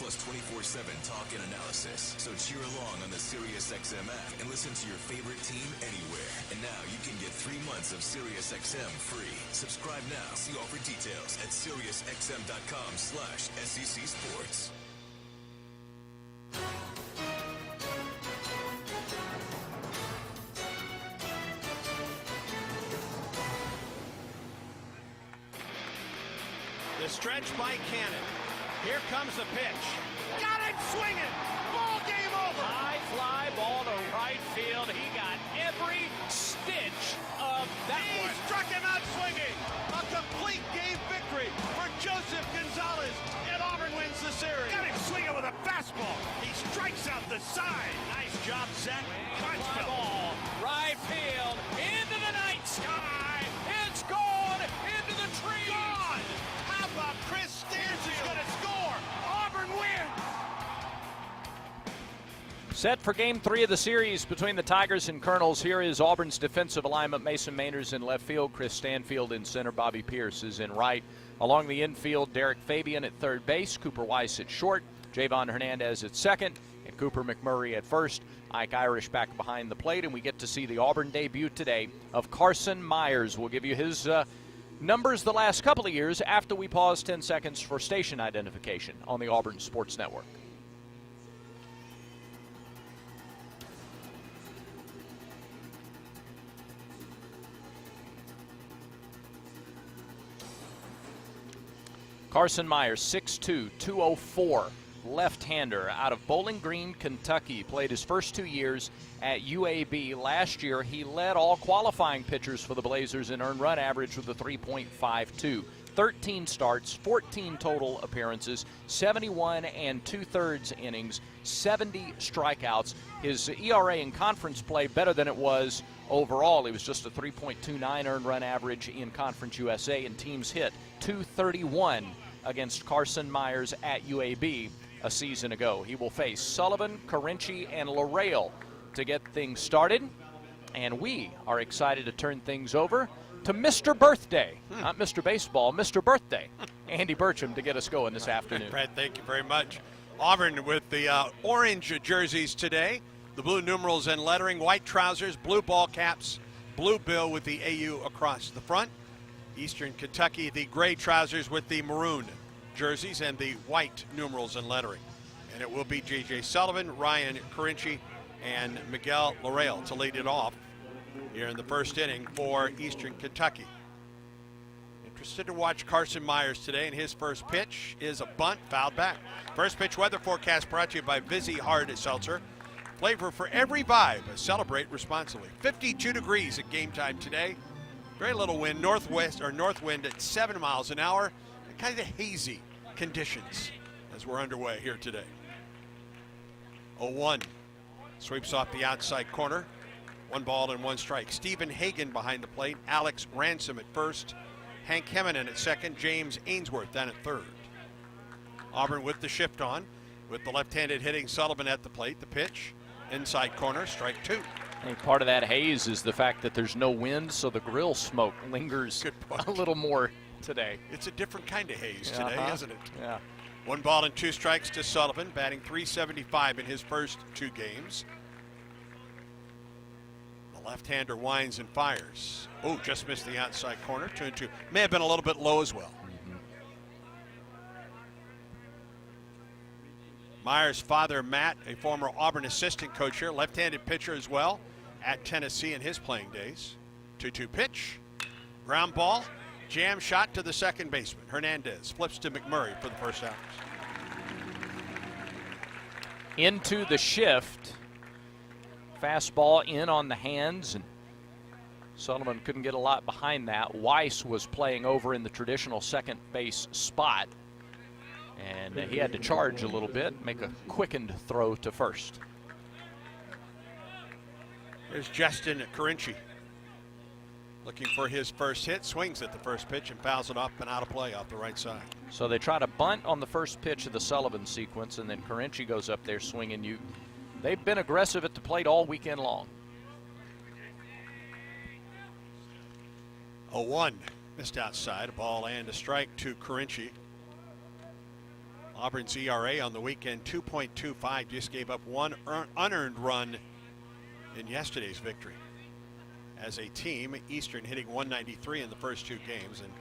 plus 24/7 talk and analysis. So cheer along on the SiriusXM app and listen to your favorite team anywhere. And now you can get 3 months of SiriusXM free. Subscribe now. See all for details at SiriusXM.com/SEC Sports. The stretch by Cannon. Here comes the pitch. Got it swinging. Ball game over. High fly ball to right field. He got every stitch of that one. He struck him out swinging. A complete game victory for Joseph Gonzalez. And Auburn wins the series. Got him swinging with a fastball. He strikes out the side. Nice job, Zach. Fly ball. Right field. Into the night sky. It's gone. Into the trees. Gone. How about Chris Stanton's going to score? Auburn wins. Set for Game 3 of the series between the Tigers and Colonels. Here is Auburn's defensive alignment. Mason Mainers in left field, Chris Stanfield in center, Bobby Pierce is in right. Along the infield, Derek Fabian at third base, Cooper Weiss at short, Javon Hernandez at second, and Cooper McMurray at first. Ike Irish back behind the plate, and we get to see the Auburn debut today of Carson Myers. We'll give you his numbers the last couple of years after we pause 10 seconds for station identification on the Auburn Sports Network. Carson Myers, 6'2", 204, left-hander out of Bowling Green, Kentucky. Played his first 2 years at UAB. Last year, he led all qualifying pitchers for the Blazers in earned run average with a 3.52. 13 starts, 14 total appearances, 71 and 2/3 innings, 70 strikeouts. His ERA in conference play better than it was overall. He was just a 3.29 earned run average in Conference USA, and teams hit 231 against Carson Myers at UAB a season ago. He will face Sullivan, Carinci, and Lareal to get things started, and we are excited to turn things over to Mr. Birthday, not Mr. Baseball, Mr. Birthday, Andy Burcham, to get us going this afternoon. Brad, thank you very much. Auburn with the orange jerseys today, the blue numerals and lettering, white trousers, blue ball caps, blue bill with the AU across the front. Eastern Kentucky, the gray trousers with the maroon jerseys and the white numerals and lettering. And it will be J.J. Sullivan, Ryan Carinci, and Miguel Lareal to lead it off here in the first inning for Eastern Kentucky. Interested to watch Carson Myers today, and his first pitch is a bunt, fouled back. First pitch weather forecast brought to you by Vizzy Hard Seltzer. Flavor for every vibe. Celebrate responsibly. 52 degrees at game time today. Very little wind, north wind at 7 miles an hour. Kind of hazy conditions as we're underway here today. 0-1. Sweeps off the outside corner. 1 ball and 1 strike. Stephen Hagan behind the plate. Alex Ransom at first. Hank Heminen at second. James Ainsworth then at third. Auburn with the shift on, with the left-handed hitting Sullivan at the plate. The pitch, inside corner, strike 2. I think part of that haze is the fact that there's no wind, so the grill smoke lingers a little more today. It's a different kind of haze today, isn't it? Yeah. 1 ball and 2 strikes to Sullivan, batting .375 in his first 2 games. The left-hander winds and fires. Oh, just missed the outside corner. 2-2. May have been a little bit low as well. Myers' father, Matt, a former Auburn assistant coach here, left-handed pitcher as well at Tennessee in his playing days. 2-2 pitch, ground ball, jam shot to the second baseman. Hernandez flips to McMurray for the first out. Into the shift. Fastball in on the hands, and Sullivan couldn't get a lot behind that. Weiss was playing over in the traditional second base spot, and he had to charge a little bit, make a quickened throw to first. There's Justin Carinci looking for his first hit, swings at the first pitch and fouls it up and out of play off the right side. So they try to bunt on the first pitch of the Sullivan sequence, and then Carinci goes up there swinging. They've been aggressive at the plate all weekend long. 0-1, missed outside, a ball and a strike to Carinci. Auburn's ERA on the weekend, 2.25, just gave up one unearned run in yesterday's victory. As a team, Eastern hitting 193 in the first 2 games, and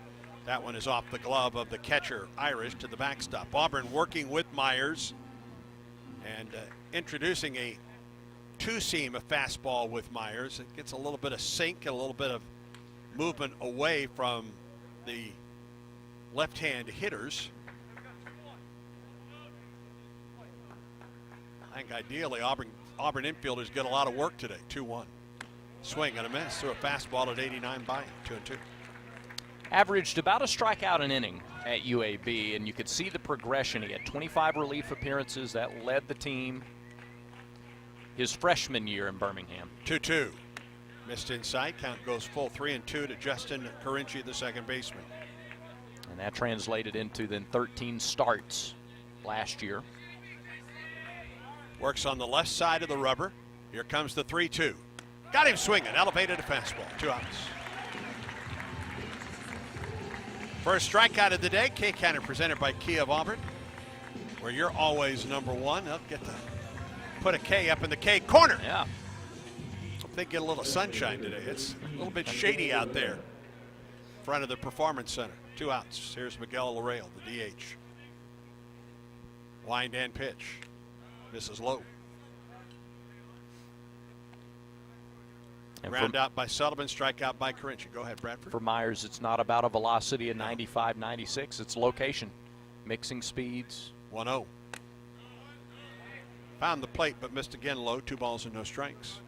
that one is off the glove of the catcher, Irish, to the backstop. Auburn working with Myers and introducing a 2-seam fastball with Myers. It gets a little bit of sink and a little bit of movement away from the left-hand hitters. I think ideally Auburn infielders get a lot of work today. 2-1. Swing and a miss through a fastball at 89 by 2-2. Averaged about a strikeout an inning at UAB, and you could see the progression. He had 25 relief appearances. That led the team his freshman year in Birmingham. 2-2. Missed inside. Count goes full 3-2 to Justin Carinci, the second baseman. And that translated into then 13 starts last year. Works on the left side of the rubber. Here comes the 3-2. Got him swinging. Elevated a fastball. 2 outs. First strikeout of the day. K-Counter presented by Kia of Auburn, where you're always number 1. They'll get to put a K up in the K corner. Yeah. I think get a little sunshine today. It's a little bit shady out there. Front of the Performance Center. 2 outs. Here's Miguel Lareal, the DH. Wind and pitch. Misses low. And Ground out by Sullivan, strikeout by Carinci. Go ahead, Bradford. For Myers, it's not about a velocity of 95, 96. It's location, mixing speeds. 1-0. Found the plate, but missed again low. 2 balls and no strikes.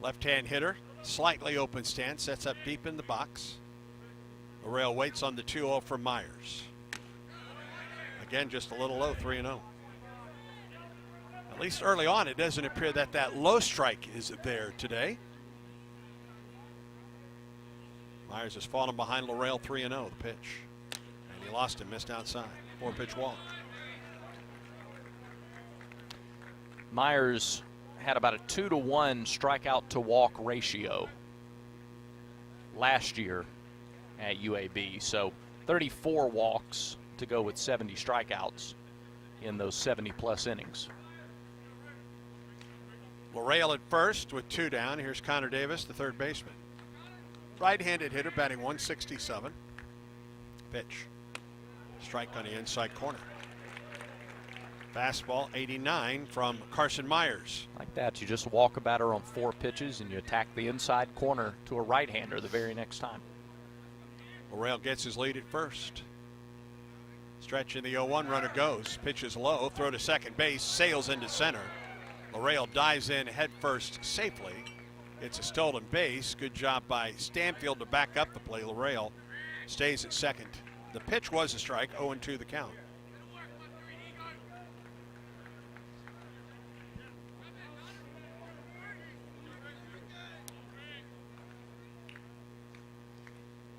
Left-hand hitter, slightly open stance, sets up deep in the box. Lareal waits on the 2-0 from Myers. Again, just a little low, 3-0. At least early on, it doesn't appear that low strike is there today. Myers has fallen behind Lareal, 3-0, the pitch. And he lost him, missed outside. 4-pitch walk. Myers had about a 2-to-1 strikeout to walk ratio last year at UAB. So 34 walks to go with 70 strikeouts in those 70-plus innings. Lareal at first with 2 down. Here's Connor Davis, the third baseman. Right-handed hitter batting 167. Pitch. Strike on the inside corner. Fastball 89 from Carson Myers. Like that, you just walk a batter on 4 pitches and you attack the inside corner to a right-hander the very next time. Lareal gets his lead at first. Stretch in the 0-1, runner goes. Pitch is low, throw to second base, sails into center. Lareal dives in head first safely. It's a stolen base. Good job by Stanfield to back up the play. Lareal stays at second. The pitch was a strike, 0-2 the count.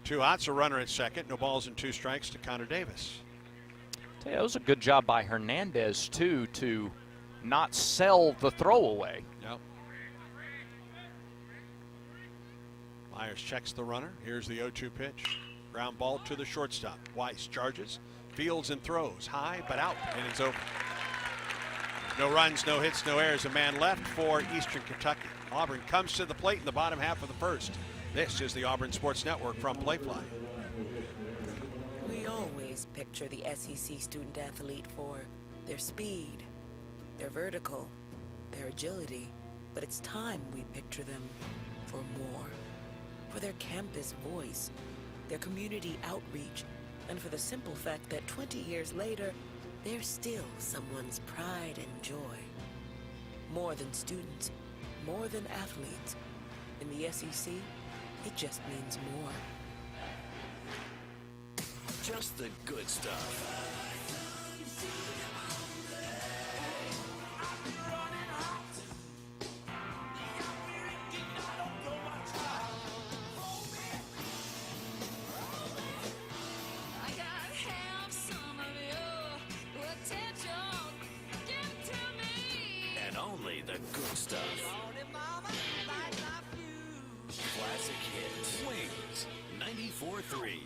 Two outs, a runner at second. No balls and 2 strikes to Connor Davis. It was a good job by Hernandez, too, to not sell the throwaway. Yep. Myers checks the runner. Here's the 0-2 pitch. Ground ball to the shortstop. Weiss charges, fields and throws. High, but out, and it's over. No runs, no hits, no errors. A man left for Eastern Kentucky. Auburn comes to the plate in the bottom half of the first. This is the Auburn Sports Network from Playfly. We always picture the SEC student athlete for their speed, their vertical, their agility, but it's time we picture them for more. For their campus voice, their community outreach, and for the simple fact that 20 years later, they're still someone's pride and joy. More than students, more than athletes. In the SEC, it just means more. Just the good stuff. And only the good stuff. Classic hits. Wings. 94.3 3.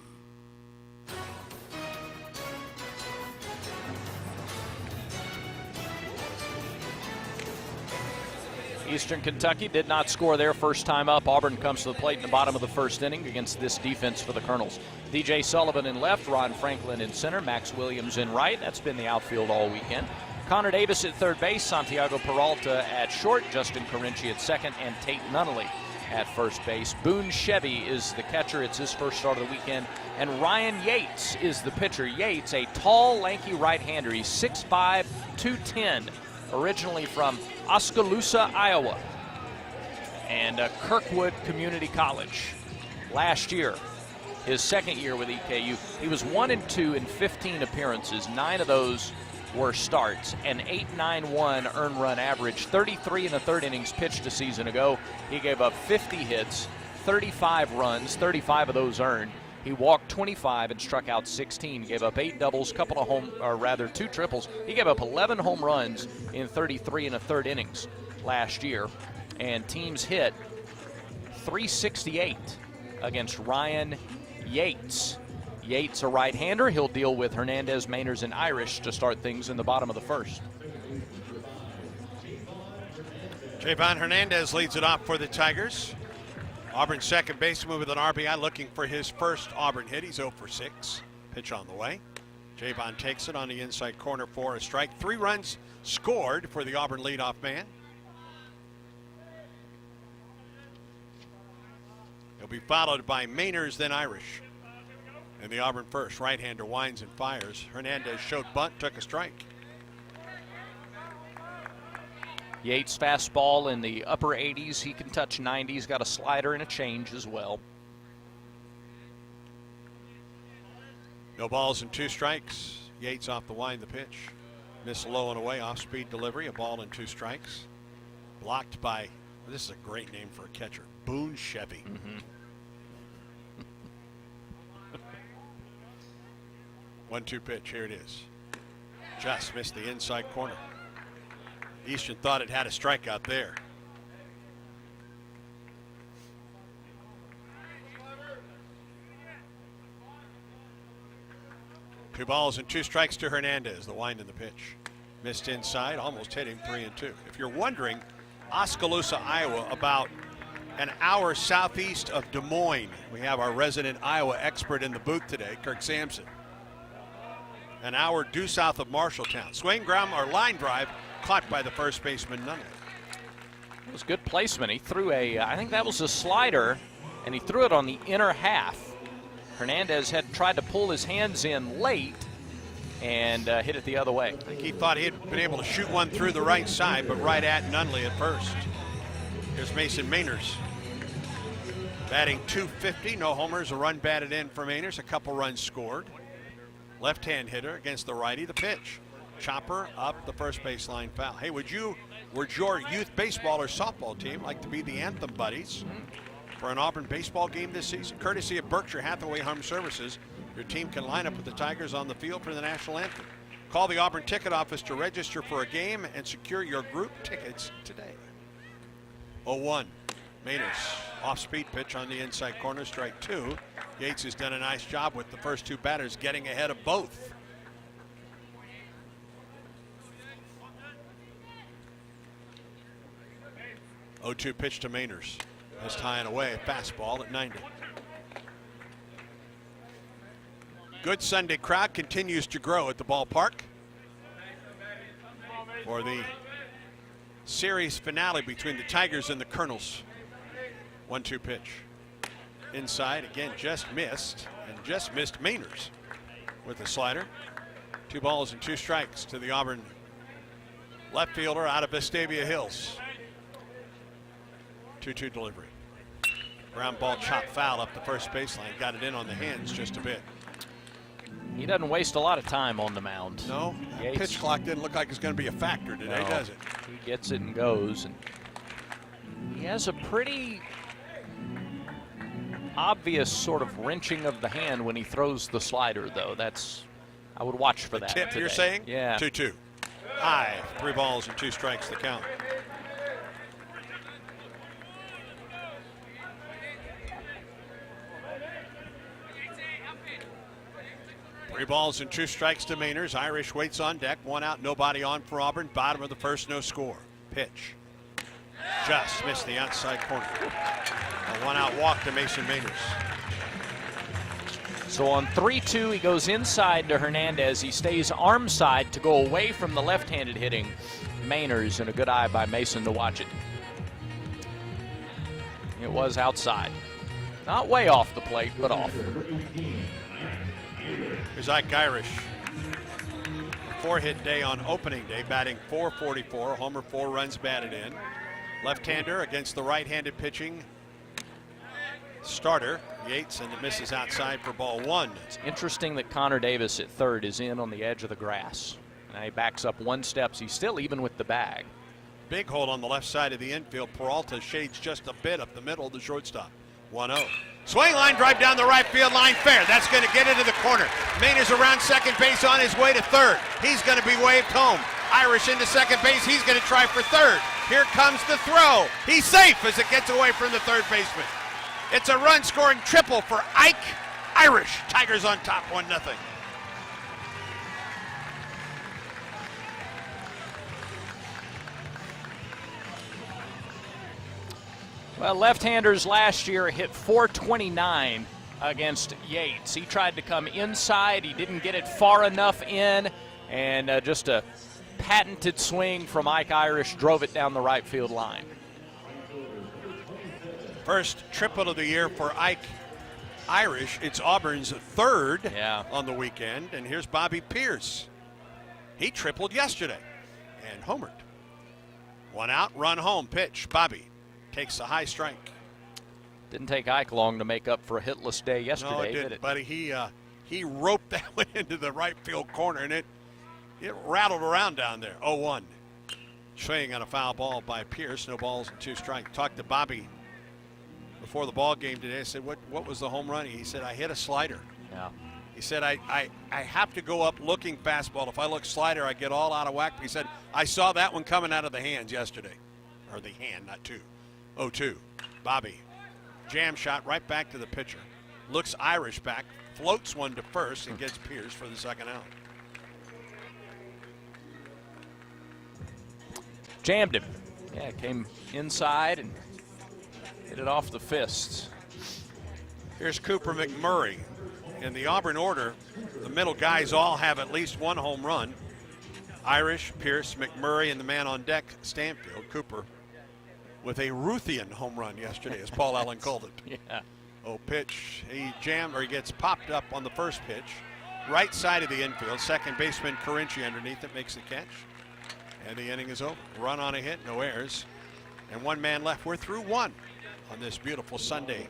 Eastern Kentucky did not score their first time up. Auburn comes to the plate in the bottom of the first inning against this defense for the Colonels. DJ Sullivan in left, Ron Franklin in center, Max Williams in right. That's been the outfield all weekend. Connor Davis at third base, Santiago Peralta at short, Justin Carinci at second, and Tate Nunnally at first base. Boone Chevy is the catcher. It's his first start of the weekend. And Ryan Yates is the pitcher. Yates, a tall, lanky right-hander. He's 6'5", 210. Originally from Oskaloosa, Iowa, and Kirkwood Community College. Last year, his second year with EKU, he was 1-2 in 15 appearances. 9 of those were starts, an 8.91 earned run average. 33 in the third innings pitched a season ago. He gave up 50 hits, 35 runs, 35 of those earned. He walked 25 and struck out 16. Gave up 8 doubles, 2 triples. He gave up 11 home runs in 33 and a third innings last year. And teams hit .368 against Ryan Yates. Yates, a right-hander. He'll deal with Hernandez, Mainers, and Irish to start things in the bottom of the first. Javon Hernandez leads it off for the Tigers. Auburn's second baseman with an RBI looking for his first Auburn hit. He's 0 for 6. Pitch on the way. Javon takes it on the inside corner for a strike. 3 runs scored for the Auburn leadoff man. He'll be followed by Mainers, then Irish. And the Auburn first. Right-hander winds and fires. Hernandez showed bunt, took a strike. Yates fastball in the upper 80s. He can touch 90. He's got a slider and a change as well. No balls and 2 strikes. Yates off the wind, the pitch. Missed low and away, off-speed delivery. A ball and 2 strikes. Blocked by, well, this is a great name for a catcher, Boone Chevy. 1-2 pitch, here it is. Just missed the inside corner. Eastern thought it had a strikeout there. Two balls and 2 strikes to Hernandez. The wind and the pitch. Missed inside, almost hit him 3-2. If you're wondering, Oskaloosa, Iowa, about an hour southeast of Des Moines. We have our resident Iowa expert in the booth today, Kirk Sampson. An hour due south of Marshalltown. Swing, ground, or line drive caught by the first baseman, Nunnally. It was good placement. He threw I think that was a slider, and he threw it on the inner half. Hernandez had tried to pull his hands in late and hit it the other way. I think he thought he had been able to shoot one through the right side, but right at Nunnally at first. Here's Mason Mainers. Batting .250, no homers, a run batted in for Mainers, a couple runs scored. Left-hand hitter against the righty, the pitch. Chopper up the first baseline foul. Hey, would your youth baseball or softball team like to be the anthem buddies for an Auburn baseball game this season? Courtesy of Berkshire Hathaway Home Services, your team can line up with the Tigers on the field for the national anthem. Call the Auburn ticket office to register for a game and secure your group tickets today. 0-1. Mainers, off-speed pitch on the inside corner, strike 2. Yates has done a nice job with the first 2 batters getting ahead of both. Oh, 0-2 pitch to Mainers. That's tying away, fastball at 90. Good Sunday crowd continues to grow at the ballpark for the series finale between the Tigers and the Colonels. 1-2 pitch. Inside, again, just missed, and just missed Mainers with a slider. 2 balls and 2 strikes to the Auburn left fielder out of Vestavia Hills. 2-2 delivery. Ground ball chopped foul up the first baseline. Got it in on the hands just a bit. He doesn't waste a lot of time on the mound. No, Yates, pitch clock didn't look like it's going to be a factor today, no, does it? He gets it and goes. And he has a pretty obvious sort of wrenching of the hand when he throws the slider, though. I would watch for that Tip, today. you're saying? Yeah. 2-2. High. 3 balls and 2 strikes to count. 3 balls and 2 strikes to Mainers. Irish waits on deck. 1 out, nobody on for Auburn. Bottom of the first, no score. Pitch. Just missed the outside corner. A 1-out walk to Mason Mainers. So on 3-2, he goes inside to Hernandez. He stays arm side to go away from the left-handed hitting Mainers, and a good eye by Mason to watch it. It was outside. Not way off the plate, but off. Here's Ike Irish. A 4-hit day on opening day, batting .444, homer, 4 runs batted in. Left-hander against the right-handed pitching starter, Yates, and it misses outside for ball 1. It's interesting that Connor Davis at third is in on the edge of the grass. Now he backs up 1 step. He's still even with the bag. Big hold on the left side of the infield. Peralta shades just a bit up the middle of the shortstop. 1-0. Swing line drive down the right field line, fair. That's going to get into the corner. Mainers around second base on his way to third. He's going to be waved home. Irish into second base. He's going to try for third. Here comes the throw. He's safe as it gets away from the third baseman. It's a run-scoring triple for Ike Irish. Tigers on top, 1-0. Well, left-handers last year hit .429 against Yates. He tried to come inside. He didn't get it far enough in, and just a patented swing from Ike Irish drove it down the right field line. First triple of the year for Ike Irish. It's Auburn's third on the weekend. And here's Bobby Pierce. He tripled yesterday and homered. 1 out, run home, pitch. Bobby takes a high strike. Didn't take Ike long to make up for a hitless day yesterday. No, it didn't, buddy. He roped that one into the right field corner, and it rattled around down there. 0-1. Swing on a foul ball by Pierce. No balls and 2 strikes. Talked to Bobby before the ball game today. I said, what was the home run? He said, I hit a slider. Yeah. He said, I have to go up looking fastball. If I look slider, I get all out of whack. He said, I saw that one coming out of the hands yesterday. Or the hand, not two. 0-2. Bobby. Jam shot right back to the pitcher. Looks Irish back. Floats one to first and gets Pierce for the second out. Jammed him. Yeah, came inside and hit it off the fists. Here's Cooper McMurray. In the Auburn order, the middle guys all have at least 1 home run. Irish, Pierce, McMurray, and the man on deck, Stanfield. Cooper with a Ruthian home run yesterday, as Paul Allen called it. Yeah. Oh, pitch. He gets popped up on the first pitch. Right side of the infield. Second baseman Carinci underneath it makes the catch. And the inning is over. Run on a hit, no errors. And 1 man left. We're through 1 on this beautiful Sunday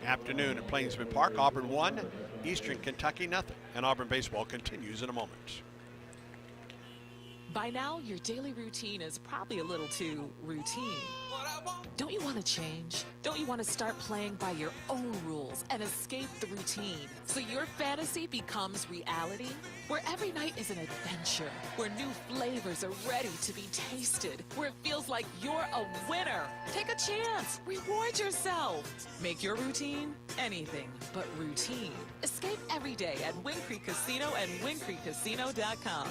afternoon at Plainsman Park. Auburn 1, Eastern Kentucky 0. And Auburn baseball continues in a moment. By now, your daily routine is probably a little too routine. Don't you want to change? Don't you want to start playing by your own rules and escape the routine so your fantasy becomes reality? Where every night is an adventure, where new flavors are ready to be tasted, where it feels like you're a winner. Take a chance. Reward yourself. Make your routine anything but routine. Escape every day at Wind Creek Casino and WindCreekCasino.com.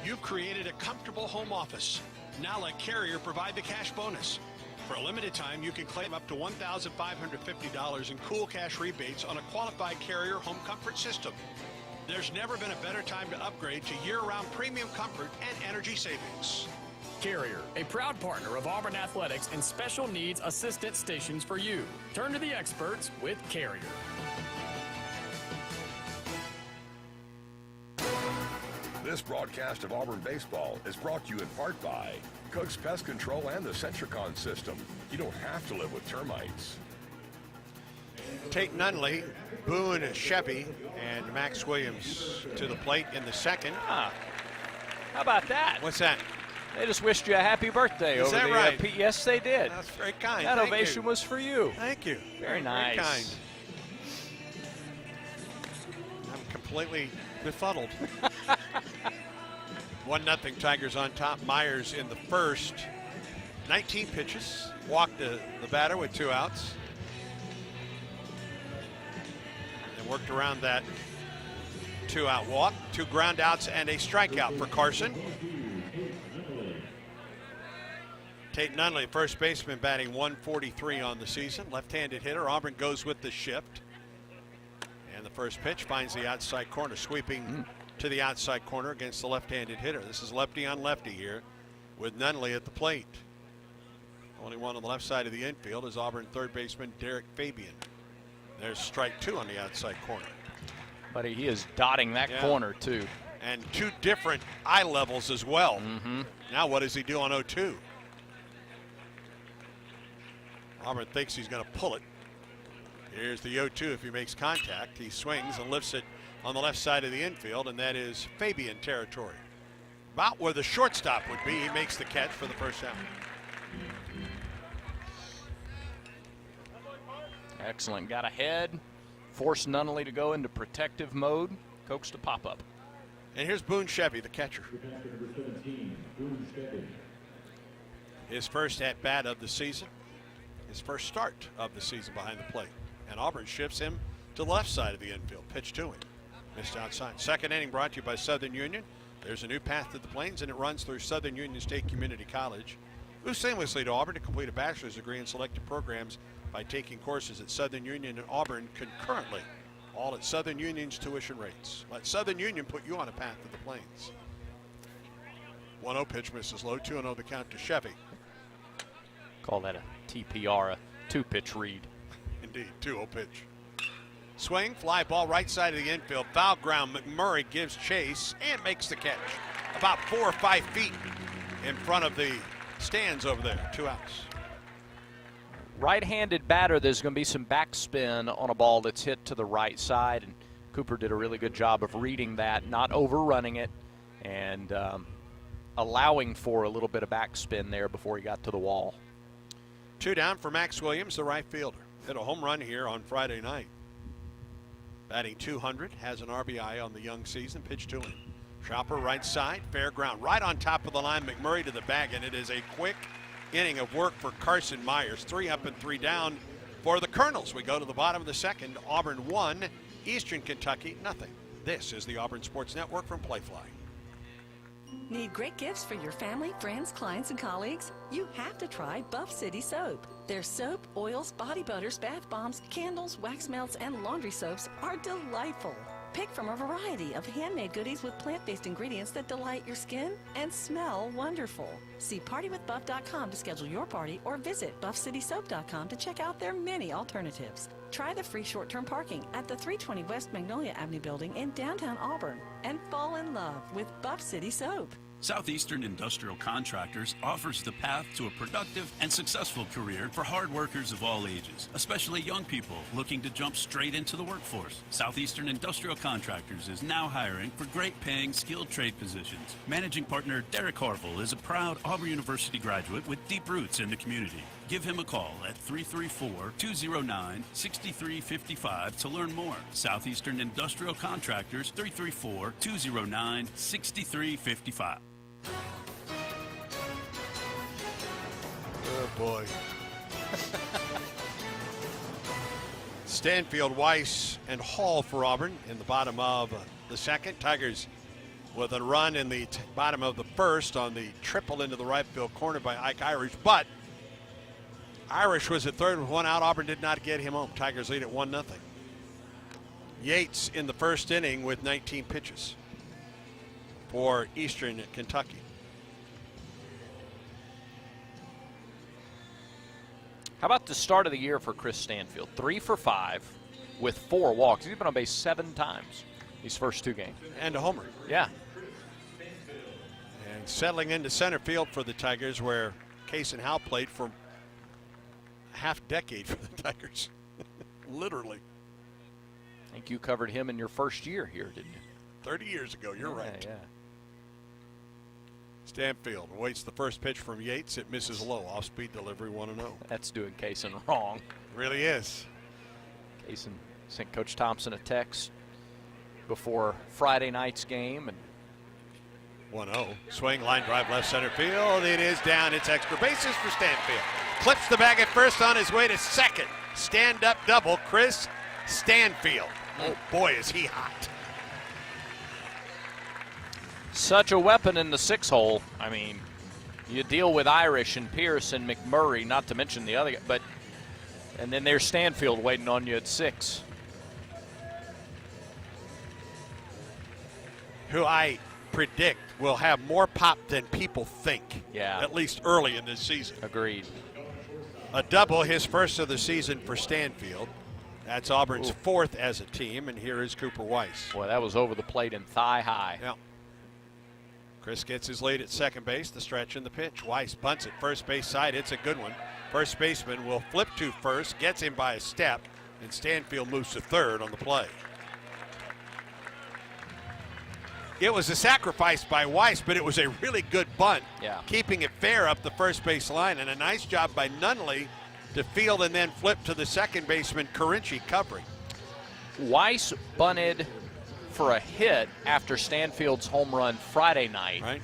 You've created a comfortable home office. Now let Carrier provide the cash bonus. For a limited time, you can claim up to $1,550 in cool cash rebates on a qualified Carrier home comfort system. There's never been a better time to upgrade to year-round premium comfort and energy savings. Carrier, a proud partner of Auburn Athletics and special needs assistance stations for you. Turn to the experts with Carrier. This broadcast of Auburn baseball is brought to you in part by Cook's Pest Control and the Centricon system. You don't have to live with termites. Tate Nunley, Boone Chevy, and Max Williams to the plate in the second. How about that? What's that? They just wished you a happy birthday. Is over that the, right? Yes, they did. That's very kind. That Thank ovation you. was for you. Thank you. Very nice. Very kind. I'm completely befuddled. 1-0 Tigers on top. Myers in the first. 19 pitches. Walked the batter with 2 outs. And worked around that 2-out walk, 2 ground outs, and a strikeout for Carson. Tate Nunley, first baseman, batting .143 on the season. Left-handed hitter. Auburn goes with the shift. And the first pitch finds the outside corner, sweeping to the outside corner against the left-handed hitter. This is lefty on lefty here with Nunley at the plate. Only one on the left side of the infield is Auburn third baseman Derek Fabian. There's strike 2 on the outside corner. But he is dotting that corner too. And 2 different eye levels as well. Now what does he do on 0-2? Auburn thinks he's going to pull it. Here's the 0-2 if he makes contact. He swings and lifts it on the left side of the infield, and that is Fabian territory. About where the shortstop would be. He makes the catch for the first out. Excellent. Got ahead. Forced Nunley to go into protective mode. Coaxed to pop up. And here's Boone Chevy, the catcher. His first at-bat of the season. His first start of the season behind the plate. And Auburn shifts him to the left side of the infield. Pitch to him. Missed outside. Second inning brought to you by Southern Union. There's a new path to the Plains, and it runs through Southern Union State Community College. Move seamlessly to Auburn to complete a bachelor's degree in selected programs by taking courses at Southern Union and Auburn concurrently, all at Southern Union's tuition rates. Let Southern Union put you on a path to the Plains. 1-0 pitch misses low, 2-0 the count to Chevy. Call that a TPR, a 2-pitch read. Indeed, 2-0 pitch. Swing, fly ball right side of the infield, foul ground. McMurray gives chase and makes the catch. About 4 or 5 feet in front of the stands over there, 2 outs. Right-handed batter, there's going to be some backspin on a ball that's hit to the right side, and Cooper did a really good job of reading that, not overrunning it, and allowing for a little bit of backspin there before he got to the wall. 2 down for Max Williams, the right fielder. Hit a home run here on Friday night. Batting .200, has an RBI on the young season. Pitch to him. Chopper right side, fair ground, right on top of the line. McMurray to the bag, and it is a quick inning of work for Carson Myers. 3 up and 3 down for the Colonels. We go to the bottom of the second. Auburn 1, Eastern Kentucky nothing. This is the Auburn Sports Network from Playfly. Need great gifts for your family, friends, clients, and colleagues? You have to try Buff City Soap. Their soap, oils, body butters, bath bombs, candles, wax melts, and laundry soaps are delightful. Pick from a variety of handmade goodies with plant-based ingredients that delight your skin and smell wonderful. See partywithbuff.com to schedule your party or visit buffcitysoap.com to check out their many alternatives. Try the free short-term parking at the 320 West Magnolia Avenue building in downtown Auburn and fall in love with Buff City Soap. Southeastern Industrial Contractors offers the path to a productive and successful career for hard workers of all ages, especially young people looking to jump straight into the workforce. Southeastern Industrial Contractors is now hiring for great-paying skilled trade positions. Managing partner Derek Harville is a proud Auburn University graduate with deep roots in the community. Give him a call at 334-209-6355 to learn more. Southeastern Industrial Contractors, 334-209-6355. Oh, boy. Stanfield, Weiss, and Hall for Auburn in the bottom of the second. Tigers with a run in the bottom of the first on the triple into the right field corner by Ike Irish. But Irish was at third with 1 out. Auburn did not get him home. Tigers lead at 1-0. Yates in the first inning with 19 pitches for Eastern Kentucky. How about the start of the year for Chris Stanfield? 3 for 5 with 4 walks. He's been on base 7 times these first 2 games. And a homer. Yeah. And settling into center field for the Tigers, where Case and Howell played for half decade for the Tigers. Literally. I think you covered him in your first year here, didn't you? 30 years ago, you're right. Yeah. Stanfield waits the first pitch from Yates. It misses low. Off-speed delivery, 1-0. That's doing Kaysen wrong. Really is. Kaysen sent Coach Thompson a text before Friday night's game. And 1-0. Swing, line drive, left center field. It is down. It's extra bases for Stanfield. Clips the bag at first on his way to second. Stand-up double, Chris Stanfield. Oh, boy, is he hot. Such a weapon in the 6-hole. I mean, you deal with Irish and Pierce and McMurray, not to mention the other guy, but and then there's Stanfield waiting on you at 6. Who I predict will have more pop than people think. Yeah. At least early in this season. Agreed. A double, his first of the season for Stanfield. That's Auburn's fourth as a team, and here is Cooper Weiss. Boy, that was over the plate and thigh high. Yeah. Chris gets his lead at second base, the stretch and the pitch. Weiss bunts at first base side. It's a good one. First baseman will flip to first, gets him by a step, and Stanfield moves to third on the play. It was a sacrifice by Weiss, but it was a really good bunt, keeping it fair up the first base line, and a nice job by Nunley to field and then flip to the second baseman, Carinci, covering. Weiss bunted for a hit after Stanfield's home run Friday night. Right.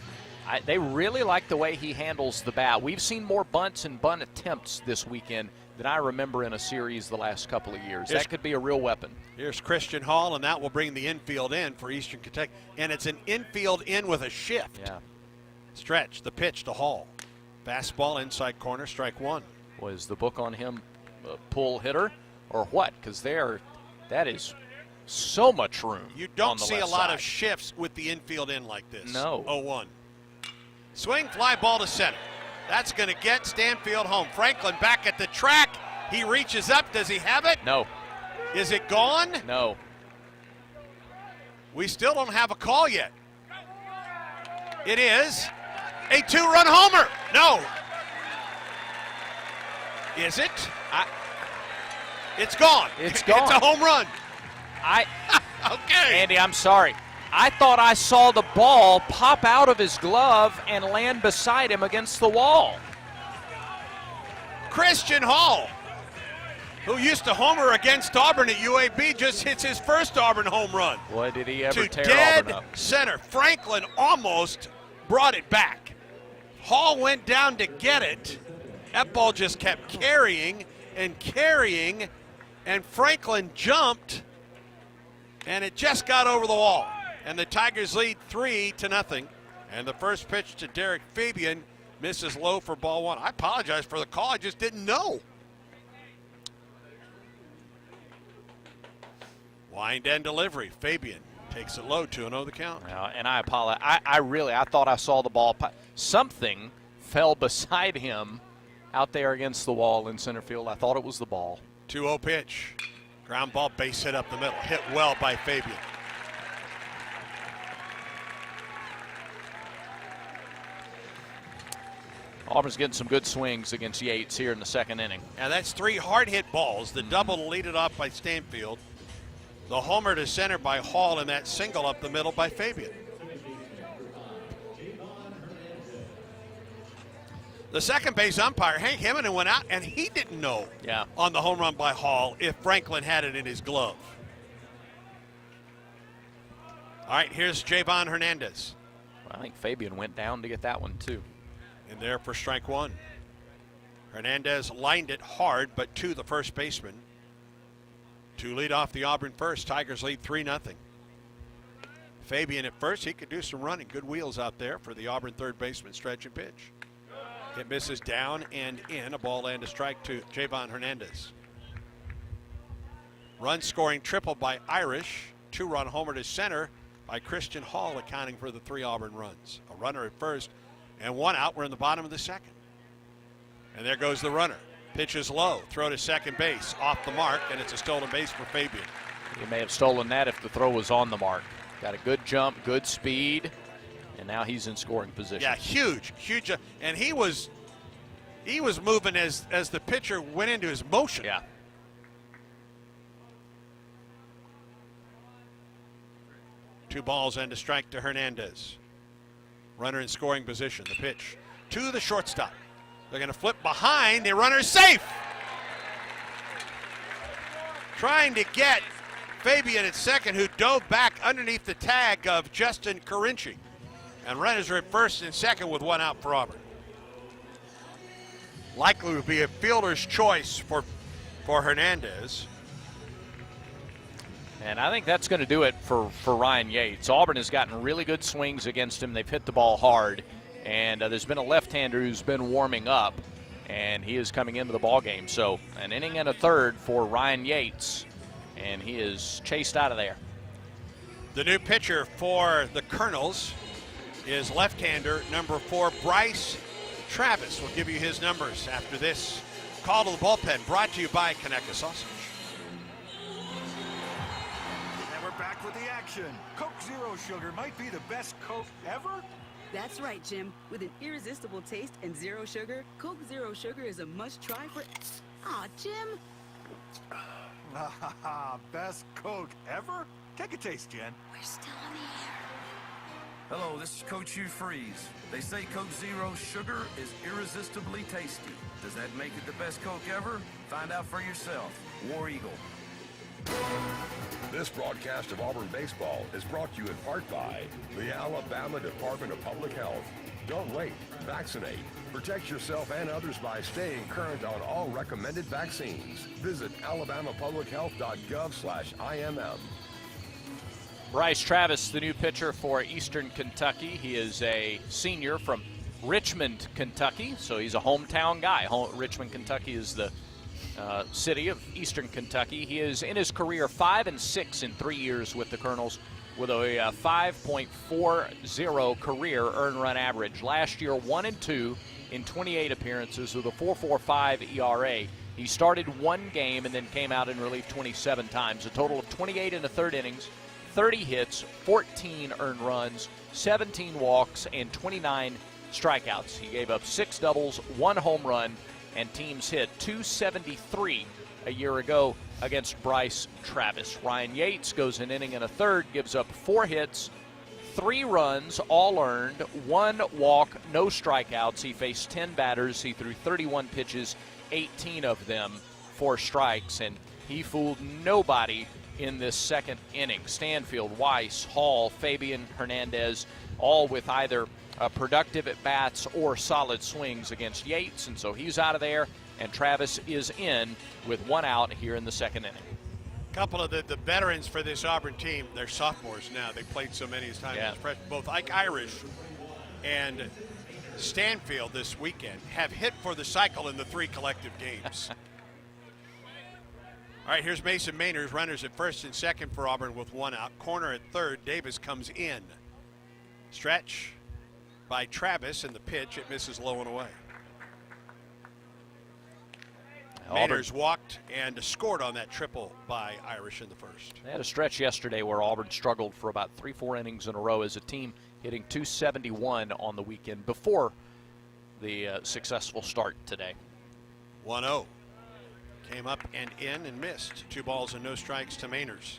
They really like the way he handles the bat. We've seen more bunts and bunt attempts this weekend than I remember in a series the last couple of years. That could be a real weapon. Here's Christian Hall, and that will bring the infield in for Eastern Kentucky. And it's an infield in with a shift. Yeah. Stretch, the pitch to Hall. Fastball inside corner, strike one. Was the book on him a pull hitter or what? Because that is so much room. You don't on the see left a lot side. of shifts with the infield in like this. No. 0-1. Swing, fly ball to center. That's going to get Stanfield home. Franklin back at the track. He reaches up. Does he have it? No. Is it gone? No. We still don't have a call yet. It is a 2-run homer. No. Is it? It's gone. It's gone. It's a home run. Okay. Andy, I'm sorry. I thought I saw the ball pop out of his glove and land beside him against the wall. Christian Hall, who used to homer against Auburn at UAB, just hits his first Auburn home run. Boy, did he ever to tear dead Auburn up. center. Franklin almost brought it back. Hall went down to get it. That ball just kept carrying, and Franklin jumped, and it just got over the wall. And the Tigers lead 3-0. And the first pitch to Derek Fabian misses low for ball one. I apologize for the call. I just didn't know. Wind end delivery. Fabian takes it low, 2-0 the count. And I apologize. I thought I saw the ball. Something fell beside him out there against the wall in center field. I thought it was the ball. 2-0 pitch. Ground ball, base hit up the middle. Hit well by Fabian. Auburn's getting some good swings against Yates here in the second inning. Now that's 3 hard-hit balls. The double to lead it off by Stanfield. The homer to center by Hall, and that single up the middle by Fabian. The second base umpire, Hank Hemmenden, went out, and he didn't know on the home run by Hall if Franklin had it in his glove. All right, here's Javon Hernandez. I think Fabian went down to get that one, too. In there for strike one. Hernandez lined it hard, but to the first baseman. To lead off the Auburn first. Tigers lead 3-0. Fabian at first. He could do some running. Good wheels out there for the Auburn third baseman. Stretch and pitch. It misses down and in. A ball and a strike to Javon Hernandez. Run scoring triple by Irish. 2-run homer to center by Christian Hall, accounting for the 3 Auburn runs. A runner at first and 1 out. We're in the bottom of the second. And there goes the runner. Pitch is low. Throw to second base. Off the mark, and it's a stolen base for Fabian. He may have stolen that if the throw was on the mark. Got a good jump, good speed, and now he's in scoring position. Yeah, huge. And he was moving as the pitcher went into his motion. Yeah. Two balls and a strike to Hernandez. Runner in scoring position. The pitch to the shortstop. They're going to flip behind. The runner's safe. Trying to get Fabian at second, who dove back underneath the tag of Justin Carinci. And runners are at first and second with 1 out for Auburn. Likely would be a fielder's choice for Hernandez. And I think that's going to do it for Ryan Yates. Auburn has gotten really good swings against him. They've hit the ball hard. And there's been a left-hander who's been warming up, and he is coming into the ball game. So an inning and a third for Ryan Yates, and he is chased out of there. The new pitcher for the Colonels is left-hander number 4, Bryce Travis. We'll give you his numbers after this call to the bullpen, brought to you by Conecuh Sausage. And we're back with the action. Coke Zero Sugar might be the best Coke ever. That's right, Jim. With an irresistible taste and zero sugar, Coke Zero Sugar is a must-try for... Aw, Jim. Best Coke ever? Take a taste, Jen. We're still on the air. Hello, this is Coach Hugh Freeze. They say Coke Zero Sugar is irresistibly tasty. Does that make it the best Coke ever? Find out for yourself. War Eagle. This broadcast of Auburn baseball is brought to you in part by the Alabama Department of Public Health. Don't wait. Vaccinate. Protect yourself and others by staying current on all recommended vaccines. Visit alabamapublichealth.gov/IMM. Bryce Travis, the new pitcher for Eastern Kentucky. He is a senior from Richmond, Kentucky, so he's a hometown guy. Richmond, Kentucky is the city of Eastern Kentucky. He is in his career 5-6 in 3 years with the Colonels, with a 5.40 career earned run average. Last year, 1-2 in 28 appearances with a 4.45 ERA. He started one game and then came out in relief 27 times. A total of 28 in the third innings, 30 hits, 14 earned runs, 17 walks, and 29 strikeouts. He gave up 6 doubles, 1 home run, and teams hit .273 a year ago against Bryce Travis. Ryan Yates goes an inning and a third, gives up 4 hits, 3 runs, all earned, 1 walk, no strikeouts. He faced 10 batters. He threw 31 pitches, 18 of them 4 strikes, and he fooled nobody in this second inning. Stanfield, Weiss, Hall, Fabian, Hernandez, all with either productive at-bats or solid swings against Yates, and so he's out of there, and Travis is in with 1 out here in the second inning. A couple of the veterans for this Auburn team, they're sophomores now. They played so many times as freshmen. Both Ike Irish and Stanfield this weekend have hit for the cycle in the 3 collective games. All right, here's Mason Mainers, runners at first and second for Auburn with 1 out. Corner at third, Davis comes in. Stretch by Travis, and the pitch, it misses low and away. Mainers walked and scored on that triple by Irish in the first. They had a stretch yesterday where Auburn struggled for about 3-4 innings in a row as a team, hitting .271 on the weekend before the successful start today. 1-0. Came up and in and missed. 2 balls and no strikes to Mainers.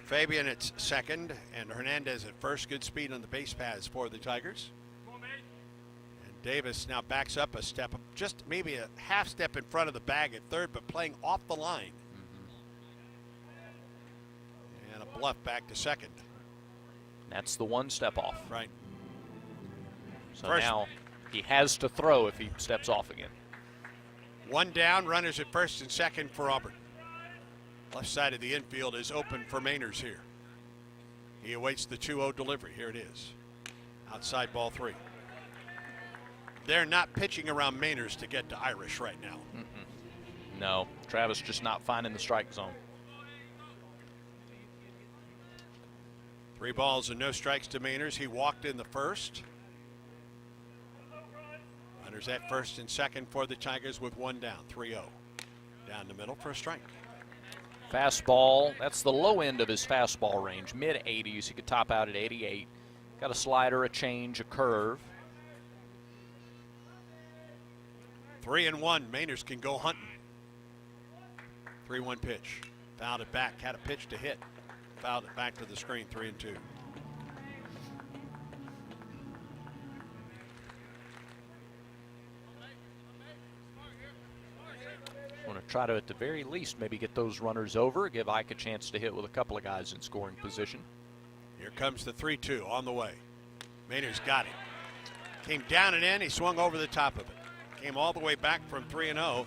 Fabian at second and Hernandez at first. Good speed on the base paths for the Tigers. And Davis now backs up a step, just maybe a half step in front of the bag at third, but playing off the line. And a bluff back to second. That's the 1 step off. Right. So now he has to throw if he steps off again. 1 down, runners at first and second for Auburn. Left side of the infield is open for Mainers here. He awaits the 2-0 delivery. Here it is. Outside ball 3. They're not pitching around Mainers to get to Irish right now. No, Travis just not finding the strike zone. 3 balls and no strikes to Mainers. He walked in the first. Runners at first and second for the Tigers with 1 down. 3-0. Down the middle for a strike. Fastball, that's the low end of his fastball range, mid-80s. He could top out at 88. Got a slider, a change, a curve. 3-1. Mainers can go hunting. 3-1 pitch. Fouled it back. Had a pitch to hit. Fouled it back to the screen. 3-2. Want to try to, at the very least, maybe get those runners over, give Ike a chance to hit with a couple of guys in scoring position. Here comes the 3-2 on the way. Mainers got it. Came down and in. He swung over the top of it. Came all the way back from 3-0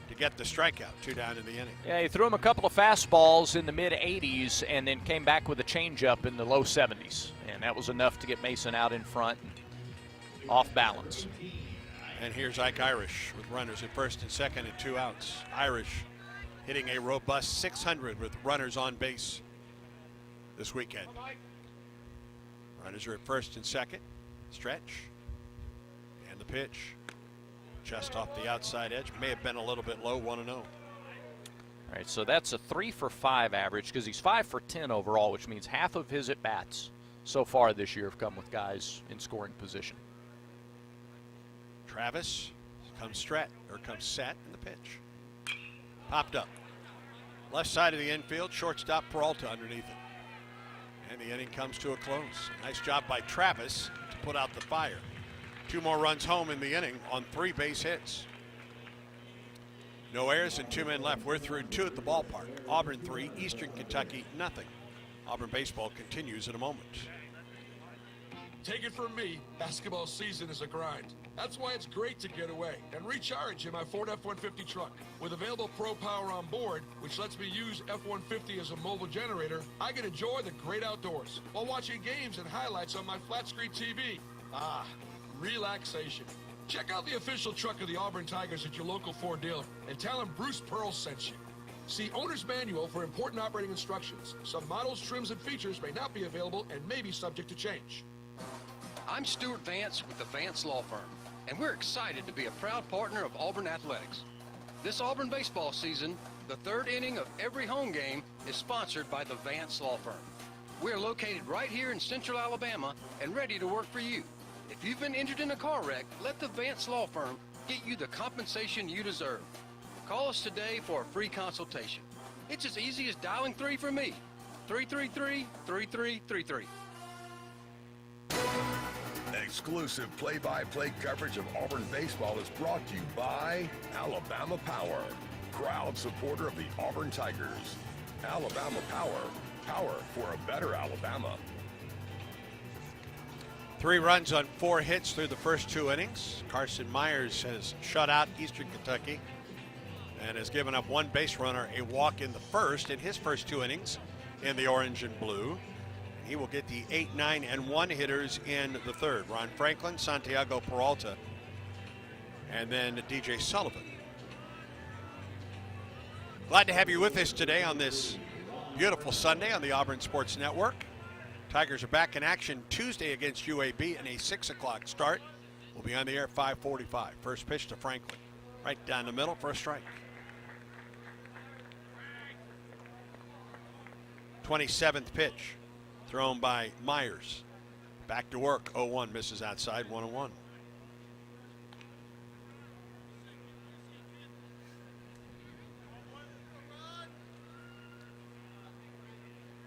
to get the strikeout, 2 down in the inning. Yeah, he threw him a couple of fastballs in the mid-80s and then came back with a changeup in the low 70s. And that was enough to get Mason out in front and off balance. And here's Ike Irish with runners at first and second and 2 outs. Irish hitting a robust .600 with runners on base this weekend. Runners are at first and second. Stretch. And the pitch. Just off the outside edge. May have been a little bit low, 1-0. All right, so that's a 3 for 5 average because he's 5 for 10 overall, which means half of his at-bats so far this year have come with guys in scoring position. Travis comes set in the pitch. Popped up. Left side of the infield, shortstop Peralta underneath it. And the inning comes to a close. Nice job by Travis to put out the fire. 2 more runs home in the inning on 3 base hits. No errors and 2 men left. We're through 2 at the ballpark. Auburn 3, Eastern Kentucky nothing. Auburn baseball continues in a moment. Take it from me, basketball season is a grind. That's why it's great to get away and recharge in my Ford F-150 truck. With available Pro Power on board, which lets me use F-150 as a mobile generator, I can enjoy the great outdoors while watching games and highlights on my flat screen TV. Ah, relaxation. Check out the official truck of the Auburn Tigers at your local Ford dealer and tell them Bruce Pearl sent you. See owner's manual for important operating instructions. Some models, trims, and features may not be available and may be subject to change. I'm Stuart Vance with the Vance Law Firm, and we're excited to be a proud partner of Auburn Athletics. This Auburn baseball season, the 3rd inning of every home game is sponsored by the Vance Law Firm. We're located right here in Central Alabama and ready to work for you. If you've been injured in a car wreck, let the Vance Law Firm get you the compensation you deserve. Call us today for a free consultation. It's as easy as dialing 3 for me. 333-3333. Exclusive play-by-play coverage of Auburn baseball is brought to you by Alabama Power, proud supporter of the Auburn Tigers. Alabama Power, power for a better Alabama. 3 runs on 4 hits through the first 2 innings. Carson Myers has shut out Eastern Kentucky and has given up 1 base runner, a walk in the first in his first 2 innings in the orange and blue. He will get the 8, 9, and 1 hitters in the 3rd. Ron Franklin, Santiago Peralta, and then DJ Sullivan. Glad to have you with us today on this beautiful Sunday on the Auburn Sports Network. Tigers are back in action Tuesday against UAB in a 6 o'clock start. We'll be on the air at 5:45. First pitch to Franklin. Right down the middle for a strike. 27th pitch. Thrown by Myers. Back to work. 0-1, misses outside, 1-1.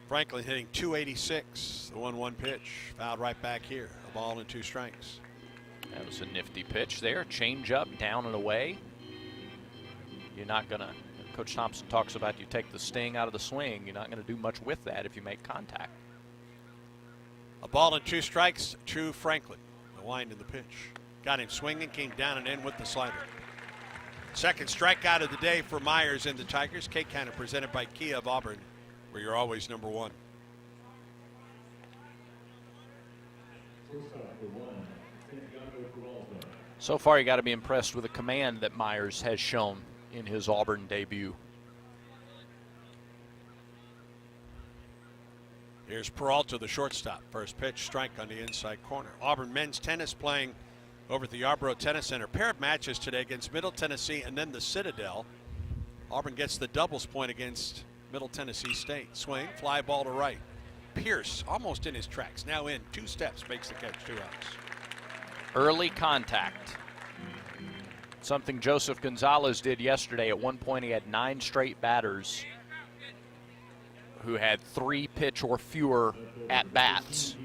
Franklin hitting .286. The 1-1 pitch. Fouled right back here. A ball and 2 strikes. That was a nifty pitch there. Change up, down and away. You're not going to, Coach Thompson talks about you take the sting out of the swing. You're not going to do much with that if you make contact. A ball and 2 strikes to Franklin. The wind in the pitch. Got him swinging, came down and in with the slider. Second strikeout of the day for Myers and the Tigers. K-Counter presented by Kia of Auburn, where you're always number 1. So far, you got to be impressed with the command that Myers has shown in his Auburn debut. Here's Peralta, the shortstop. First pitch, strike on the inside corner. Auburn men's tennis playing over at the Yarborough Tennis Center. Pair of matches today against Middle Tennessee and then the Citadel. Auburn gets the doubles point against Middle Tennessee State. Swing, fly ball to right. Pierce almost in his tracks. Now in 2 steps, makes the catch, 2 outs. Early contact. Something Joseph Gonzalez did yesterday. At one point, he had 9 straight batters who had 3 pitch or fewer at-bats.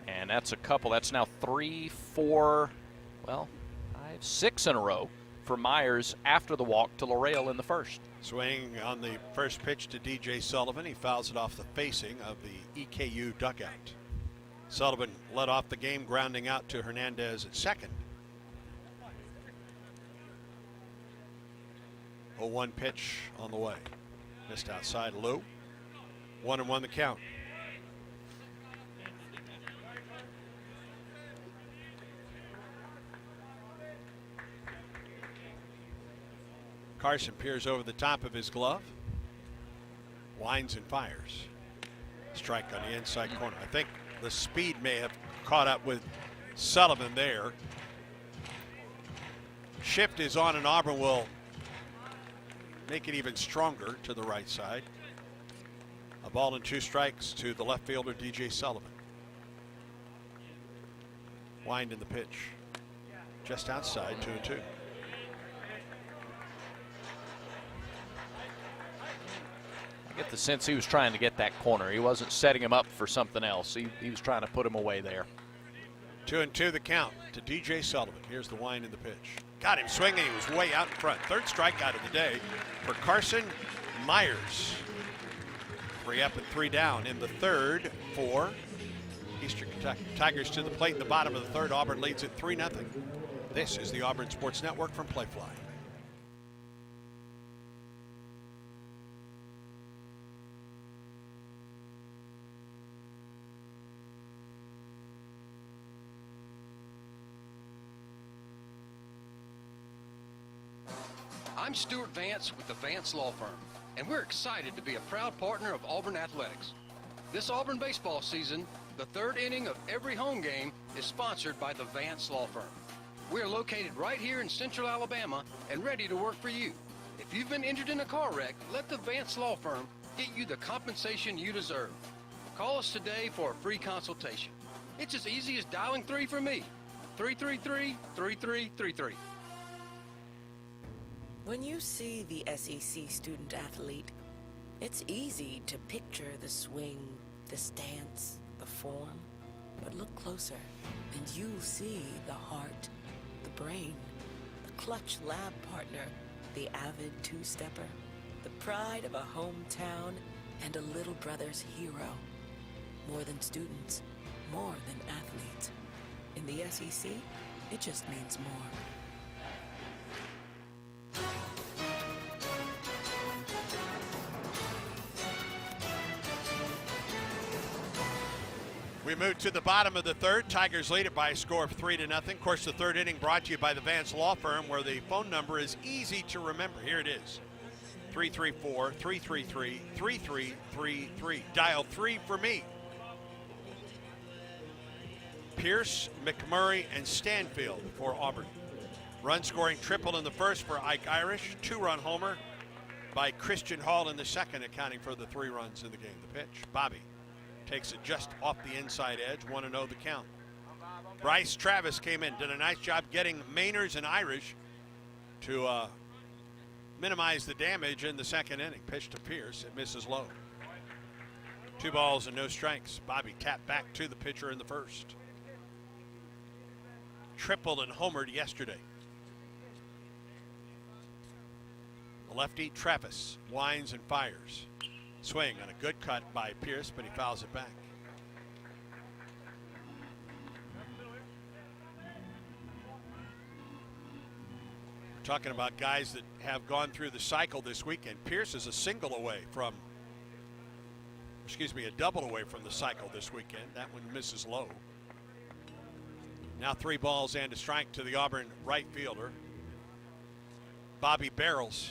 And that's a couple. That's now 3, 4, well, 5, 6 in a row for Myers after the walk to Laurel in the first. Swing on the first pitch to DJ Sullivan. He fouls it off the facing of the EKU dugout. Sullivan led off the game, grounding out to Hernandez at second. 0-1 pitch on the way. Missed outside low. 1-1 the count. Carson peers over the top of his glove. Winds and fires. Strike on the inside corner. I think the speed may have caught up with Sullivan there. Shift is on, and Auburn will make it even stronger to the right side. A ball and 2 strikes to the left fielder, DJ Sullivan. Wind in the pitch. Just outside, 2-2. I get the sense he was trying to get that corner. He wasn't setting him up for something else. He was trying to put him away there. 2-2 the count to DJ Sullivan. Here's the wind in the pitch. Got him swinging. He was way out in front. 3rd strikeout of the day for Carson Myers. 3 up and 3 down in the 3rd for Eastern Kentucky. Tigers to the plate in the bottom of the 3rd. Auburn leads it 3-0. This is the Auburn Sports Network from Playfly. I'm Stuart Vance with the Vance Law Firm, and we're excited to be a proud partner of Auburn Athletics. This Auburn baseball season, the 3rd inning of every home game is sponsored by the Vance Law Firm. We are located right here in Central Alabama and ready to work for you. If you've been injured in a car wreck, let the Vance Law Firm get you the compensation you deserve. Call us today for a free consultation. It's as easy as dialing 3 for me, 333-3333. When you see the SEC student athlete, it's easy to picture the swing, the stance, the form. But look closer, and you'll see the heart, the brain, the clutch lab partner, the avid 2-stepper, the pride of a hometown, and a little brother's hero. More than students, more than athletes. In the SEC, it just means more. We move to the bottom of the 3rd. Tigers lead it by a score of 3-0. Of course, the 3rd inning brought to you by the Vance Law Firm, where the phone number is easy to remember. Here it is, 334-333-3333. Dial 3 for me. Pierce, McMurray, and Stanfield for Auburn. Run scoring triple in the 1st for Ike Irish. 2-run homer by Christian Hall in the 2nd, accounting for the 3 runs in the game. The pitch, Bobby takes it just off the inside edge. 1-0 the count. Bryce Travis came in, did a nice job getting Mainers and Irish to minimize the damage in the 2nd inning. Pitch to Pierce, it misses low. 2 balls and no strikes. Bobby tapped back to the pitcher in the 1st. Tripled and homered yesterday. The lefty Travis winds and fires. Swing on a good cut by Pierce, but he fouls it back. We're talking about guys that have gone through the cycle this weekend. Pierce is a double away from the cycle this weekend. That one misses low. Now 3 balls and a strike to the Auburn right fielder, Bobby Barrels.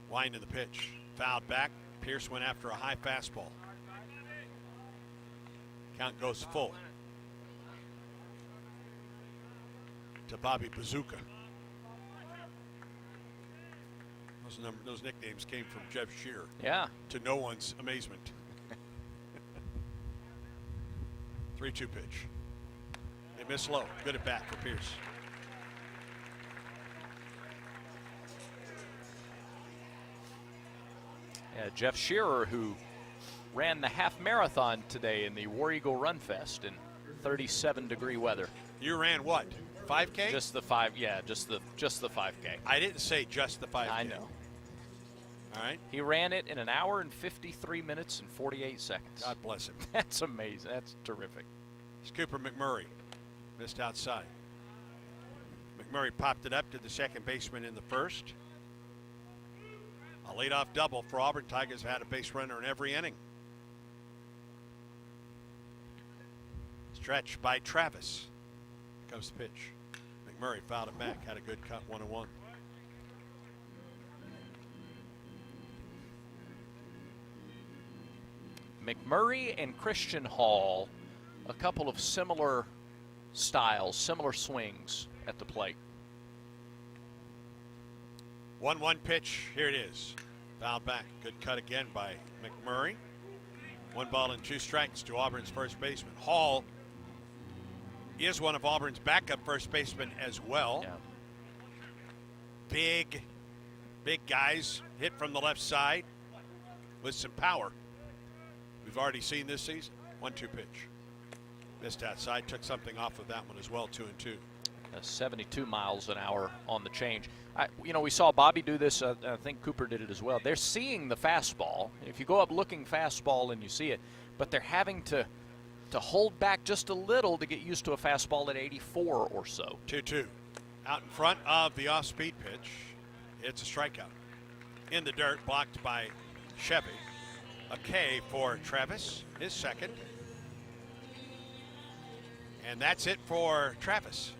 Wind in the pitch. Fouled back. Pierce went after a high fastball. Count goes full to Bobby Bazooka. Those nicknames came from Jeff Shearer. Yeah. To no one's amazement. 3-2 pitch. They miss low. Good at bat for Pierce. Yeah, Jeff Shearer, who ran the half marathon today in the War Eagle Run Fest in 37-degree weather. You ran what? 5K? Just the 5K. I didn't say just the 5K. I know. All right. He ran it in 1 hour and 53 minutes and 48 seconds. God bless him. That's amazing. That's terrific. It's Cooper McMurray. Missed outside. McMurray popped it up to the second baseman in the first. A leadoff double for Auburn. Tigers have had a base runner in every inning. Stretch by Travis. Here comes the pitch. McMurray fouled it back. Had a good cut, 1-1. McMurray and Christian Hall, a couple of similar styles, similar swings at the plate. 1-1 pitch. Here it is. Fouled back. Good cut again by McMurray. 1 ball and 2 strikes to Auburn's first baseman. Hall is one of Auburn's backup first basemen as well. Yeah. Big guys hit from the left side with some power. We've already seen this season. 1-2 pitch. Missed outside. Took something off of that one as well. 2-2. 72 miles an hour on the change. We saw Bobby do this. I think Cooper did it as well. They're seeing the fastball. If you go up looking fastball and you see it, but they're having to hold back just a little to get used to a fastball at 84 or so. 2-2. Out in front of the off-speed pitch. It's a strikeout. In the dirt, blocked by Chevy. A K for Travis, his second. And that's it for Travis.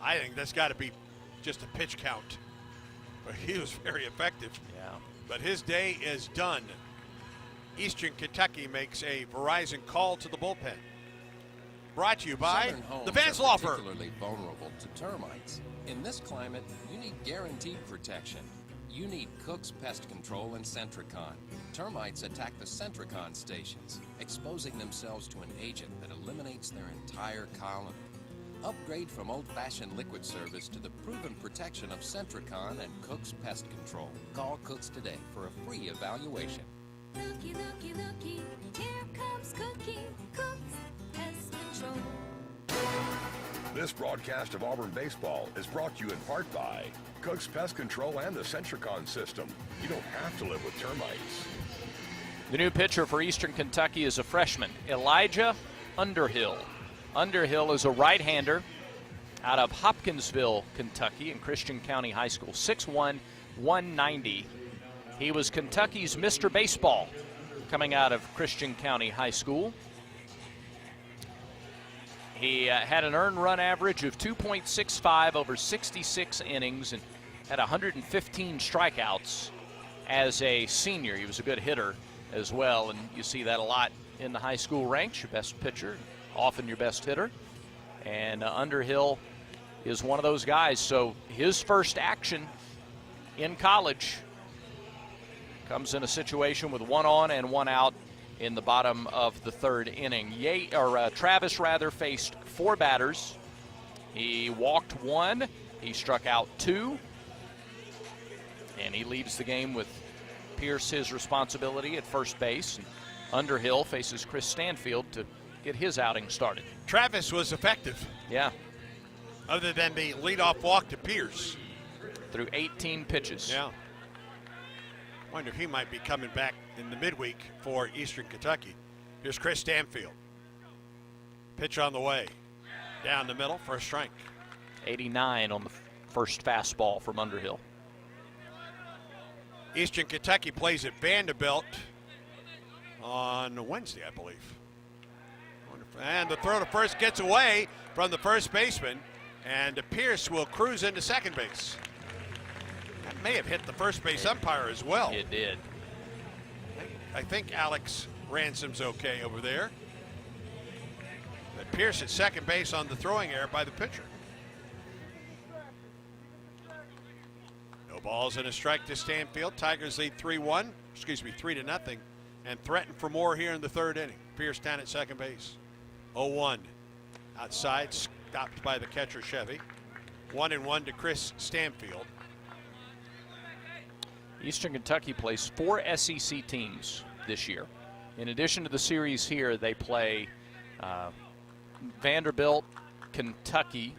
I think that's got to be just a pitch count. But he was very effective. Yeah. But his day is done. Eastern Kentucky makes a Verizon call to the bullpen. Brought to you by Southern homes the Vance Law Firm. Particularly vulnerable to termites. In this climate, you need guaranteed protection. You need Cook's Pest Control and Centricon. Termites attack the Centricon stations, exposing themselves to an agent that eliminates their entire colony. Upgrade from old-fashioned liquid service to the proven protection of Centricon and Cook's Pest Control. Call Cook's today for a free evaluation. Looky, looky, looky, here comes Cookie, Cook's Pest Control. This broadcast of Auburn baseball is brought to you in part by Cook's Pest Control and the Centricon system. You don't have to live with termites. The new pitcher for Eastern Kentucky is a freshman, Elijah Underhill. Underhill is a right-hander out of Hopkinsville, Kentucky, in Christian County High School. 6'1", 190. He was Kentucky's Mr. Baseball coming out of Christian County High School. He had an earned run average of 2.65 over 66 innings and had 115 strikeouts as a senior. He was a good hitter as well, and you see that a lot in the high school ranks. Your best pitcher, often your best hitter. And Underhill is one of those guys. So his first action in college comes in a situation with 1 on and 1 out in the bottom of the third inning. Travis faced 4 batters. He walked 1. He struck out 2. And he leaves the game with Pierce his responsibility at first base. Underhill faces Chris Stanfield to get his outing started. Travis was effective. Yeah. Other than the leadoff walk to Pierce. Through 18 pitches. Yeah. Wonder if he might be coming back in the midweek for Eastern Kentucky. Here's Chris Stanfield. Pitch on the way. Down the middle for a strike. 89 on the first fastball from Underhill. Eastern Kentucky plays at Vanderbilt on Wednesday, I believe. And the throw to first gets away from the first baseman, and Pierce will cruise into second base. That may have hit the first base umpire as well. It did. I think Alex Ransom's okay over there. But Pierce at second base on the throwing error by the pitcher. No balls and a strike to Stanfield. Tigers lead 3-0, and threaten for more here in the third inning. Pierce down at second base. 0-1 outside, stopped by the catcher Chevy. 1-1 to Chris Stanfield. Eastern Kentucky plays 4 SEC teams this year. In addition to the series here, they play Vanderbilt, Kentucky,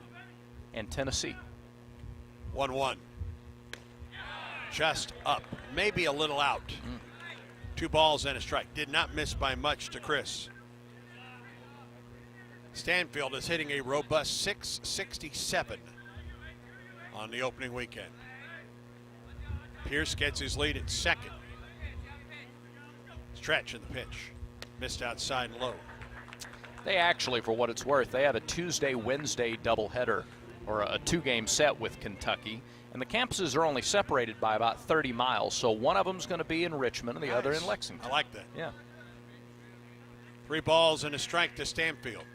and Tennessee. 1-1. Just up, maybe a little out. 2 balls and a strike. Did not miss by much to Chris. Stanfield is hitting a robust 667 on the opening weekend. Pierce gets his lead at second. Stretch in the pitch. Missed outside and low. They actually, for what it's worth, they have a Tuesday-Wednesday doubleheader, or a two-game set with Kentucky. And the campuses are only separated by about 30 miles, so one of them's going to be in Richmond and the other in Lexington. I like that. Yeah. 3 balls and a strike to Stanfield.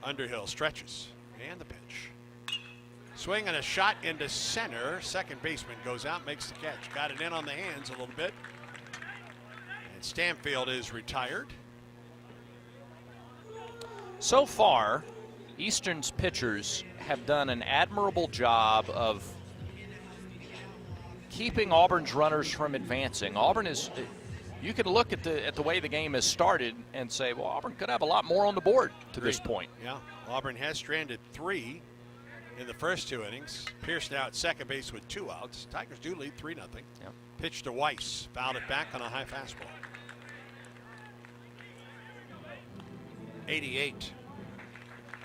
Underhill stretches, and the pitch. Swing and a shot into center. Second baseman goes out, makes the catch. Got it in on the hands a little bit. And Stanfield is retired. So far, Eastern's pitchers have done an admirable job of keeping Auburn's runners from advancing. Auburn is, you can look at the way the game has started and say, well, Auburn could have a lot more on the board to this point. Yeah, Auburn has stranded 3 in the first 2 innings. Pierce now at second base with 2 outs. Tigers do lead 3-0. Yeah. Pitch to Weiss, fouled it back on a high fastball. 88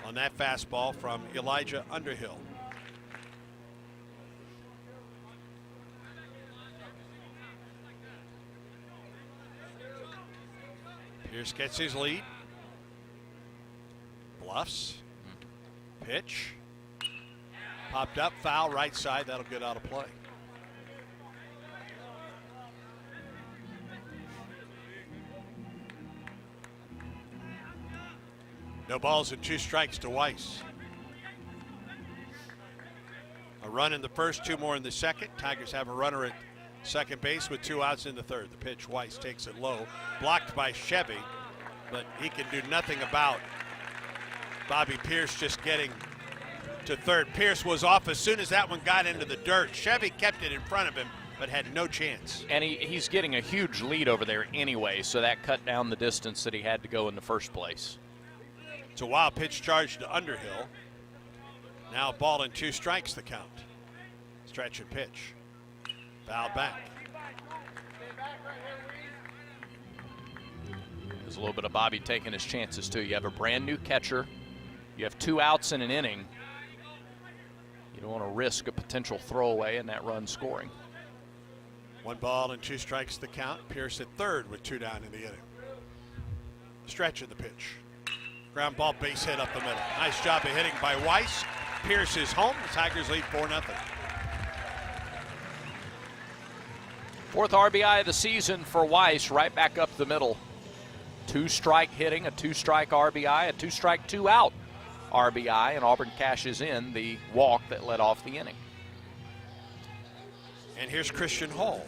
on that fastball from Elijah Underhill. Pierce gets his lead. Bluffs. Pitch. Popped up, foul, right side. That'll get out of play. No balls and 2 strikes to Weiss. A run in the first, 2 more in the second. Tigers have a runner at second base with 2 outs in the third. The pitch, Weiss takes it low. Blocked by Chevy, but he can do nothing about Bobby Pierce just getting to third. Pierce was off as soon as that one got into the dirt. Chevy kept it in front of him, but had no chance. And he's getting a huge lead over there anyway, so that cut down the distance that he had to go in the first place. It's a wild pitch charge to Underhill. Now ball and 2 strikes the count. Stretch and pitch. Fouled back. There's a little bit of Bobby taking his chances too. You have a brand new catcher. You have 2 outs in an inning. You don't want to risk a potential throwaway and that run scoring. 1 ball and 2 strikes the count. Pierce at third with 2 down in the inning. Stretch in the pitch. Ground ball, base hit up the middle. Nice job of hitting by Weiss. Pierce is home. The Tigers lead 4-0. 4th RBI of the season for Weiss, right back up the middle. 2-strike hitting, a 2-strike RBI, a 2-strike, 2-out RBI, and Auburn cashes in the walk that led off the inning. And here's Christian Hall,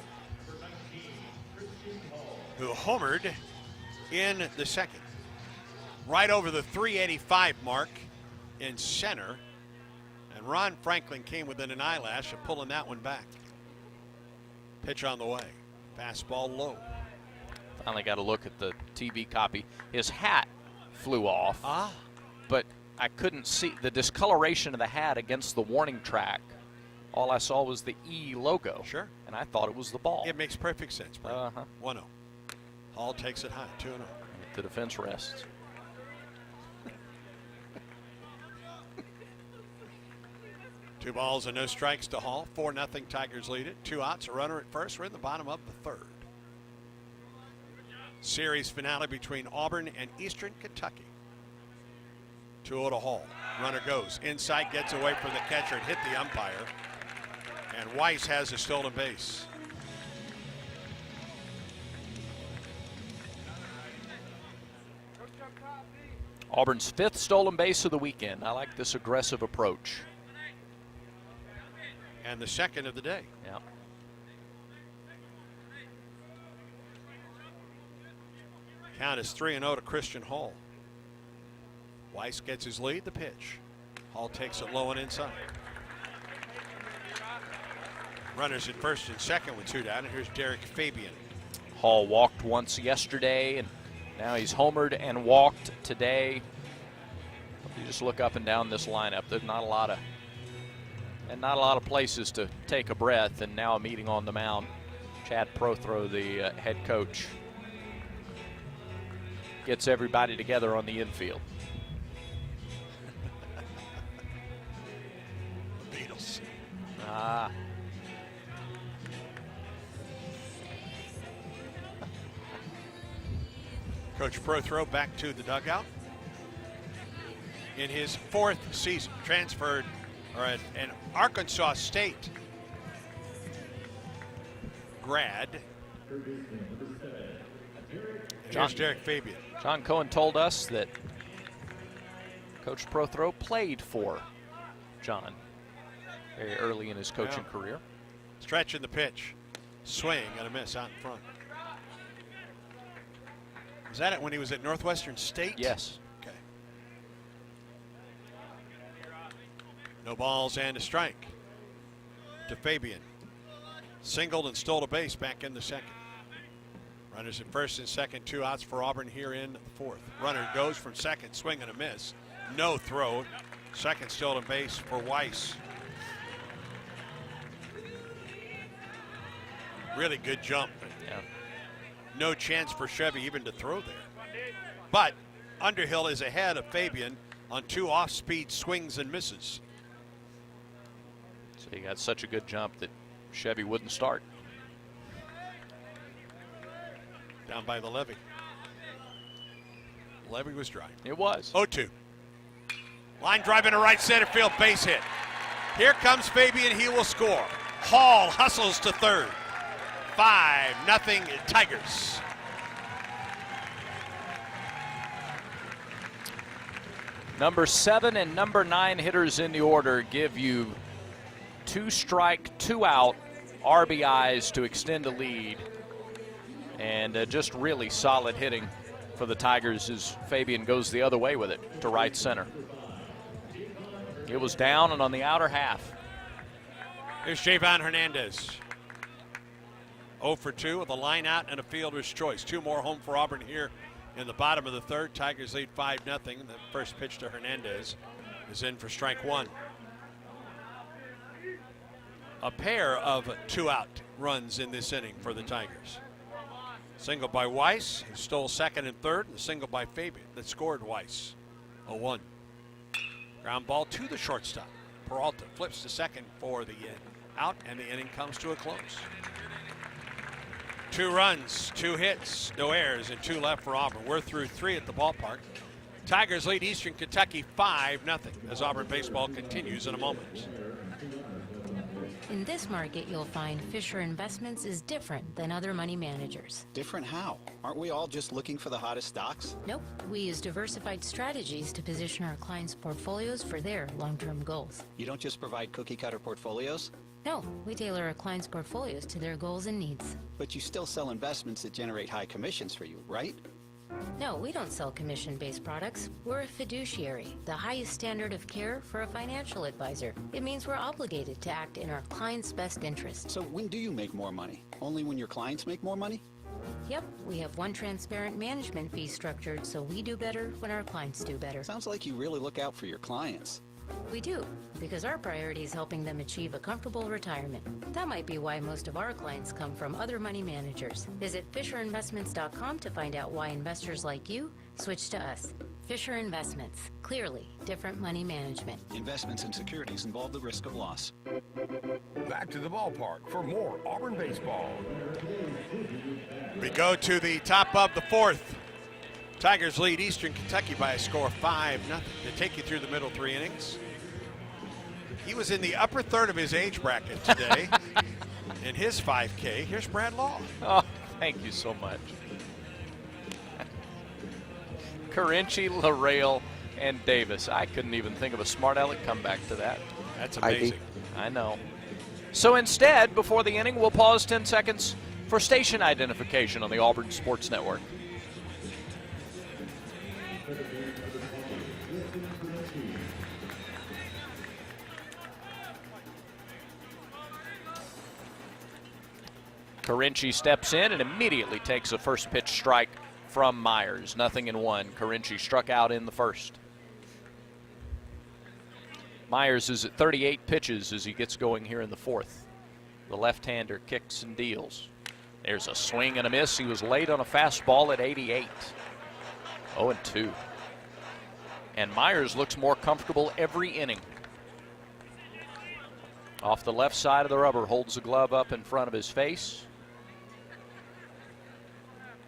who homered in the second. Right over the 385 mark in center. And Ron Franklin came within an eyelash of pulling that one back. Pitch on the way. Fastball low. Finally got a look at the TV copy. His hat flew off, but I couldn't see the discoloration of the hat against the warning track. All I saw was the E logo. Sure. And I thought it was the ball. It makes perfect sense, bro. 1-0. Hall takes it high, 2-0. The defense rests. Two balls and no strikes to Hall. 4-0 Tigers lead it. 2 outs, a runner at first. We're in the bottom of the third. Series finale between Auburn and Eastern Kentucky. 2-0 to Hall. Runner goes inside, gets away from the catcher and hit the umpire. And Weiss has a stolen base. Auburn's 5th stolen base of the weekend. I like this aggressive approach. And the second of the day. Yeah. Count is 3-0 to Christian Hall. Weiss gets his lead, the pitch. Hall takes it low and inside. Runners at first and second with 2 down, and here's Derek Fabian. Hall walked once yesterday, and now he's homered and walked today. You just look up and down this lineup. There's not a lot of places to take a breath, and now a meeting on the mound. Chad Prothro, the head coach. gets everybody together on the infield. Beatles. Ah. Coach Prothro back to the dugout. In his 4th season, transferred an Arkansas State grad. Here's Derek Fabian. John Cohen told us that Coach Prothro played for John very early in his coaching career. Stretching the pitch. Swing and a miss out in front. Was that it when he was at Northwestern State? Yes. Okay. No balls and a strike to Fabian. Singled and stole a base back in the 2nd. Runners at 1st and 2nd, 2 outs for Auburn here in the 4th. Runner goes from 2nd, swing and a miss. No throw. 2nd stolen base for Weiss. Really good jump. Yeah. No chance for Chevy even to throw there. But Underhill is ahead of Fabian on 2 off-speed swings and misses. So he got such a good jump that Chevy wouldn't start. Down by the levee. Levee was dry. It was. 0-2. Line drive into right center field, base hit. Here comes Fabian, he will score. Hall hustles to 3rd. 5-0 Tigers. Number 7 and number 9 hitters in the order give you 2 strike, 2 out RBIs to extend the lead. And just really solid hitting for the Tigers as Fabian goes the other way with it to right center. It was down and on the outer half. Here's Javon Hernandez. 0 for 2 with a line out and a fielder's choice. 2 more home for Auburn here in the bottom of the 3rd. Tigers lead 5-0. The first pitch to Hernandez is in for strike 1. A pair of 2-out runs in this inning for the Tigers. Single by Weiss, who stole 2nd and 3rd, and a single by Fabian that scored Weiss. 0-1. Ground ball to the shortstop. Peralta flips to 2nd for the out, and the inning comes to a close. 2 runs, 2 hits, no errors, and 2 left for Auburn. We're through 3 at the ballpark. Tigers lead Eastern Kentucky 5-0 as Auburn baseball continues in a moment. In this market, you'll find Fisher Investments is different than other money managers. Different how? Aren't we all just looking for the hottest stocks? Nope. We use diversified strategies to position our clients' portfolios for their long-term goals. You don't just provide cookie-cutter portfolios? No, we tailor our clients' portfolios to their goals and needs. But you still sell investments that generate high commissions for you, right? No, we don't sell commission-based products. We're a fiduciary, the highest standard of care for a financial advisor. It means we're obligated to act in our clients' best interest. So when do you make more money? Only when your clients make more money? Yep, we have one transparent management fee structured, so we do better when our clients do better. Sounds like you really look out for your clients. We do, because our priority is helping them achieve a comfortable retirement. That might be why most of our clients come from other money managers. Visit FisherInvestments.com to find out why investors like you switch to us. Fisher Investments. Clearly, different money management. Investments in securities involve the risk of loss. Back to the ballpark for more Auburn baseball. We go to the top of the 4th. Tigers lead Eastern Kentucky by a score of 5-0. To take you through the middle 3 innings. He was in the upper third of his age bracket today in his 5K. Here's Brad Law. Oh, thank you so much. Carinci, Larrail, and Davis. I couldn't even think of a smart aleck comeback to that. That's amazing. I know. So instead, before the inning, we'll pause 10 seconds for station identification on the Auburn Sports Network. Carinci steps in and immediately takes a first pitch strike from Myers. 0-1. Carinci struck out in the first. Myers is at 38 pitches as he gets going here in the 4th. The left-hander kicks and deals. There's a swing and a miss. He was late on a fastball at 88. 0-2. And Myers looks more comfortable every inning. Off the left side of the rubber, holds the glove up in front of his face.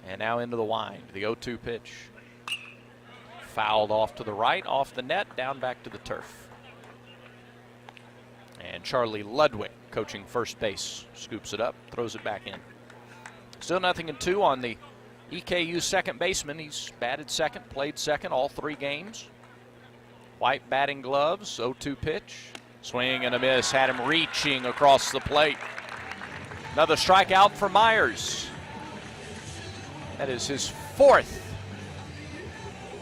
And now into the wind, the 0-2 pitch. Fouled off to the right, off the net, down back to the turf. And Charlie Ludwig, coaching first base, scoops it up, throws it back in. Still 0-2 on the EKU second baseman. He's batted second, played second all 3 games. White batting gloves, 0-2 pitch. Swing and a miss, had him reaching across the plate. Another strikeout for Myers. That is his 4th.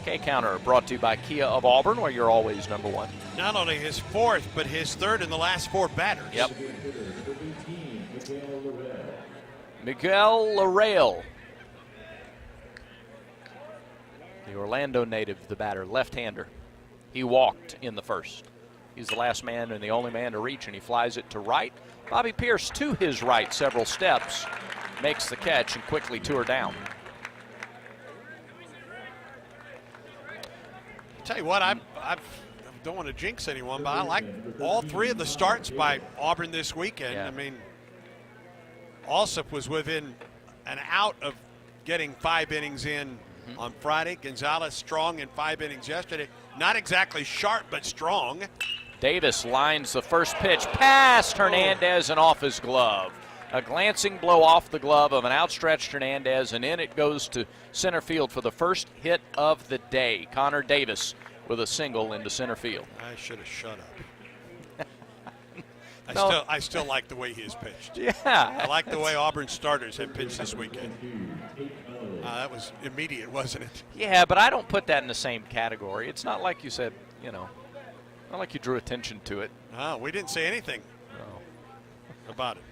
K-Counter brought to you by Kia of Auburn, where you're always number 1. Not only his 4th, but his 3rd in the last 4 batters. Yep. Miguel Larrail. The Orlando native, the batter, left-hander. He walked in the first. He's the last man and the only man to reach, and he flies it to right. Bobby Pierce to his right several steps, makes the catch and quickly 2 are down. Tell you what, I don't want to jinx anyone, but I like all 3 of the starts by Auburn this weekend. Yeah. I mean, Alsop was within an out of getting 5 innings in on Friday. Gonzalez strong in 5 innings yesterday. Not exactly sharp, but strong. Davis lines the first pitch past Hernandez and off his glove. A glancing blow off the glove of an outstretched Hernandez, and in it goes to center field for the first hit of the day. Connor Davis with a single into center field. I should have shut up. No. I still like the way he has pitched. Yeah. I like the way Auburn starters have pitched this weekend. That was immediate, wasn't it? Yeah, but I don't put that in the same category. It's not like you said, not like you drew attention to it. No, we didn't say anything about it.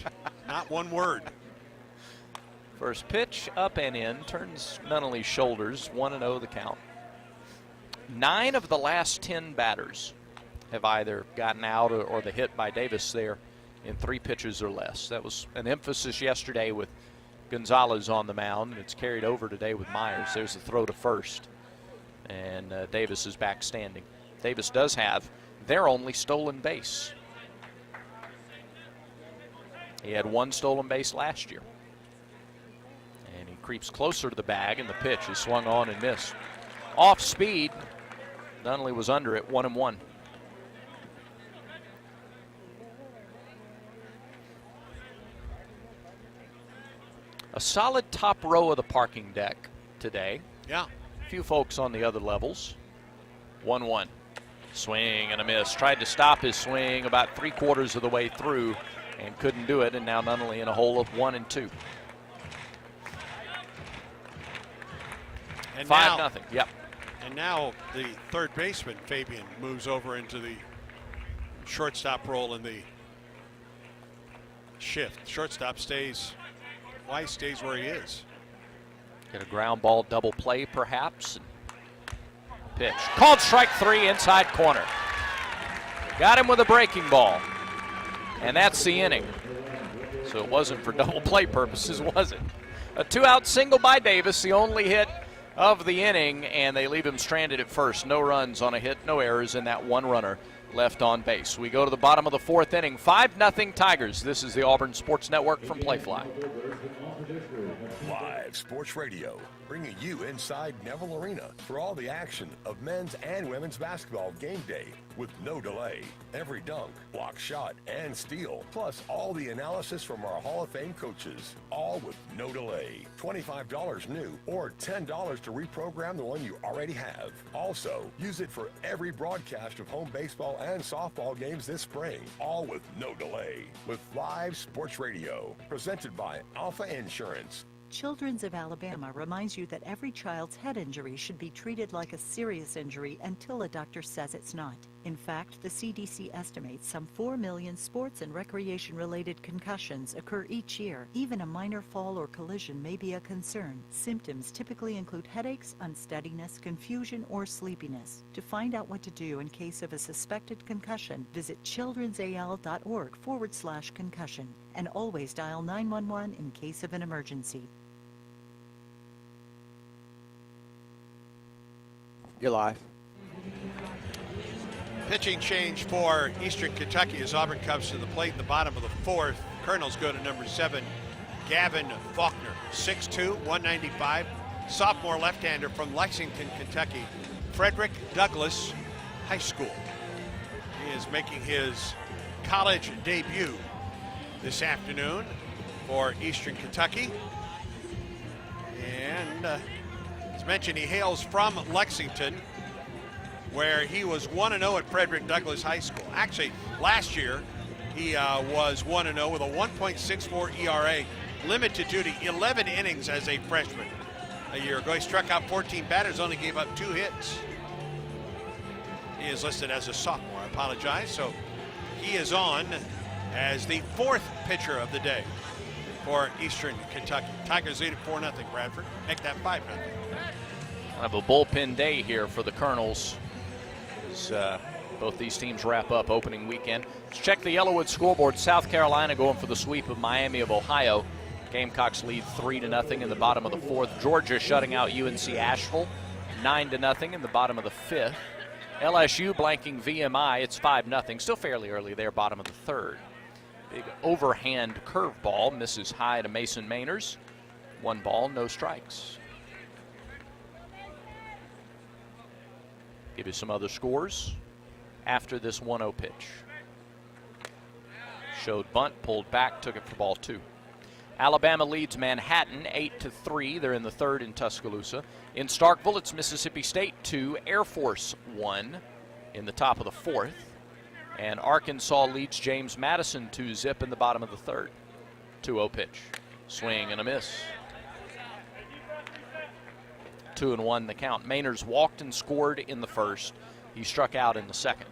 Not one word. First pitch up and in, turns Nunnally's shoulders, 1-0 the count. 9 of the last 10 batters have either gotten out or the hit by Davis there in 3 pitches or less. That was an emphasis yesterday with Gonzalez on the mound, and it's carried over today with Myers. There's the throw to first, and Davis is back standing. Davis does have their only stolen base. He had 1 stolen base last year. And he creeps closer to the bag, and the pitch is swung on and missed. Off speed, Nunnally was under it, 1-1. A solid top row of the parking deck today. Yeah. A few folks on the other levels. 1-1. Swing and a miss. Tried to stop his swing about 3/4 of the way through and couldn't do it, and now Nunnally in a hole of 1 and 2. And 5-0. Yep. And now the 3rd baseman, Fabian, moves over into the shortstop role in the shift. Shortstop stays where he is. Get a ground ball double play, perhaps. Pitch. Called strike 3, inside corner. Got him with a breaking ball. And that's the inning. So it wasn't for double play purposes, was it? A 2-out single by Davis, the only hit of the inning, and they leave him stranded at first. No runs on a hit, no errors, and that 1 runner left on base. We go to the bottom of the 4th inning. 5-0 Tigers. This is the Auburn Sports Network from Playfly. Live Sports Radio, bringing you inside Neville Arena for all the action of men's and women's basketball game day with no delay. Every dunk, block shot, and steal, plus all the analysis from our Hall of Fame coaches, all with no delay. $25 new or $10 to reprogram the one you already have. Also, use it for every broadcast of home baseball and softball games this spring, all with no delay. With Live Sports Radio, presented by Alpha Insurance. Children's of Alabama reminds you that every child's head injury should be treated like a serious injury until a doctor says it's not. In fact, the CDC estimates some 4 million sports and recreation-related concussions occur each year. Even a minor fall or collision may be a concern. Symptoms typically include headaches, unsteadiness, confusion, or sleepiness. To find out what to do in case of a suspected concussion, visit childrensal.org/concussion and always dial 911 in case of an emergency. You're live. Pitching change for Eastern Kentucky as Auburn comes to the plate in the bottom of the fourth. Colonels go to number 7, Gavin Faulkner, 6'2", 195. Sophomore left-hander from Lexington, Kentucky, Frederick Douglass High School. He is making his college debut this afternoon for Eastern Kentucky. And as mentioned, he hails from Lexington, where he was 1-0 at Frederick Douglass High School. Actually, last year, he was 1-0 with a 1.64 ERA, limited duty, 11 innings as a freshman a year ago. He struck out 14 batters, only gave up 2 hits. He is listed as a sophomore, I apologize. So he is on as the 4th pitcher of the day for Eastern Kentucky. Tigers lead at 4-0, Bradford. Make that 5-0. Kind of a bullpen day here for the Colonels as both these teams wrap up opening weekend. Let's check the Yellowwood scoreboard. South Carolina going for the sweep of Miami of Ohio. Gamecocks lead 3-0 in the bottom of the 4th. Georgia shutting out UNC Asheville 9-0 in the bottom of the 5th. LSU blanking VMI. It's 5-0. Still fairly early there, bottom of the 3rd. Big overhand curveball misses high to Mason Mainers. 1 ball, no strikes. Give you some other scores after this 1-0 pitch. Showed bunt, pulled back, took it for ball 2. Alabama leads Manhattan 8-3. They're in the 3rd in Tuscaloosa. In Starkville, it's Mississippi State 2, Air Force 1 in the top of the 4th. And Arkansas leads James Madison 2-0 in the bottom of the 3rd. 2-0 pitch. Swing and a miss. 2-1 the count. Mainers walked and scored in the 1st. He struck out in the 2nd.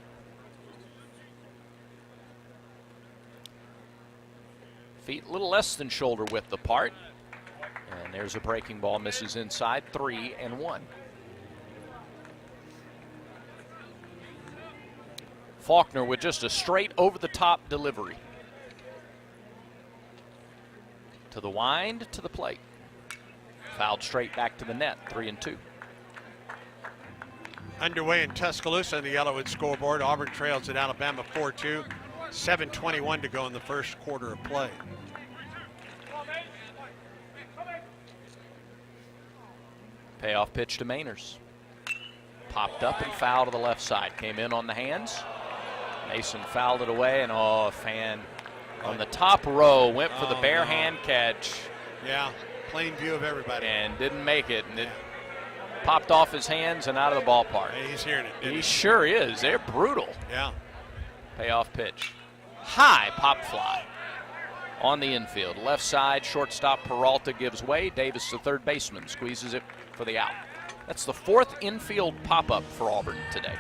Feet a little less than shoulder width apart. And there's a breaking ball, misses inside, 3-1. Faulkner with just a straight over-the-top delivery. To the wind, to the plate. Fouled straight back to the net, 3-2. Underway in Tuscaloosa on the Yellowwood scoreboard. Auburn trails at Alabama 4-2. 7:21 to go in the first quarter of play. Payoff pitch to Mainers. Popped up and foul to the left side. Came in on the hands. Mason fouled it away, and a fan on the top row went for the bare hand catch. Yeah, plain view of everybody. And didn't make it, and it popped off his hands and out of the ballpark. Hey, he's hearing it. He sure is. They're brutal. Yeah. Payoff pitch. High pop fly on the infield. Left side, shortstop Peralta gives way. Davis, the third baseman, squeezes it for the out. That's the 4th infield pop-up for Auburn today.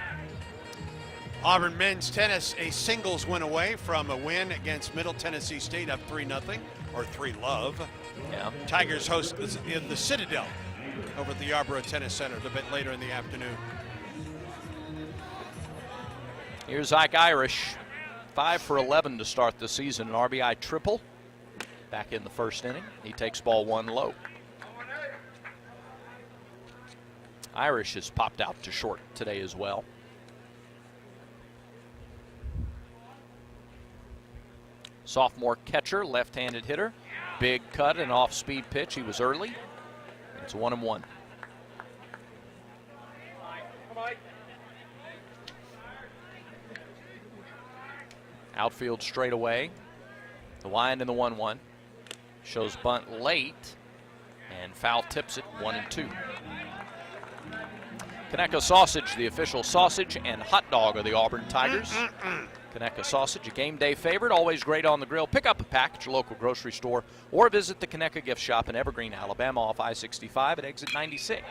Auburn men's tennis, a singles win away from a win against Middle Tennessee State, up 3-0, or 3-love. Yeah. Tigers host in the Citadel over at the Yarborough Tennis Center a bit later in the afternoon. Here's Ike Irish, 5 for 11 to start the season, an RBI triple. Back in the 1st inning, he takes ball 1 low. Irish has popped out to short today as well. Sophomore catcher, left-handed hitter. Big cut and off-speed pitch. He was early. It's 1-1. Outfield straight away. The wind and the 1-1. Shows bunt late. And foul tips it 1-2. Conecuh Sausage, the official sausage and hot dog of the Auburn Tigers. Conecuh Sausage, a game day favorite, always great on the grill. Pick up a pack at your local grocery store or visit the Conecuh Gift Shop in Evergreen, Alabama, off I-65 at exit 96.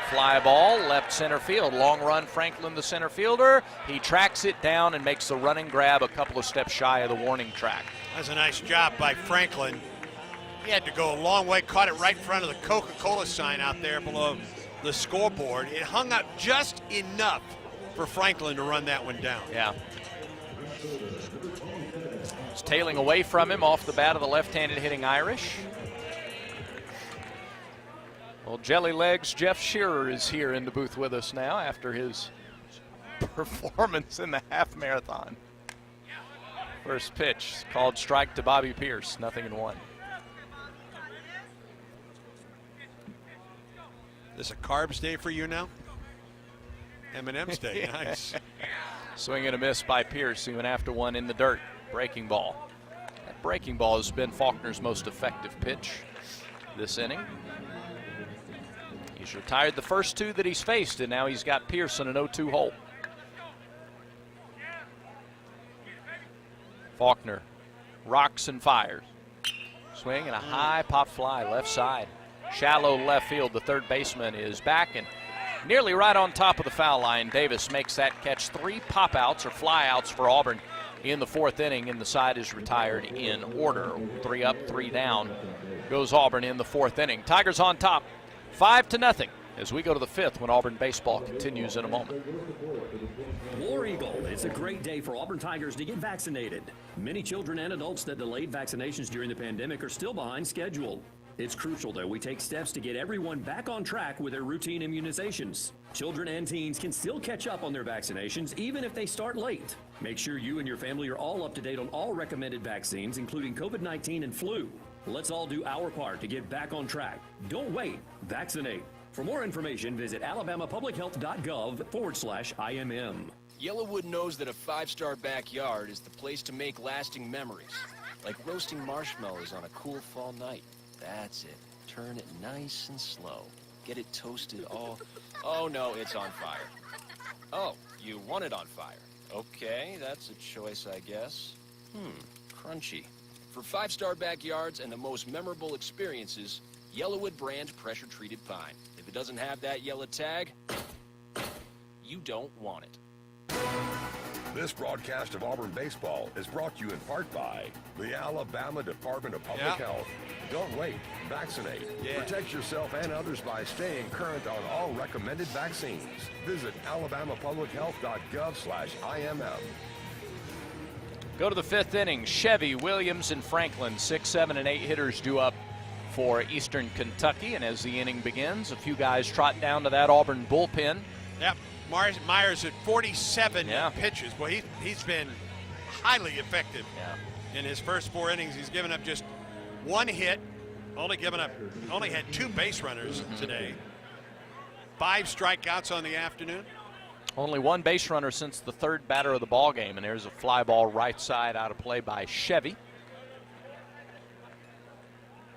Fly ball, left center field. Long run, Franklin, the center fielder. He tracks it down and makes the running grab a couple of steps shy of the warning track. That's a nice job by Franklin. He had to go a long way, caught it right in front of the Coca-Cola sign out there below the scoreboard. It hung up just enough for Franklin to run that one down. Yeah. It's tailing away from him off the bat of the left-handed hitting Irish. Well, Jelly Legs Jeff Shearer is here in the booth with us now after his performance in the half marathon. First pitch called strike to Bobby Pierce, 0-1. This a carbs day for you now? M&M's day, nice. Swing and a miss by Pierce, even after one in the dirt. Breaking ball. That breaking ball has been Faulkner's most effective pitch this inning. He's retired the first two that he's faced, and now he's got Pierce in an 0-2 hole. Faulkner rocks and fires. Swing and a high pop fly left side. Shallow left field. The third baseman is back and nearly right on top of the foul line. Davis makes that catch. 3 pop outs or fly outs for Auburn in the 4th inning, and the side is retired in order. 3 up, 3 down goes Auburn in the 4th inning. Tigers on top, 5-0 as we go to the 5th when Auburn baseball continues in a moment. War Eagle, it's a great day for Auburn Tigers to get vaccinated. Many children and adults that delayed vaccinations during the pandemic are still behind schedule. It's crucial that we take steps to get everyone back on track with their routine immunizations. Children and teens can still catch up on their vaccinations even if they start late. Make sure you and your family are all up to date on all recommended vaccines, including COVID-19 and flu. Let's all do our part to get back on track. Don't wait. Vaccinate. For more information, visit alabamapublichealth.gov/IMM. Yellowwood knows that a 5-star backyard is the place to make lasting memories, like roasting marshmallows on a cool fall night. That's it. Turn it nice and slow. Get it toasted all... Oh, no, it's on fire. Oh, you want it on fire. Okay, that's a choice, I guess. Crunchy. For 5-star backyards and the most memorable experiences, Yellowwood brand pressure-treated pine. If it doesn't have that yellow tag, you don't want it. This broadcast of Auburn baseball is brought to you in part by the Alabama Department of Public Health. Don't wait. Vaccinate. Protect yourself and others by staying current on all recommended vaccines. Visit alabamapublichealth.gov/IMM. Go to the 5th inning. Chevy, Williams, and Franklin, 6, 7, and 8 hitters due up for Eastern Kentucky. And as the inning begins, a few guys trot down to that Auburn bullpen. Yep. Myers at 47 pitches. Well, he's been highly effective in his first 4 innings. He's given up just 1 hit, only had 2 base runners today. 5 strikeouts on the afternoon. Only 1 base runner since the 3rd batter of the ball game, and there's a fly ball right side out of play by Chevy.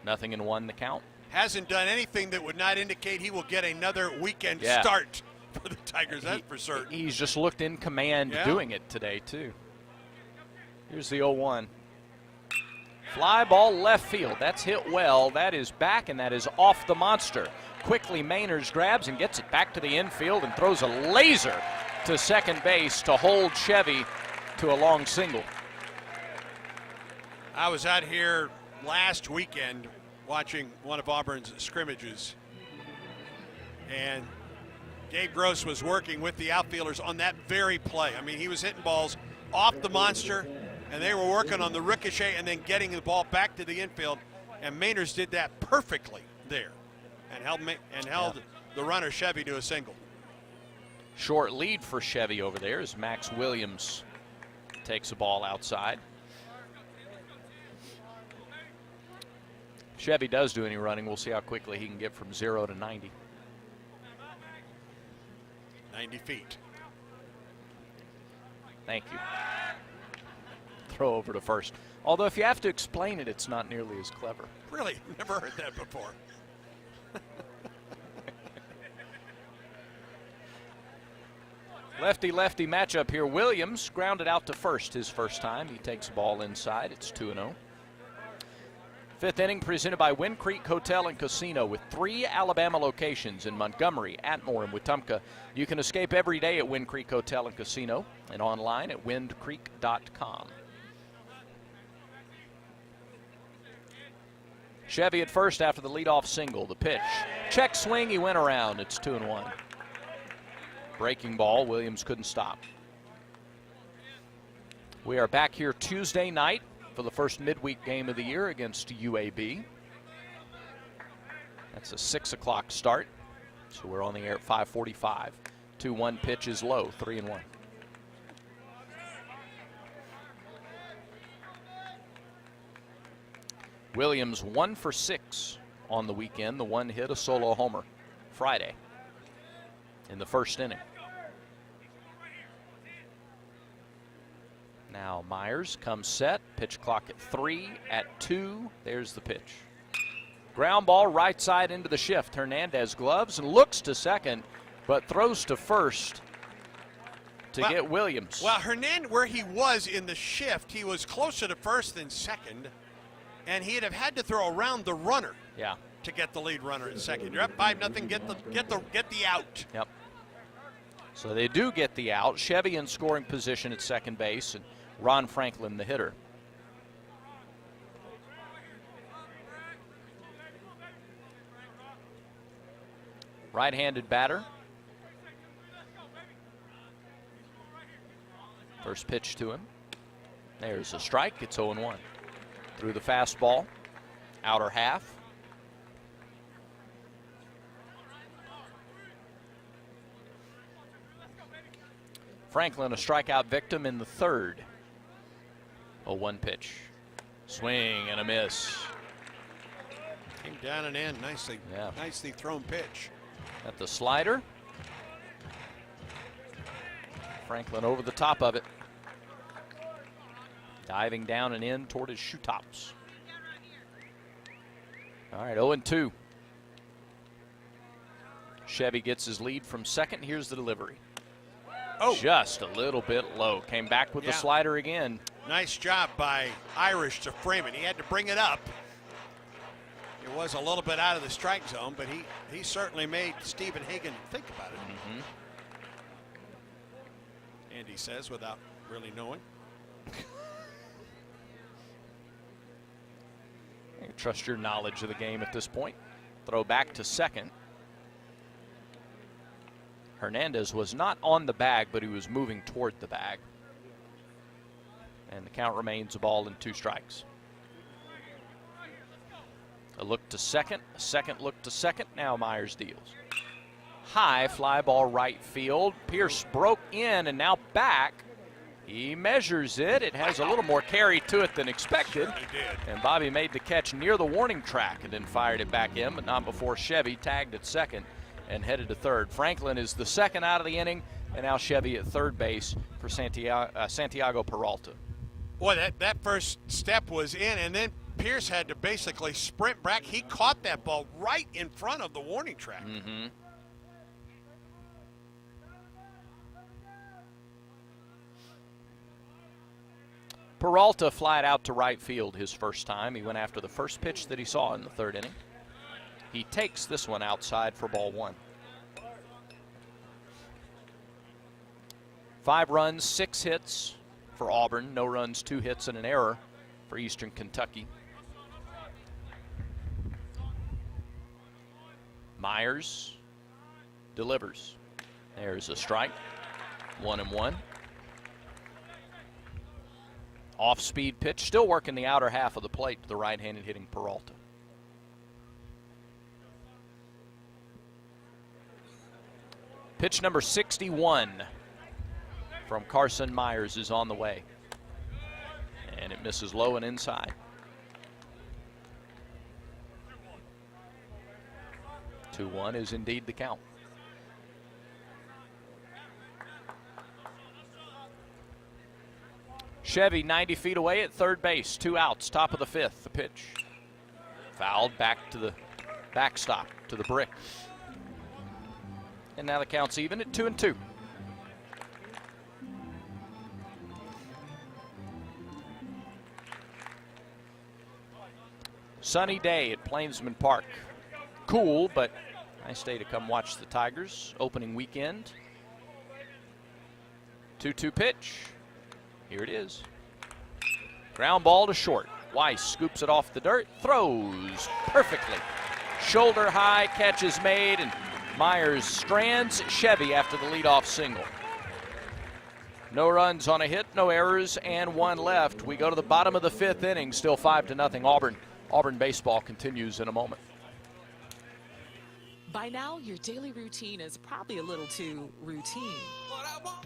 0-1 the count. Hasn't done anything that would not indicate he will get another weekend start for the Tigers, that's for certain. He's just looked in command doing it today, too. Here's the 0-1. Fly ball left field. That's hit well. That is back, and that is off the monster. Quickly, Mainers grabs and gets it back to the infield and throws a laser to second base to hold Chevy to a long single. I was out here last weekend watching one of Auburn's scrimmages, and Gabe Gross was working with the outfielders on that very play. I mean, he was hitting balls off the monster, and they were working on the ricochet and then getting the ball back to the infield, and Mainers did that perfectly there and held the runner Chevy to a single. Short lead for Chevy over there as Max Williams takes a ball outside. Chevy does do any running. We'll see how quickly he can get from 0 to 90. 90 feet. Thank you. Throw over to first. Although if you have to explain it, it's not nearly as clever. Really? Never heard that before. Lefty-lefty matchup here. Williams grounded out to first his first time. He takes the ball inside. It's 2-0. 5th inning presented by Wind Creek Hotel and Casino with 3 Alabama locations in Montgomery, Atmore, and Wetumpka. You can escape every day at Wind Creek Hotel and Casino and online at windcreek.com. Chevy at first after the leadoff single. The pitch. Check swing. He went around. It's 2-1. Breaking ball. Williams couldn't stop. We are back here Tuesday night for the first midweek game of the year against UAB. That's a 6 o'clock start. So we're on the air at 5:45. 2-1 pitch is low, 3-1. Williams 1 for 6 on the weekend. The one hit, a solo homer Friday in the first inning. Now Myers comes set. Pitch clock at 3, at 2. There's the pitch. Ground ball right side into the shift. Hernandez gloves and looks to second, but throws to first to get Williams. Well, Hernandez, where he was in the shift, he was closer to first than second, and he'd have had to throw around the runner. Yeah. To get the lead runner at second. You're up 5-0. Get the out. Yep. So they do get the out. Chevy in scoring position at second base, and Ron Franklin the hitter. Right-handed batter. First pitch to him. There's a strike. It's 0-1. Through the fastball. Outer half. Franklin, a strikeout victim in the third. 0-1 pitch. Swing and a miss. Came down and in. Nicely thrown pitch. At the slider. Franklin over the top of it. Diving down and in toward his shoe tops. All right, 0-2. Chevy gets his lead from second. Here's the delivery. Oh. Just a little bit low. Came back with the slider again. Nice job by Irish to frame it. He had to bring it up. It was a little bit out of the strike zone, but he certainly made Stephen Hagan think about it. Mm-hmm. Andy says without really knowing. I trust your knowledge of the game at this point. Throw back to second. Hernandez was not on the bag, but he was moving toward the bag. And the count remains a ball and 2 strikes. A look to second, a second look to second. Now Myers deals. High fly ball right field. Pierce broke in and now back. He measures it. It has a little more carry to it than expected. And Bobby made the catch near the warning track and then fired it back in, but not before Chevy tagged at second and headed to third. Franklin is the second out of the inning, and now Chevy at third base for Santiago Peralta. Boy, that first step was in, and then Pierce had to basically sprint back. He caught that ball right in front of the warning track. Mm-hmm. Peralta flied out to right field his first time. He went after the first pitch that he saw in the third inning. He takes this one outside for ball 1. 5 runs, 6 hits for Auburn. No runs, 2 hits, and an error for Eastern Kentucky. Myers delivers. There's a strike. 1-1. Off-speed pitch, still working the outer half of the plate to the right-handed hitting Peralta. Pitch number 61 from Carson Myers is on the way. And it misses low and inside. 2-1 is indeed the count. Chevy 90 feet away at third base. 2 outs, top of the 5th. The pitch. Fouled back to the backstop, to the brick. And now the count's even at 2-2. Sunny day at Plainsman Park. Cool, but nice day to come watch the Tigers opening weekend. 2-2 pitch. Here it is. Ground ball to short. Weiss scoops it off the dirt, throws perfectly. Shoulder high, catch is made, and Myers strands Chevy after the leadoff single. No runs on a hit, no errors, and 1 left. We go to the bottom of the 5th inning, still 5-0 Auburn. Auburn baseball continues in a moment. By now, your daily routine is probably a little too routine.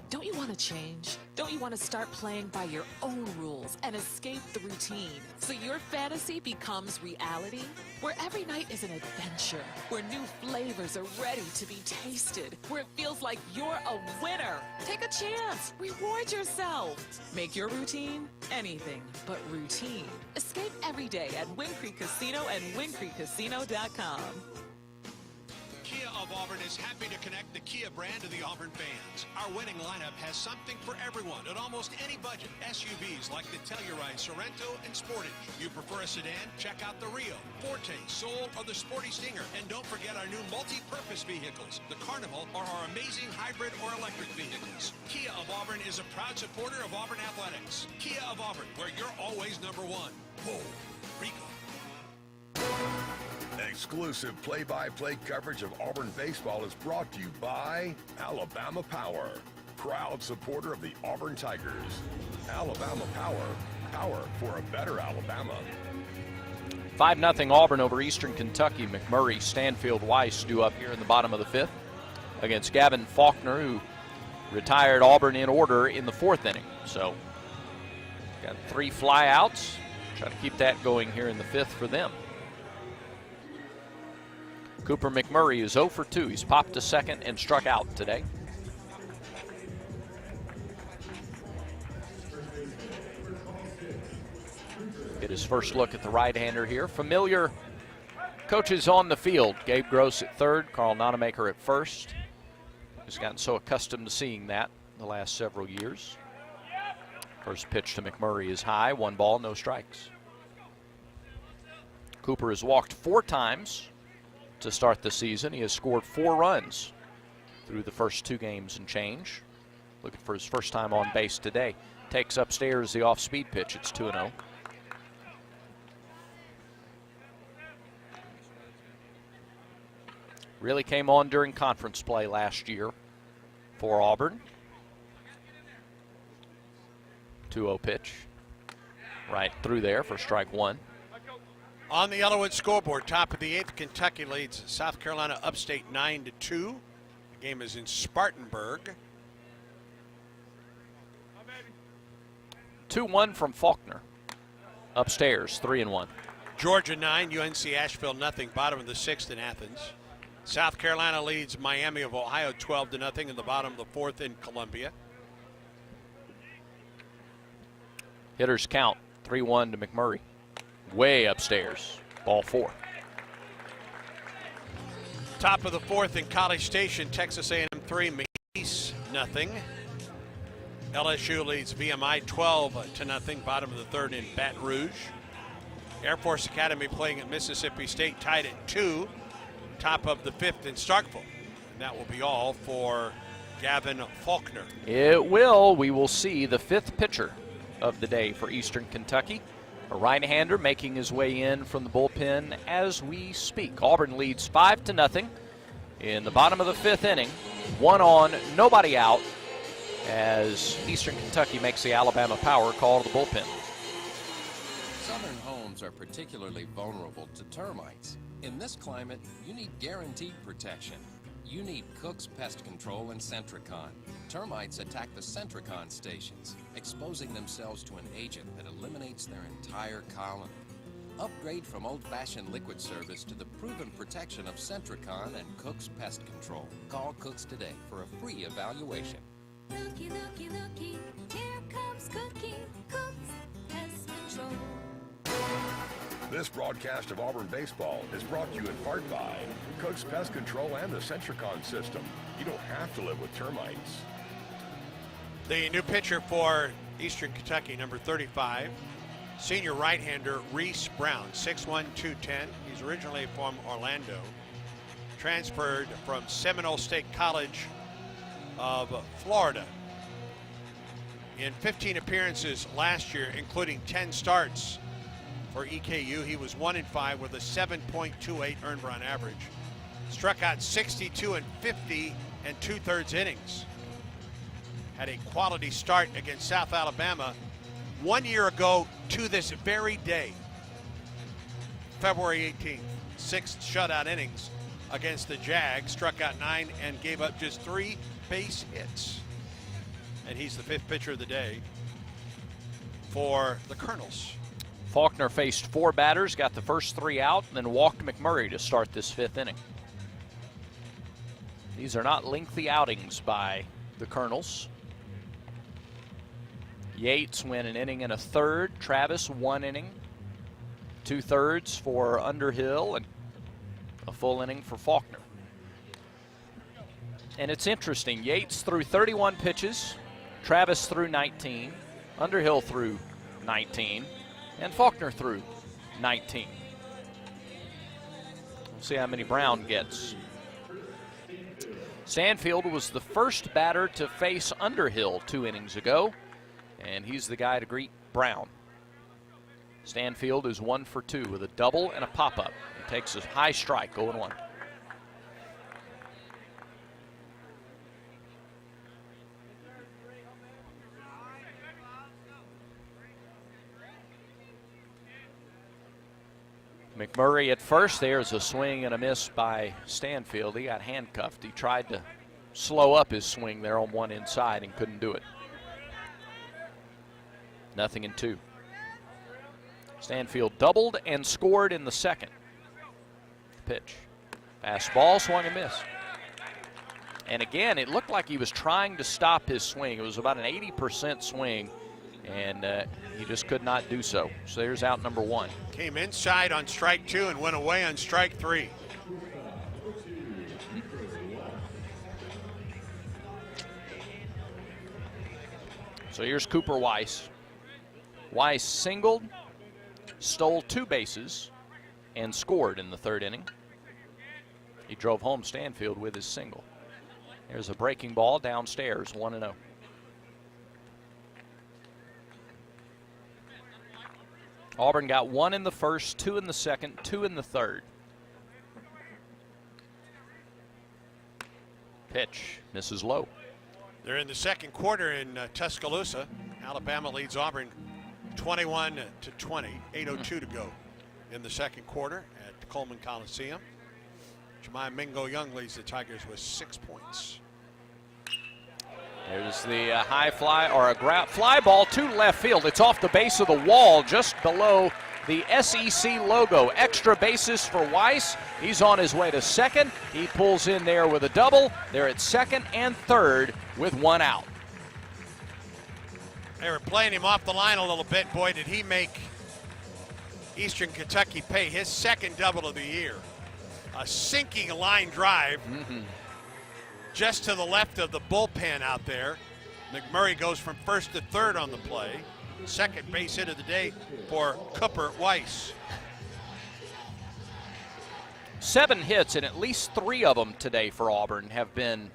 Don't you want to change? Don't you want to start playing by your own rules and escape the routine so your fantasy becomes reality? Where every night is an adventure, where new flavors are ready to be tasted, where it feels like you're a winner. Take a chance. Reward yourself. Make your routine anything but routine. Escape every day at Wind Creek Casino and windcreekcasino.com. Kia of Auburn is happy to connect the Kia brand to the Auburn fans. Our winning lineup has something for everyone at almost any budget. SUVs like the Telluride, Sorrento, and Sportage. You prefer a sedan? Check out the Rio, Forte, Soul, or the Sporty Stinger. And don't forget our new multi-purpose vehicles, the Carnival, or our amazing hybrid or electric vehicles. Kia of Auburn is a proud supporter of Auburn Athletics. Kia of Auburn, where you're always number one. Whoa, Rico. Exclusive play-by-play coverage of Auburn baseball is brought to you by Alabama Power, proud supporter of the Auburn Tigers. Alabama Power, power for a better Alabama. 5-0 Auburn over Eastern Kentucky. McMurray, Stanfield, Weiss due up here in the bottom of the 5th against Gavin Faulkner, who retired Auburn in order in the 4th inning. So got 3 flyouts. Try to keep that going here in the 5th for them. Cooper McMurray is 0 for 2. He's popped to second and struck out today. Get his first look at the right-hander here. Familiar coaches on the field. Gabe Gross at third, Carl Nonamaker at first. He's gotten so accustomed to seeing that the last several years. First pitch to McMurray is high. 1 ball, no strikes. Cooper has walked 4 times to start the season. He has scored 4 runs through the first 2 games and change. Looking for his first time on base today. Takes upstairs the off-speed pitch. It's 2-0. Really came on during conference play last year for Auburn. 2-0 pitch. Right through there for strike 1. On the Yellowwood scoreboard, top of the 8th, Kentucky leads South Carolina Upstate 9-2. The game is in Spartanburg. 2-1 from Faulkner. Upstairs, 3-1. Georgia 9, UNC Asheville nothing. Bottom of the 6th in Athens. South Carolina leads Miami of Ohio 12-0 in the bottom of the 4th in Columbia. Hitters count 3-1 to McMurray. Way upstairs, ball 4. Top of the 4th in College Station, Texas A&M 3, McNeese nothing. LSU leads VMI 12-0, bottom of the 3rd in Baton Rouge. Air Force Academy playing at Mississippi State, tied at 2, top of the 5th in Starkville. And that will be all for Gavin Faulkner. It will. We will see the 5th pitcher of the day for Eastern Kentucky. A right-hander making his way in from the bullpen as we speak. Auburn leads 5-0 in the bottom of the 5th inning. 1 on, nobody out, as Eastern Kentucky makes the Alabama Power call to the bullpen. Southern homes are particularly vulnerable to termites. In this climate, you need guaranteed protection. You need Cook's Pest Control and Centricon. Termites attack the Centricon stations, exposing themselves to an agent that eliminates their entire colony. Upgrade from old-fashioned liquid service to the proven protection of Centricon and Cook's Pest Control. Call Cook's today for a free evaluation. Looky, looky, looky, here comes Cookie, Cook's Pest Control. This broadcast of Auburn baseball is brought to you in part by Cook's Pest Control and the Centricon system. You don't have to live with termites. The new pitcher for Eastern Kentucky, number 35, senior right-hander Reese Brown, 6'1", 210. He's originally from Orlando, transferred from Seminole State College of Florida. In 15 appearances last year, including 10 starts for EKU, he was 1-5 with a 7.28 earned run average. Struck out 62 and 50 and 2/3 innings. Had a quality start against South Alabama 1 year ago to this very day, February 18th. 6 shutout innings against the Jags, struck out 9 and gave up just 3 base hits. And he's the 5th pitcher of the day for the Colonels. Faulkner faced 4 batters, got the first 3 out, and then walked McMurray to start this 5th inning. These are not lengthy outings by the Colonels. Yates went an inning and a third. Travis 1 inning, 2/3 for Underhill, and a full inning for Faulkner. And it's interesting, Yates threw 31 pitches, Travis threw 19, Underhill threw 19, and Faulkner threw 19. We'll see how many Brown gets. Stanfield was the first batter to face Underhill 2 innings ago, and he's the guy to greet Brown. Stanfield is 1 for 2 with a double and a pop-up. He takes a high strike, 0-1. McMurray at first. There's a swing and a miss by Stanfield. He got handcuffed. He tried to slow up his swing there on one inside and couldn't do it. 0-2. Stanfield doubled and scored in the second. Pitch. Fastball, swung and miss. And again, it looked like he was trying to stop his swing. It was about an 80% swing, and he just could not do so. So there's out number 1. Came inside on strike 2 and went away on strike 3. So here's Cooper Weiss. Weiss singled, stole 2 bases, and scored in the 3rd inning. He drove home Stanfield with his single. There's a breaking ball downstairs, 1-0. Auburn got 1 in the first, 2 in the second, 2 in the third. Pitch, misses low. They're in the second quarter in Tuscaloosa. Alabama leads Auburn 21-20, 8:02 to go in the second quarter at the Coleman Coliseum. Jemai Mingo Young leads the Tigers with 6 points. There's the high fly, or a fly ball to left field. It's off the base of the wall just below the SEC logo. Extra bases for Weiss. He's on his way to second. He pulls in there with a double. They're at second and third with 1 out. They were playing him off the line a little bit. Boy, did he make Eastern Kentucky pay. His second double of the year. A sinking line drive just to the left of the bullpen out there. McMurray goes from first to third on the play. Second base hit of the day for Cooper Weiss. 7 hits, and at least 3 of them today for Auburn have been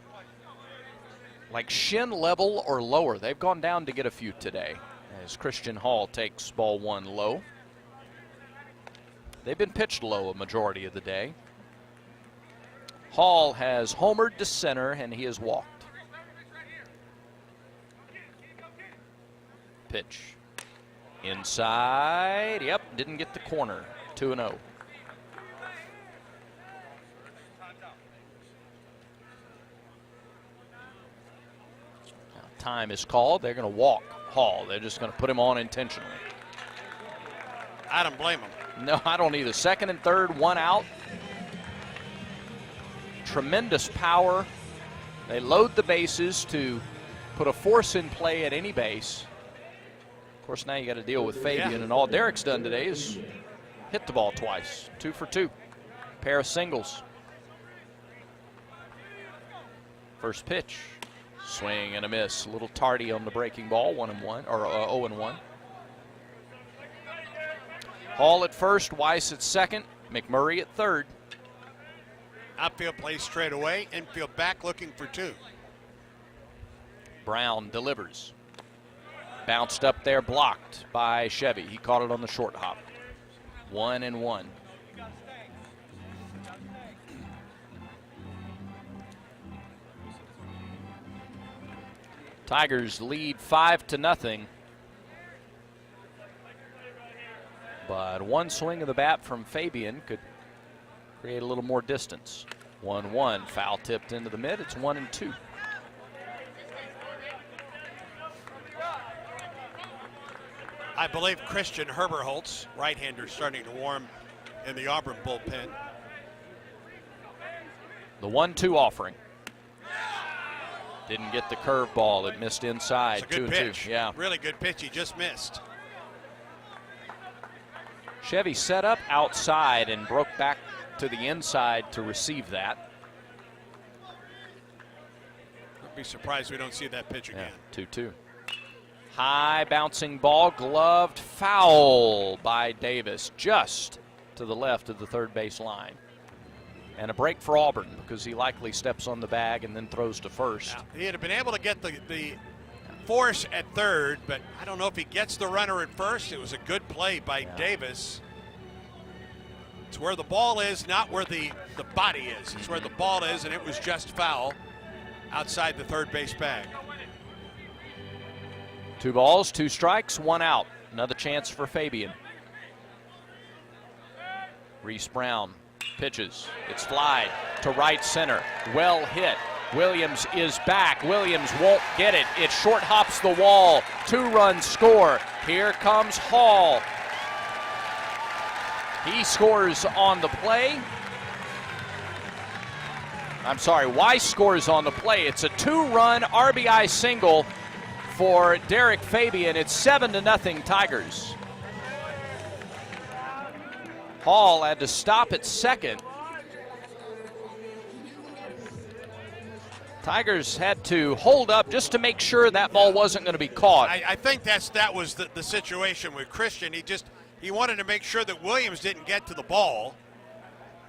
like shin level or lower. They've gone down to get a few today as Christian Hall takes ball 1 low. They've been pitched low a majority of the day. Hall has homered to center, and he has walked. Pitch. Inside. Yep, didn't get the corner. 2-0. Time is called. They're going to walk Hall. They're just going to put him on intentionally. I don't blame him. No, I don't either. Second and third, 1 out. Tremendous power. They load the bases to put a force in play at any base. Of course, now you got to deal with Fabian, and all Derek's done today is hit the ball twice. 2 for 2. Pair of singles. First pitch. Swing and a miss. A little tardy on the breaking ball. 1-1 or 0-1. Hall at first, Weiss at second, McMurray at third. Outfield play straight away. Infield back looking for 2. Brown delivers. Bounced up there, blocked by Chevy. He caught it on the short hop. 1-1. Tigers lead 5-0. But one swing of the bat from Fabian could create a little more distance. 1-1. Foul tipped into the mid. It's 1-2. I believe Christian Herberholtz, right-hander, starting to warm in the Auburn bullpen. The 1-2 offering. Didn't get the curveball. It missed inside. It's a good 2-2. pitch. Yeah. Really good pitch. He just missed. Chevy set up outside and broke back to the inside to receive that. I'd be surprised we don't see that pitch again. 2-2. High bouncing ball, gloved foul by Davis, just to the left of the third base line. And a break for Auburn because he likely steps on the bag and then throws to first. He had been able to get the force at third, but I don't know if he gets the runner at first. It was a good play by Davis. It's where the ball is, not where the body is. It's where the ball is, and it was just foul outside the third base bag. 2 balls, 2 strikes, 1 out. Another chance for Fabian. Reese Brown pitches. It's fly to right center. Well hit. Williams is back. Williams won't get it. It short hops the wall. 2-run score. Here comes Hall. He scores on the play. I'm sorry, Weiss scores on the play. It's a 2-run RBI single for Derek Fabian. It's 7-0 Tigers. Hall had to stop at second. Tigers had to hold up just to make sure that ball wasn't going to be caught. I think that was the situation with Christian. He wanted to make sure that Williams didn't get to the ball.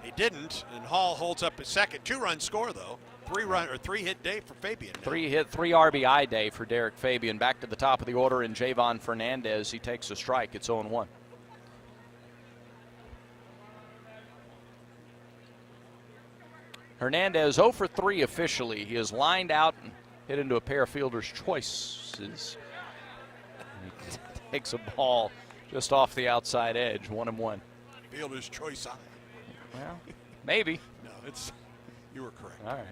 He didn't, and Hall holds up at second. 2-run score though. 3-hit day for Fabian. 3 RBI day for Derek Fabian. Back to the top of the order in Javon Fernandez. He takes a strike. It's 0-1. Hernandez 0 for 3 officially. He is lined out and hit into a pair of fielder's choices. He takes a ball just off the outside edge, 1-1. Fielder's choice eye. Well, maybe. No, you were correct. All right.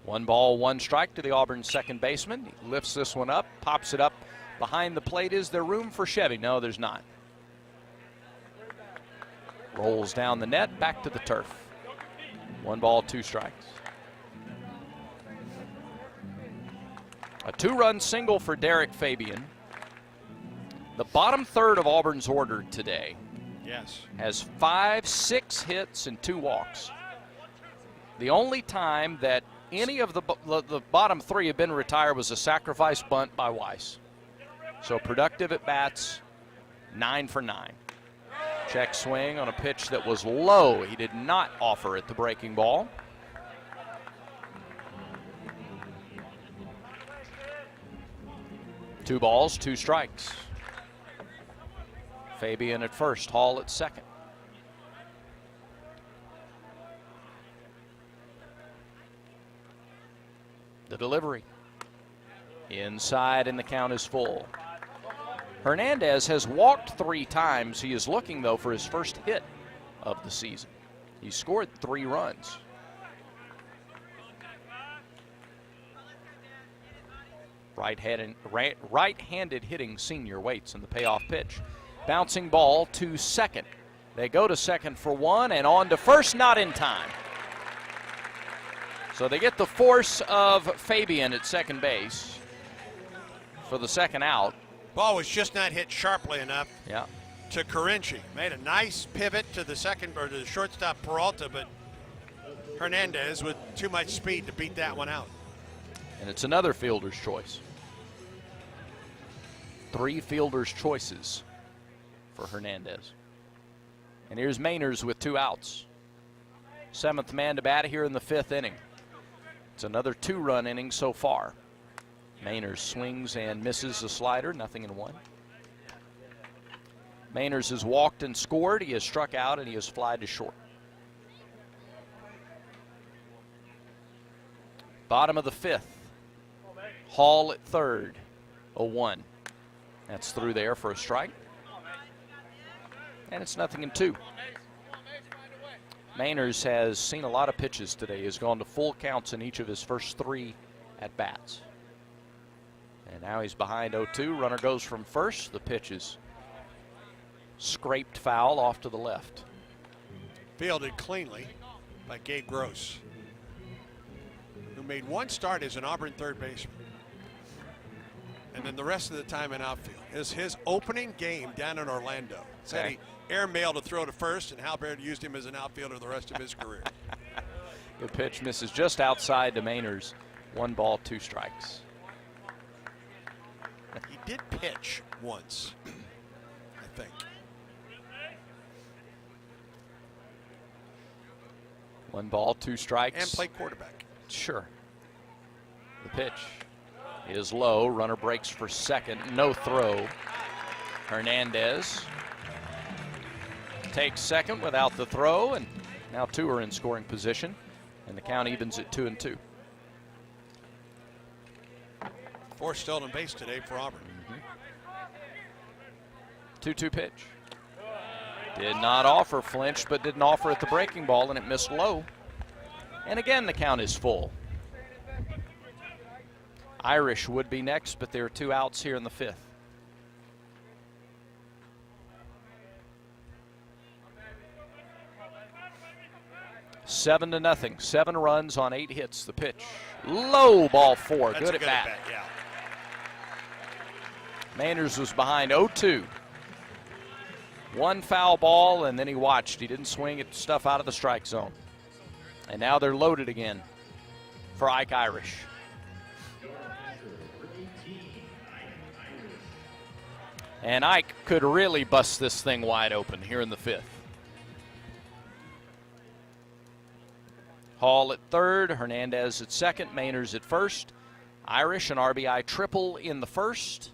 1 ball, 1 strike to the Auburn second baseman. He lifts this one up, pops it up behind the plate. Is there room for Chevy? No, there's not. Rolls down the net, back to the turf. 1 ball, 2 strikes. A 2-run single for Derek Fabian. The bottom third of Auburn's order today has 5-6 hits and 2 walks. The only time that any of the bottom 3 have been retired was a sacrifice bunt by Weiss. So productive at bats, 9 for 9. Check swing on a pitch that was low. He did not offer it the breaking ball. Two balls, 2 strikes. Fabian at first, Hall at second. The delivery. Inside, and the count is full. Hernandez has walked 3 times. He is looking, though, for his first hit of the season. He scored 3 runs. Right-handed hitting senior waits in the payoff pitch. Bouncing ball to second. They go to second for 1 and on to first, not in time. So they get the force of Fabian at second base for the second out. Ball was just not hit sharply enough to Carinci. Made a nice pivot to the second or to the shortstop Peralta, but Hernandez with too much speed to beat that one out. And it's another fielder's choice. 3 fielder's choices for Hernandez. And here's Mainers with 2 outs. 7th man to bat here in the 5th inning. It's another 2-run inning so far. Mainers swings and misses a slider, 0-1. Mainers has walked and scored. He has struck out and he has flied to short. Bottom of the 5th. Hall at third, 0-1. That's through there for a strike. And it's 0-2. Mainers has seen a lot of pitches today. He has gone to full counts in each of his first 3 at-bats. And now he's behind 0-2. Runner goes from first. The pitch is scraped foul off to the left. Fielded cleanly by Gabe Gross, who made 1 start as an Auburn third baseman. And then the rest of the time in outfield. His opening game down in Orlando. Said he airmailed a throw to first, and Hal Baird used him as an outfielder the rest of his career. The pitch misses just outside the Mainers. 1 ball, 2 strikes. He did pitch once, I think. 1 ball, 2 strikes. And played quarterback. Sure. The pitch is low. Runner breaks for second. No throw. Hernandez takes second without the throw, and now 2 are in scoring position, and the count evens at 2-2. 4 stolen base today for Auburn. 2-2 pitch. Did not offer, flinched, but didn't offer at the breaking ball, and it missed low. And again, the count is full. Irish would be next, but there are 2 outs here in the 5th. Seven to nothing. 7 runs on 8 hits. The pitch. Low, ball 4. That's good a at good bat. at-bat, yeah. Mainers was behind 0-2. 1 foul ball, and then he watched. He didn't swing at stuff out of the strike zone. And now they're loaded again for Ike Irish. And Ike could really bust this thing wide open here in the 5th. Hall at third, Hernandez at second, Mainers at first. Irish an RBI triple in the first.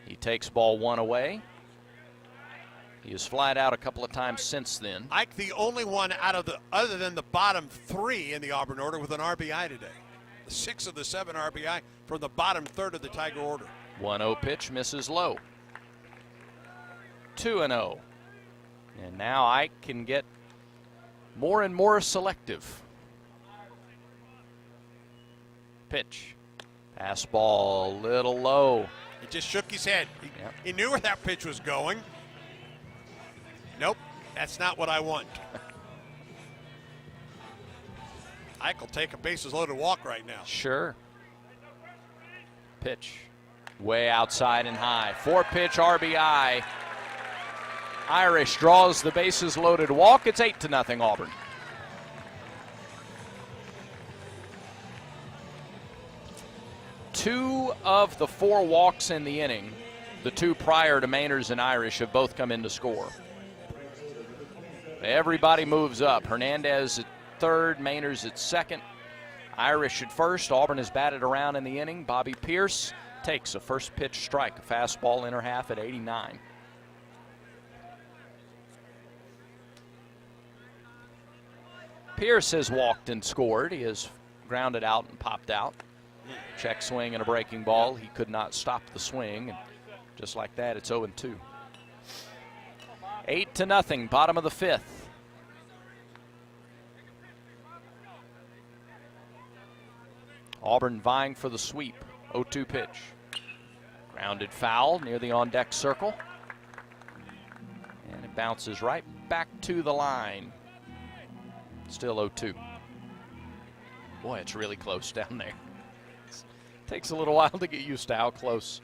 He takes ball 1 away. He has flied out a couple of times since then. Ike, the only one out of other than the bottom 3 in the Auburn order with an RBI today. The 6 of the 7 RBI from the bottom third of the Tiger order. 1-0 pitch misses low. 2-0. And now Ike can get more and more selective. Pitch. Pass ball, little low. He just shook his head. He knew where that pitch was going. Nope, that's not what I want. Ike will take a bases loaded walk right now. Sure. Pitch. Way outside and high. 4-pitch RBI. Irish draws the bases loaded walk. It's 8-0 Auburn. Two of the 4 walks in the inning, the 2 prior to Mainers and Irish, have both come in to score. Everybody moves up. Hernandez at third, Mainers at second, Irish at first. Auburn has batted around in the inning. Bobby Pierce takes a first pitch strike, a fastball inner half at 89. Pierce has walked and scored. He has grounded out and popped out. Check swing and a breaking ball. He could not stop the swing. And just like that, it's 0-2. 8-0, bottom of the 5th. Auburn vying for the sweep. 0-2 pitch. Grounded foul near the on-deck circle. And it bounces right back to the line. Still 0-2. Boy, it's really close down there. Takes a little while to get used to how close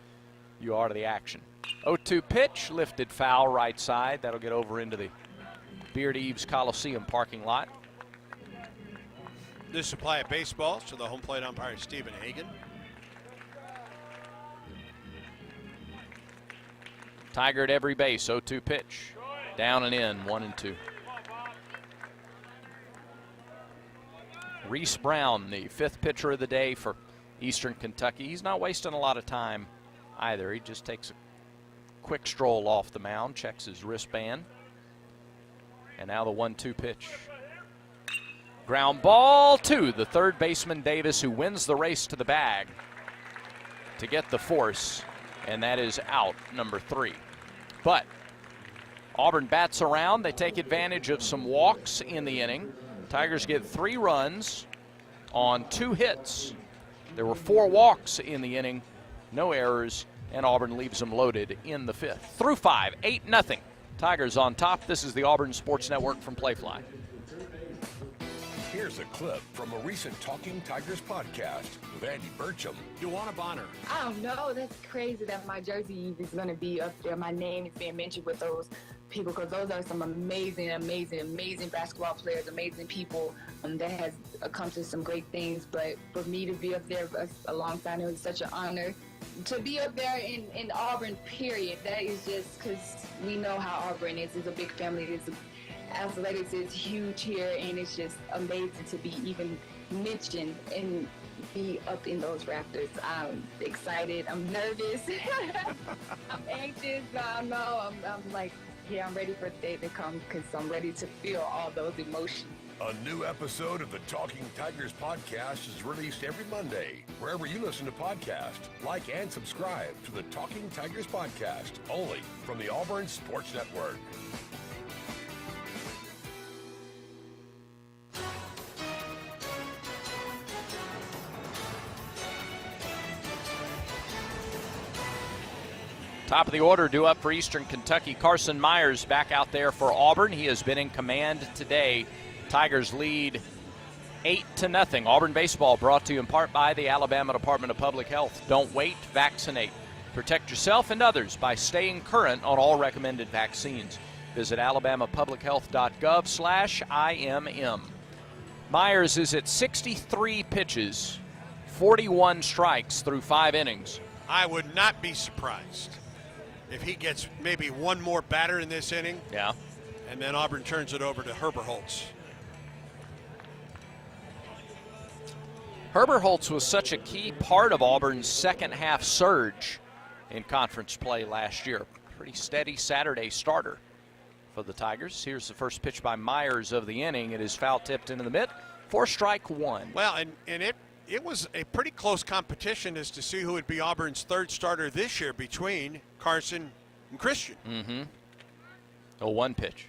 you are to the action. 0-2 pitch, lifted foul right side. That'll get over into the Beard Eaves Coliseum parking lot. This supply of baseballs to the home plate umpire, Stephen Hagan. Tiger at every base, 0-2 pitch. Down and in, 1-2. Reese Brown, the 5th pitcher of the day for Eastern Kentucky. He's not wasting a lot of time either. He just takes a quick stroll off the mound, checks his wristband. And now the 1-2 pitch. Ground ball to the third baseman, Davis, who wins the race to the bag to get the force, and that is out number 3. But Auburn bats around. They take advantage of some walks in the inning. Tigers get 3 runs on 2 hits. There were 4 walks in the inning, no errors, and Auburn leaves them loaded in the 5th. Through 5, 8-0. Tigers on top. This is the Auburn Sports Network from Playfly. Here's a clip from a recent Talking Tigers podcast with Andy Burcham. Dewana Bonner. I don't know. That's crazy that my jersey is going to be up there. My name is being mentioned with those people because those are some amazing basketball players, amazing people that has accomplished some great things. But for me to be up there alongside them is such an honor. To be up there in Auburn, period, that is just because we know how Auburn is. It's a big family. Athletics is huge here, and it's just amazing to be even mentioned and be up in those rafters. I'm excited. I'm nervous. I'm anxious. But I know I'm like, yeah, I'm ready for the day to come because I'm ready to feel all those emotions. A new episode of the Talking Tigers podcast is released every Monday, wherever you listen to podcasts. Like and subscribe to the Talking Tigers podcast, only from the Auburn Sports Network. Top of the order due up for Eastern Kentucky. Carson Myers back out there for Auburn. He has been in command today. Tigers lead 8-0. Auburn baseball brought to you in part by the Alabama Department of Public Health. Don't wait, vaccinate. Protect yourself and others by staying current on all recommended vaccines. Visit alabamapublichealth.gov/IMM. Myers is at 63 pitches, 41 strikes through 5 innings. I would not be surprised if he gets maybe one more batter in this inning. Yeah. And then Auburn turns it over to Herbert Holtz. Herbert Holtz was such a key part of Auburn's second half surge in conference play last year. Pretty steady Saturday starter for the Tigers. Here's the first pitch by Myers of the inning. It is foul tipped into the mitt for strike 1. Well, and it was a pretty close competition as to see who would be Auburn's third starter this year between Carson and Christian. 0-1 pitch.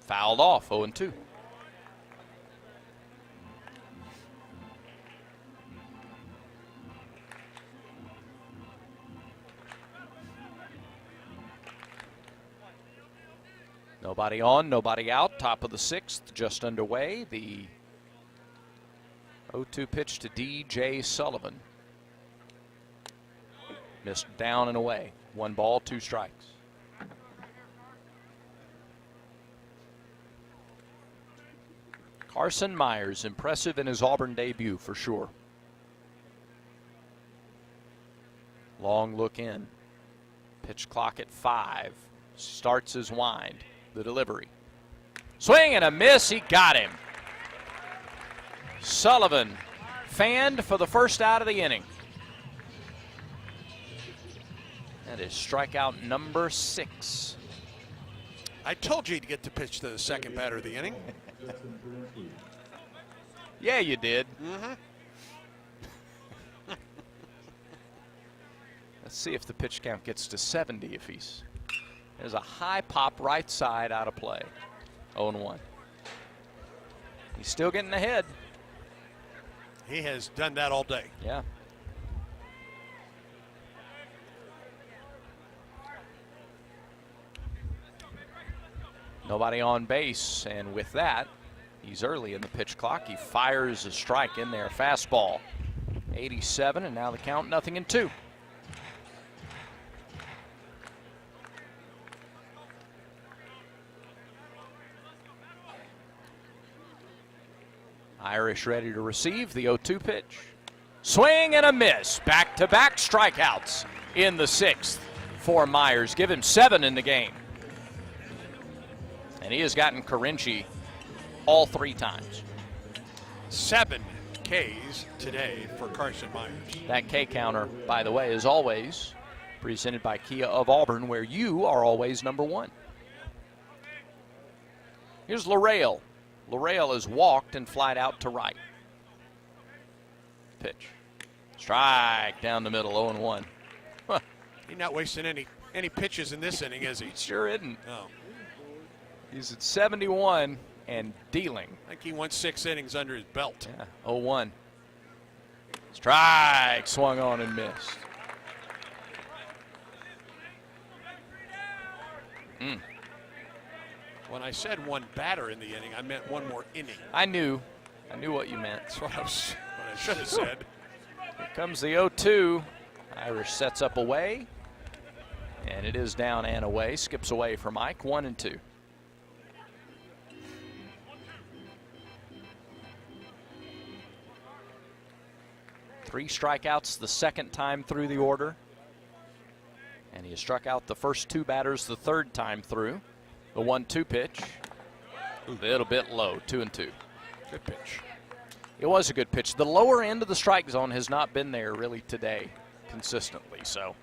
Fouled off, 0-2. Nobody on, nobody out. Top of the 6th, just underway. The 0-2 pitch to D.J. Sullivan. Missed down and away. 1 ball, 2 strikes. Carson Myers, impressive in his Auburn debut for sure. Long look in. Pitch clock at 5. Starts his wind. The delivery. Swing and a miss. He got him. Sullivan fanned for the first out of the inning. That is strikeout number 6. I told you to get to pitch to the second batter of the inning. Yeah, you did. Let's see if the pitch count gets to 70 if he's... There's a high pop right side out of play. 0-1. He's still getting ahead. He has done that all day. Yeah. Nobody on base, and with that, he's early in the pitch clock. He fires a strike in there. Fastball. 87, and now the count 0-2. Irish ready to receive the 0-2 pitch. Swing and a miss. Back-to-back strikeouts in the 6th for Myers. Give him 7 in the game. And he has gotten Carinci all 3 times. 7 Ks today for Carson Myers. That K counter, by the way, is always presented by Kia of Auburn, where you are always number 1. Here's Lareal. Lareal is walked and flied out to right. Pitch. Strike down the middle, 0-1. He's not wasting any any pitches in this inning, is he? Sure isn't. No. He's at 71 and dealing. I think he won 6 innings under his belt. Yeah, 0-1. Strike, swung on and missed. When I said one batter in the inning, I meant one more inning. I knew what you meant. That's what I should have said. Here comes the 0-2. Irish sets up away. And it is down and away. Skips away for Mike. 1-2. Three strikeouts the second time through the order. And he has struck out the first 2 batters the third time through. The 1-2 pitch. A little bit low. 2-2. Good pitch. It was a good pitch. The lower end of the strike zone has not been there really today consistently, so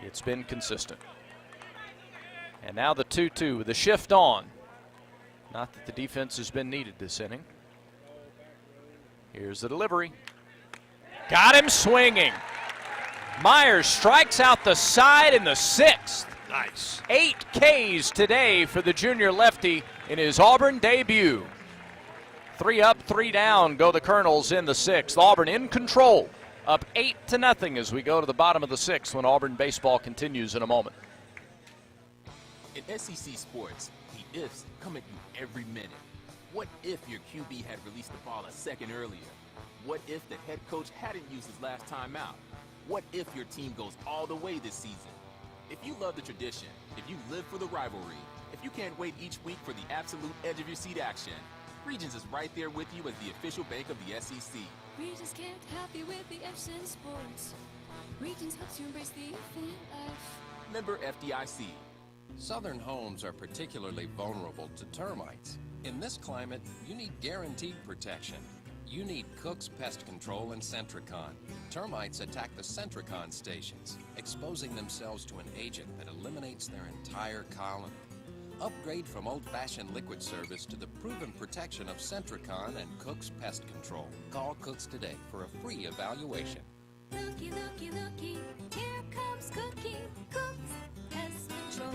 it's been consistent. And now the 2-2 with the shift on. Not that the defense has been needed this inning. Here's the delivery. Got him swinging. Myers strikes out the side in the 6th. Nice. 8 Ks today for the junior lefty in his Auburn debut. 3 up, 3 down go the Colonels in the 6th. Auburn in control, up 8-0 as we go to the bottom of the 6th when Auburn baseball continues in a moment. In SEC sports, the ifs come at you every minute. What if your QB had released the ball a second earlier? What if the head coach hadn't used his last time out? What if your team goes all the way this season? If you love the tradition, if you live for the rivalry, if you can't wait each week for the absolute edge of your seat action, Regions is right there with you as the official bank of the SEC. Regions can't help you with the F's in sports. Regions helps you embrace the fan life. Member FDIC. Southern homes are particularly vulnerable to termites. In this climate, you need guaranteed protection. You need Cook's Pest Control and Centricon. Termites attack the Centricon stations, exposing themselves to an agent that eliminates their entire colony. Upgrade from old-fashioned liquid service to the proven protection of Centricon and Cook's Pest Control. Call Cook's today for a free evaluation. Looky, looky, looky, here comes Cookie, Cook's Pest Control.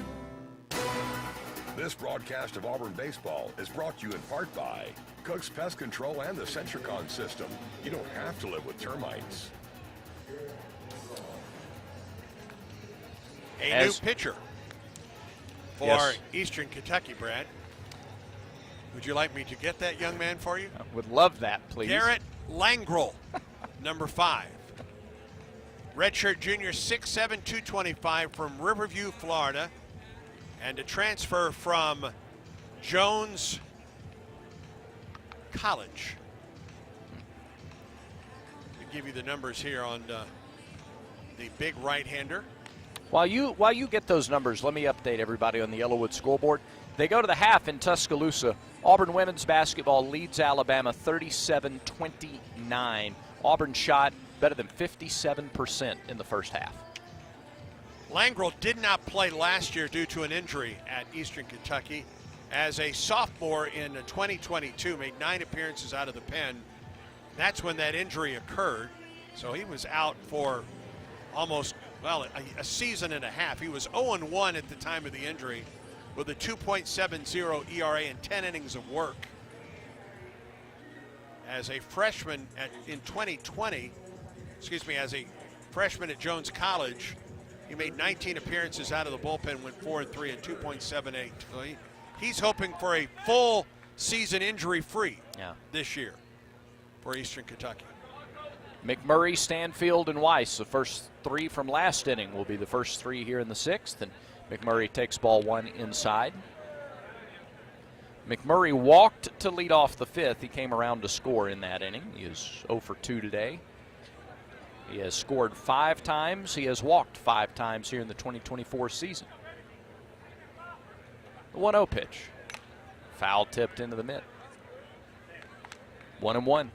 This broadcast of Auburn baseball is brought to you in part by Cook's Pest Control and the Centricon system. You don't have to live with termites. A new pitcher for Eastern Kentucky, Brad. Would you like me to get that young man for you? I would love that, please. Garrett Langrel, number 5. Redshirt junior, 6'7", 225 from Riverview, Florida. And a transfer from Jones College. To give you the numbers here on the big right-hander. While you get those numbers, let me update everybody on the Yellowwood scoreboard. They go to the half in Tuscaloosa. Auburn women's basketball leads Alabama 37-29. Auburn shot better than 57% in the first half. Langrel did not play last year due to an injury at Eastern Kentucky. As a sophomore in 2022, made 9 appearances out of the pen. That's when that injury occurred. So he was out for almost, well, a season and a half. He was 0-1 at the time of the injury with a 2.70 ERA and 10 innings of work. As a freshman in 2020, as a freshman at Jones College, he made 19 appearances out of the bullpen, went 4-3 and 2.78. So he's hoping for a full season injury-free this year for Eastern Kentucky. McMurray, Stanfield, and Weiss, the first 3 from last inning, will be the first 3 here in the 6th, and McMurray takes ball 1 inside. McMurray walked to lead off the 5th. He came around to score in that inning. He is 0 for 2 today. He has scored 5 times. He has walked 5 times here in the 2024 season. The 1-0 pitch. Foul tipped into the mitt. 1-1.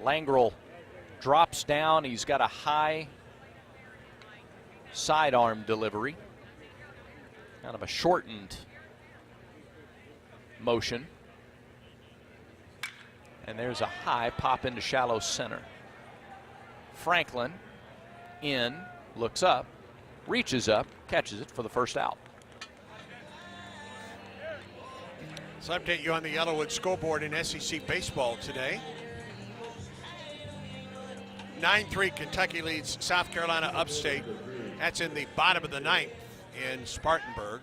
Langrel drops down. He's got a high sidearm delivery. Kind of a shortened motion. And there's a high pop into shallow center. Franklin in, looks up, reaches up, catches it for the first out. So update you on the Yellowwood scoreboard in SEC baseball today. 9-3 Kentucky leads South Carolina upstate. That's in the bottom of the ninth in Spartanburg.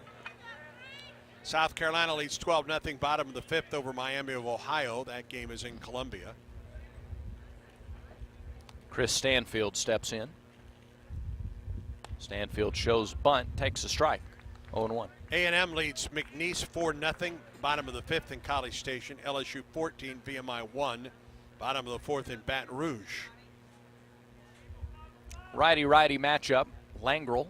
South Carolina leads 12-0 bottom of the fifth over Miami of Ohio. That game is in Columbia. Chris Stanfield steps in. Stanfield shows bunt, takes a strike. 0-1. A&M leads McNeese 4-0 bottom of the fifth in College Station. LSU 14, VMI 1 bottom of the fourth in Baton Rouge. Righty-righty matchup. Langrel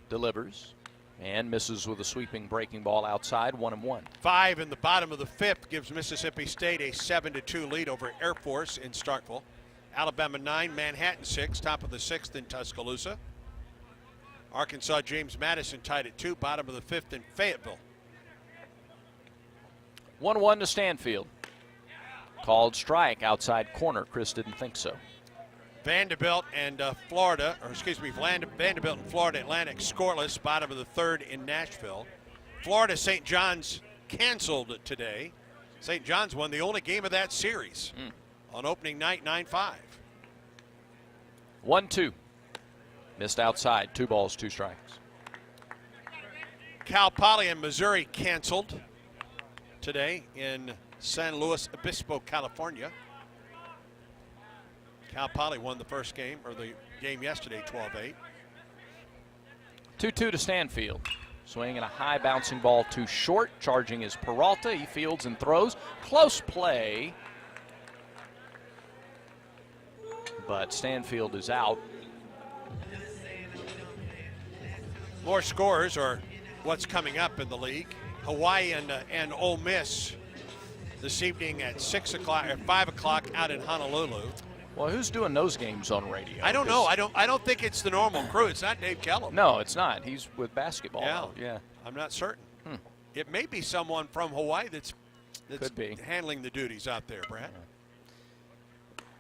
delivers and misses with a sweeping breaking ball outside. 1-1. 5 in the bottom of the fifth gives Mississippi State a 7-2 lead over Air Force in Starkville. Alabama 9, Manhattan 6, top of the sixth in Tuscaloosa. Arkansas James Madison tied at 2, bottom of the fifth in Fayetteville. 1-1 to Stanfield. Called strike outside corner. Chris didn't think so. Vanderbilt and Vanderbilt and Florida Atlantic scoreless, bottom of the third in Nashville. Florida St. John's canceled today. St. John's won the only game of that series on opening night, 9-5. 1-2. Missed outside. 2 balls, 2 strikes. Cal Poly and Missouri canceled today in San Luis Obispo, California. Cal Poly won the first game, or the game yesterday, 12-8. 2-2 to Stanfield. Swinging a high bouncing ball too short. Charging is Peralta. He fields and throws. Close play. But Stanfield is out. More scores are what's coming up in the league. Hawaii and Ole Miss this evening at 6 o'clock or 5 o'clock out in Honolulu. Well, who's doing those games on radio? I don't know. I don't think it's the normal crew. It's not Dave Kellum. No, it's not. He's with basketball. Yeah. I'm not certain. It may be someone from Hawaii that's Could be handling the duties out there, Brad.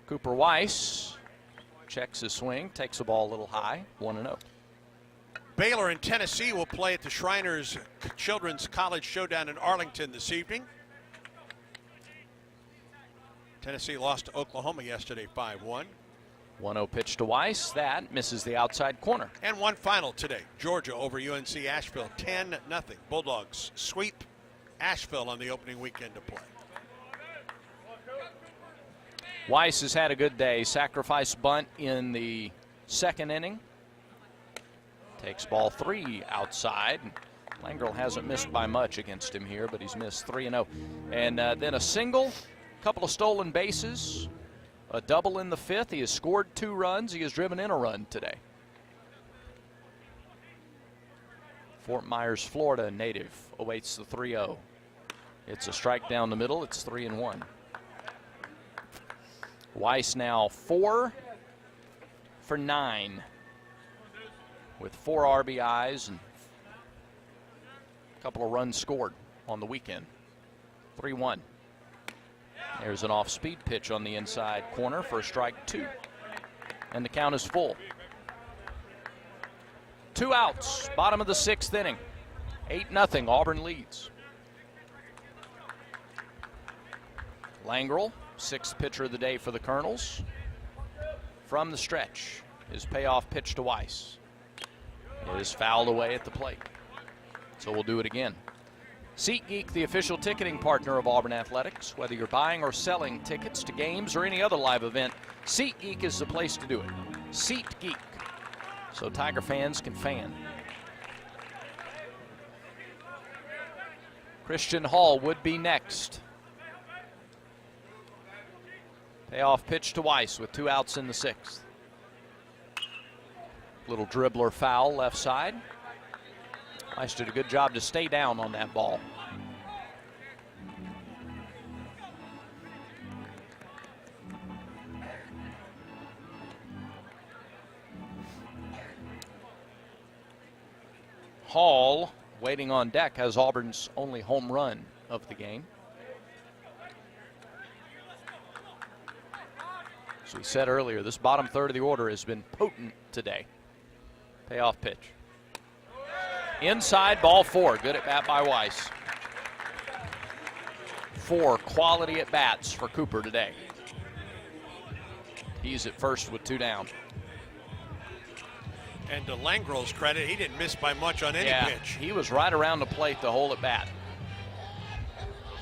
Cooper Weiss checks his swing, takes the ball a little high. 1-0. Baylor and Tennessee will play at the Shriners Children's College Showdown in Arlington this evening. Tennessee lost to Oklahoma yesterday 5-1. 1-0 pitch to Weiss. That misses the outside corner. And one final today. Georgia over UNC Asheville 10-0. Bulldogs sweep Asheville on the opening weekend to play. Weiss has had a good day. Sacrifice bunt in the second inning. Takes ball 3 outside. Langrel hasn't missed by much against him here, but he's missed 3-0. And then a single. Couple of stolen bases, a double in the fifth. He has scored 2 runs. He has driven in a run today. Fort Myers, Florida native awaits the 3-0. It's a strike down the middle. It's 3-1. Weiss now 4 for 9 with 4 RBIs and a couple of runs scored on the weekend. 3-1. There's an off-speed pitch on the inside corner for a strike 2. And the count is full. 2 outs, bottom of the 6th inning. 8-0, Auburn leads. Langrel, 6th pitcher of the day for the Colonels. From the stretch, his payoff pitch to Weiss. It is fouled away at the plate. So we'll do it again. SeatGeek, the official ticketing partner of Auburn Athletics. Whether you're buying or selling tickets to games or any other live event, SeatGeek is the place to do it. SeatGeek, so Tiger fans can fan. Christian Hall would be next. Payoff pitch to Weiss with 2 outs in the 6th. Little dribbler foul left side. Weiss did a good job to stay down on that ball. Hall, waiting on deck, has Auburn's only home run of the game. As we said earlier, this bottom third of the order has been potent today. Payoff pitch. Inside, ball 4. Good at bat by Weiss. 4 quality at bats for Cooper today. He's at first with 2 down. And to Langrel's credit, he didn't miss by much on any pitch. He was right around the plate the whole at bat.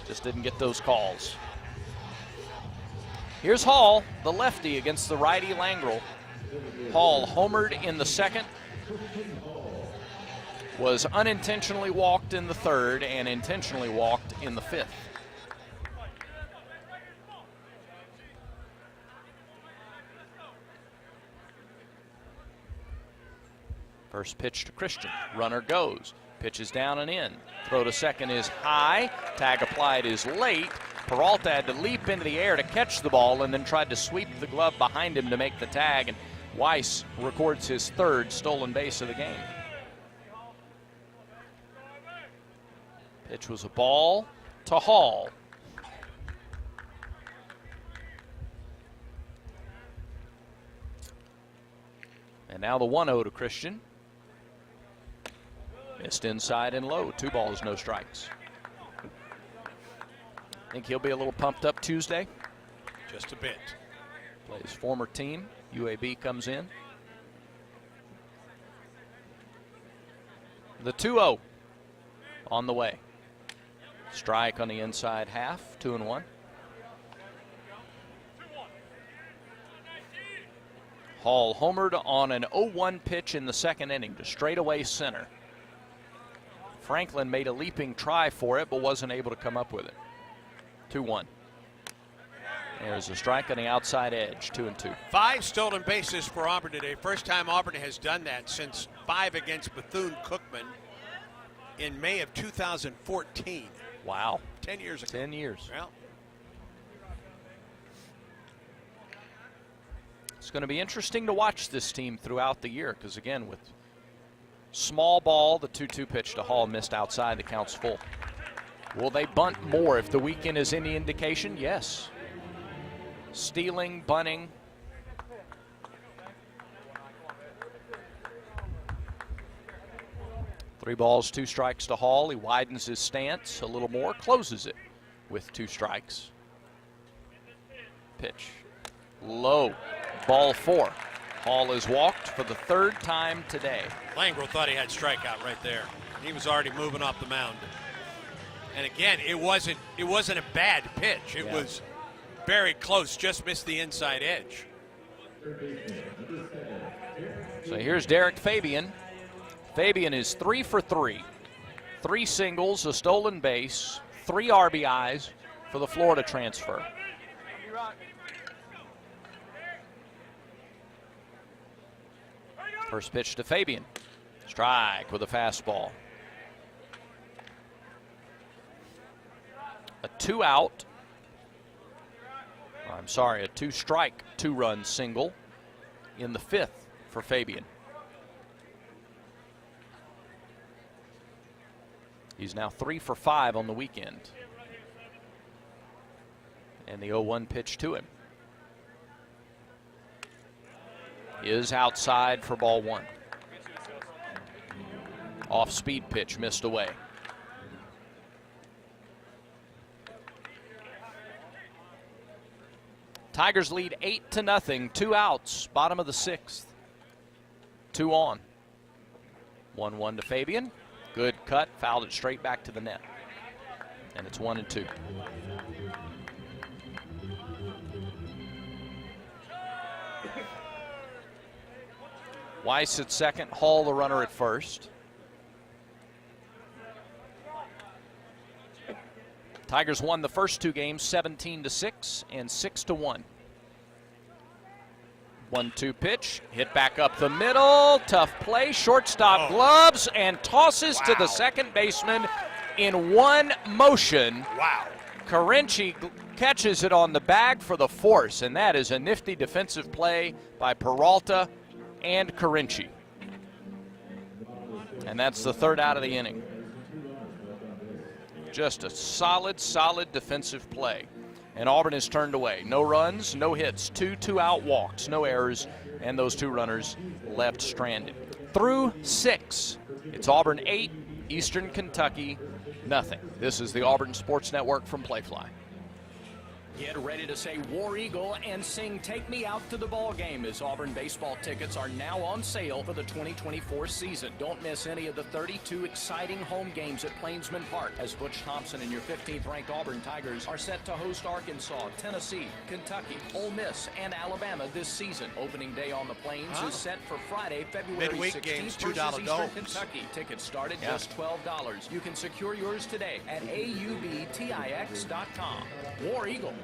Just didn't get those calls. Here's Hall, the lefty, against the righty Langrel. Hall homered in the second, was unintentionally walked in the third, and intentionally walked in the fifth. First pitch to Christian. Runner goes. Pitch is down and in. Throw to second is high. Tag applied is late. Peralta had to leap into the air to catch the ball and then tried to sweep the glove behind him to make the tag. And Weiss records his 3rd stolen base of the game. Pitch was a ball to Hall. And now the 1-0 to Christian. Missed inside and low. 2 balls, no strikes. Think he'll be a little pumped up Tuesday? Just a bit. Plays former team. UAB comes in. The 2-0 on the way. Strike on the inside half. 2-1. Hall homered on an 0-1 pitch in the second inning to straightaway center. Franklin made a leaping try for it, but wasn't able to come up with it. 2-1. There's a strike on the outside edge, 2-2. 5 stolen bases for Auburn today. First time Auburn has done that since 5 against Bethune-Cookman in May of 2014. Wow. 10 years ago. 10 years. Well, it's going to be interesting to watch this team throughout the year because, again, with small ball, the 2-2 pitch to Hall missed outside. The count's full. Will they bunt more if the weekend is any indication? Yes. Stealing, bunting. Three balls, 2 strikes to Hall. He widens his stance a little more, closes it with 2 strikes. Pitch. Low. Ball 4. Hall is walked for the 3rd time today. Langrel thought he had strikeout right there. He was already moving off the mound. And again, it wasn't a bad pitch. It was very close, just missed the inside edge. So here's Derek Fabian. Fabian is 3 for 3. 3 singles, a stolen base, 3 RBIs for the Florida transfer. First pitch to Fabian. Strike with a fastball. A 2-out. I'm sorry, a 2-strike, 2-run single in the 5th for Fabian. He's now 3 for 5 on the weekend. And the 0-1 pitch to him is outside for ball 1. Off-speed pitch missed away. Tigers lead 8-0, 2 outs, bottom of the 6th. 2 on. 1-1 to Fabian. Good cut, fouled it straight back to the net. And it's 1-2. Weiss at second, Hall the runner at first. Tigers won the first 2 games 17-6 and 6-1. 1-2 pitch, hit back up the middle, tough play, shortstop gloves, and tosses to the second baseman in one motion. Wow. Carinci catches it on the bag for the force, and that is a nifty defensive play by Peralta and Carinci. And that's the 3rd out of the inning. Just a solid defensive play. And Auburn is turned away. No runs, no hits, 2 two-out walks, no errors, and those 2 runners left stranded. Through 6, it's Auburn 8, Eastern Kentucky nothing. This is the Auburn Sports Network from Playfly. Get ready to say War Eagle and sing Take Me Out to the Ball Game as Auburn baseball tickets are now on sale for the 2024 season. Don't miss any of the 32 exciting home games at Plainsman Park as Butch Thompson and your 15th-ranked Auburn Tigers are set to host Arkansas, Tennessee, Kentucky, Ole Miss, and Alabama this season. Opening day on the Plains is set for Friday, February Midweek 16th games, versus $2 Eastern domes. Kentucky. Tickets start at just $12. You can secure yours today at aubtix.com. War Eagle.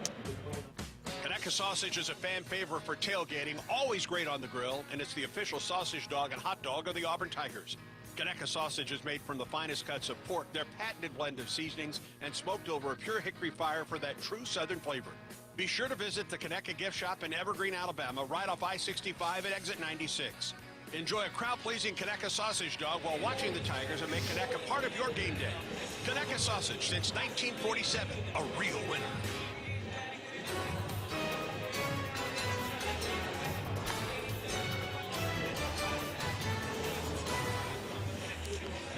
Conecuh Sausage is a fan favorite for tailgating, always great on the grill, and it's the official sausage dog and hot dog of the Auburn Tigers. Conecuh Sausage is made from the finest cuts of pork, their patented blend of seasonings, and smoked over a pure hickory fire for that true Southern flavor. Be sure to visit the Conecuh Gift Shop in Evergreen, Alabama, right off I-65 at exit 96. Enjoy a crowd-pleasing Conecuh Sausage dog while watching the Tigers and make Conecuh part of your game day. Conecuh Sausage, since 1947, a real winner.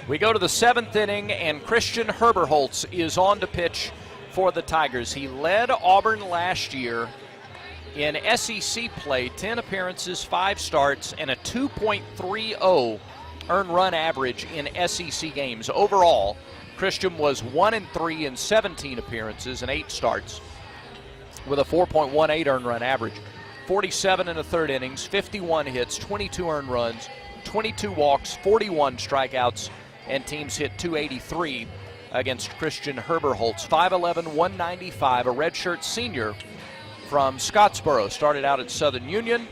We go to the 7th inning, and Christian Herberholz is on to pitch for the Tigers. He led Auburn last year in SEC play, 10 appearances, 5 starts, and a 2.30 earned run average in SEC games. Overall, Christian was 1-3 in 17 appearances and 8 starts with a 4.18 earned run average. 47 in the 3rd innings, 51 hits, 22 earned runs, 22 walks, 41 strikeouts, and teams hit 283 against Christian Herberholz. 5'11", 195, a redshirt senior from Scottsboro. Started out at Southern Union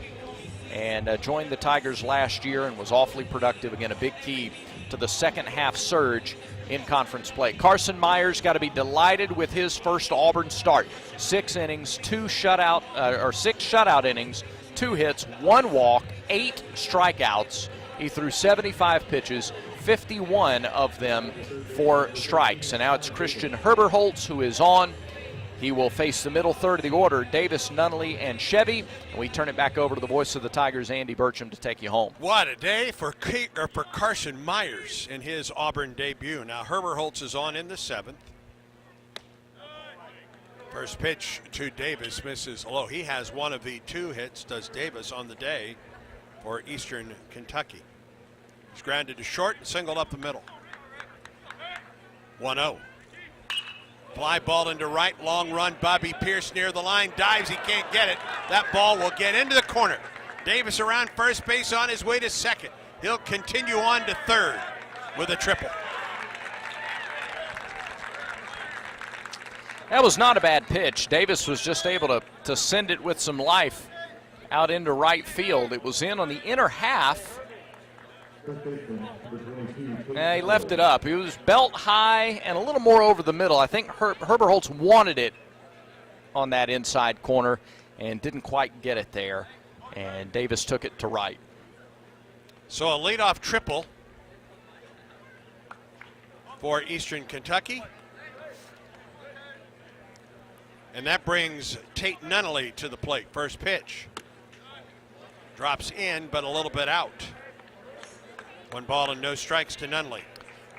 and joined the Tigers last year and was awfully productive. Again, a big key to the second half surge in conference play. Carson Myers got to be delighted with his first Auburn start. 6 innings, 6 shutout innings, 2 hits, 1 walk, 8 strikeouts. He threw 75 pitches, 51 of them for strikes. And now it's Christian Herberholz who is on. He will face the middle third of the order, Davis, Nunnally, and Chevy. And we turn it back over to the voice of the Tigers, Andy Burcham, to take you home. What a day for Carson Myers in his Auburn debut. Now Herberholz is on in the 7th. First pitch to Davis misses low. He has one of the 2 hits, does Davis, on the day for Eastern Kentucky. He's grounded to short and singled up the middle. 1-0. Fly ball into right, long run. Bobby Pierce near the line, dives, he can't get it. That ball will get into the corner. Davis around first base on his way to second. He'll continue on to third with a triple. That was not a bad pitch. Davis was just able to send it with some life out into right field. It was in on the inner half. He left it up. He was belt high and a little more over the middle. I think Herberholz wanted it on that inside corner and didn't quite get it there. And Davis took it to right. So a leadoff triple for Eastern Kentucky. And that brings Tate Nunnally to the plate. First pitch. Drops in, but a little bit out. 1 ball and no strikes to Nunnally.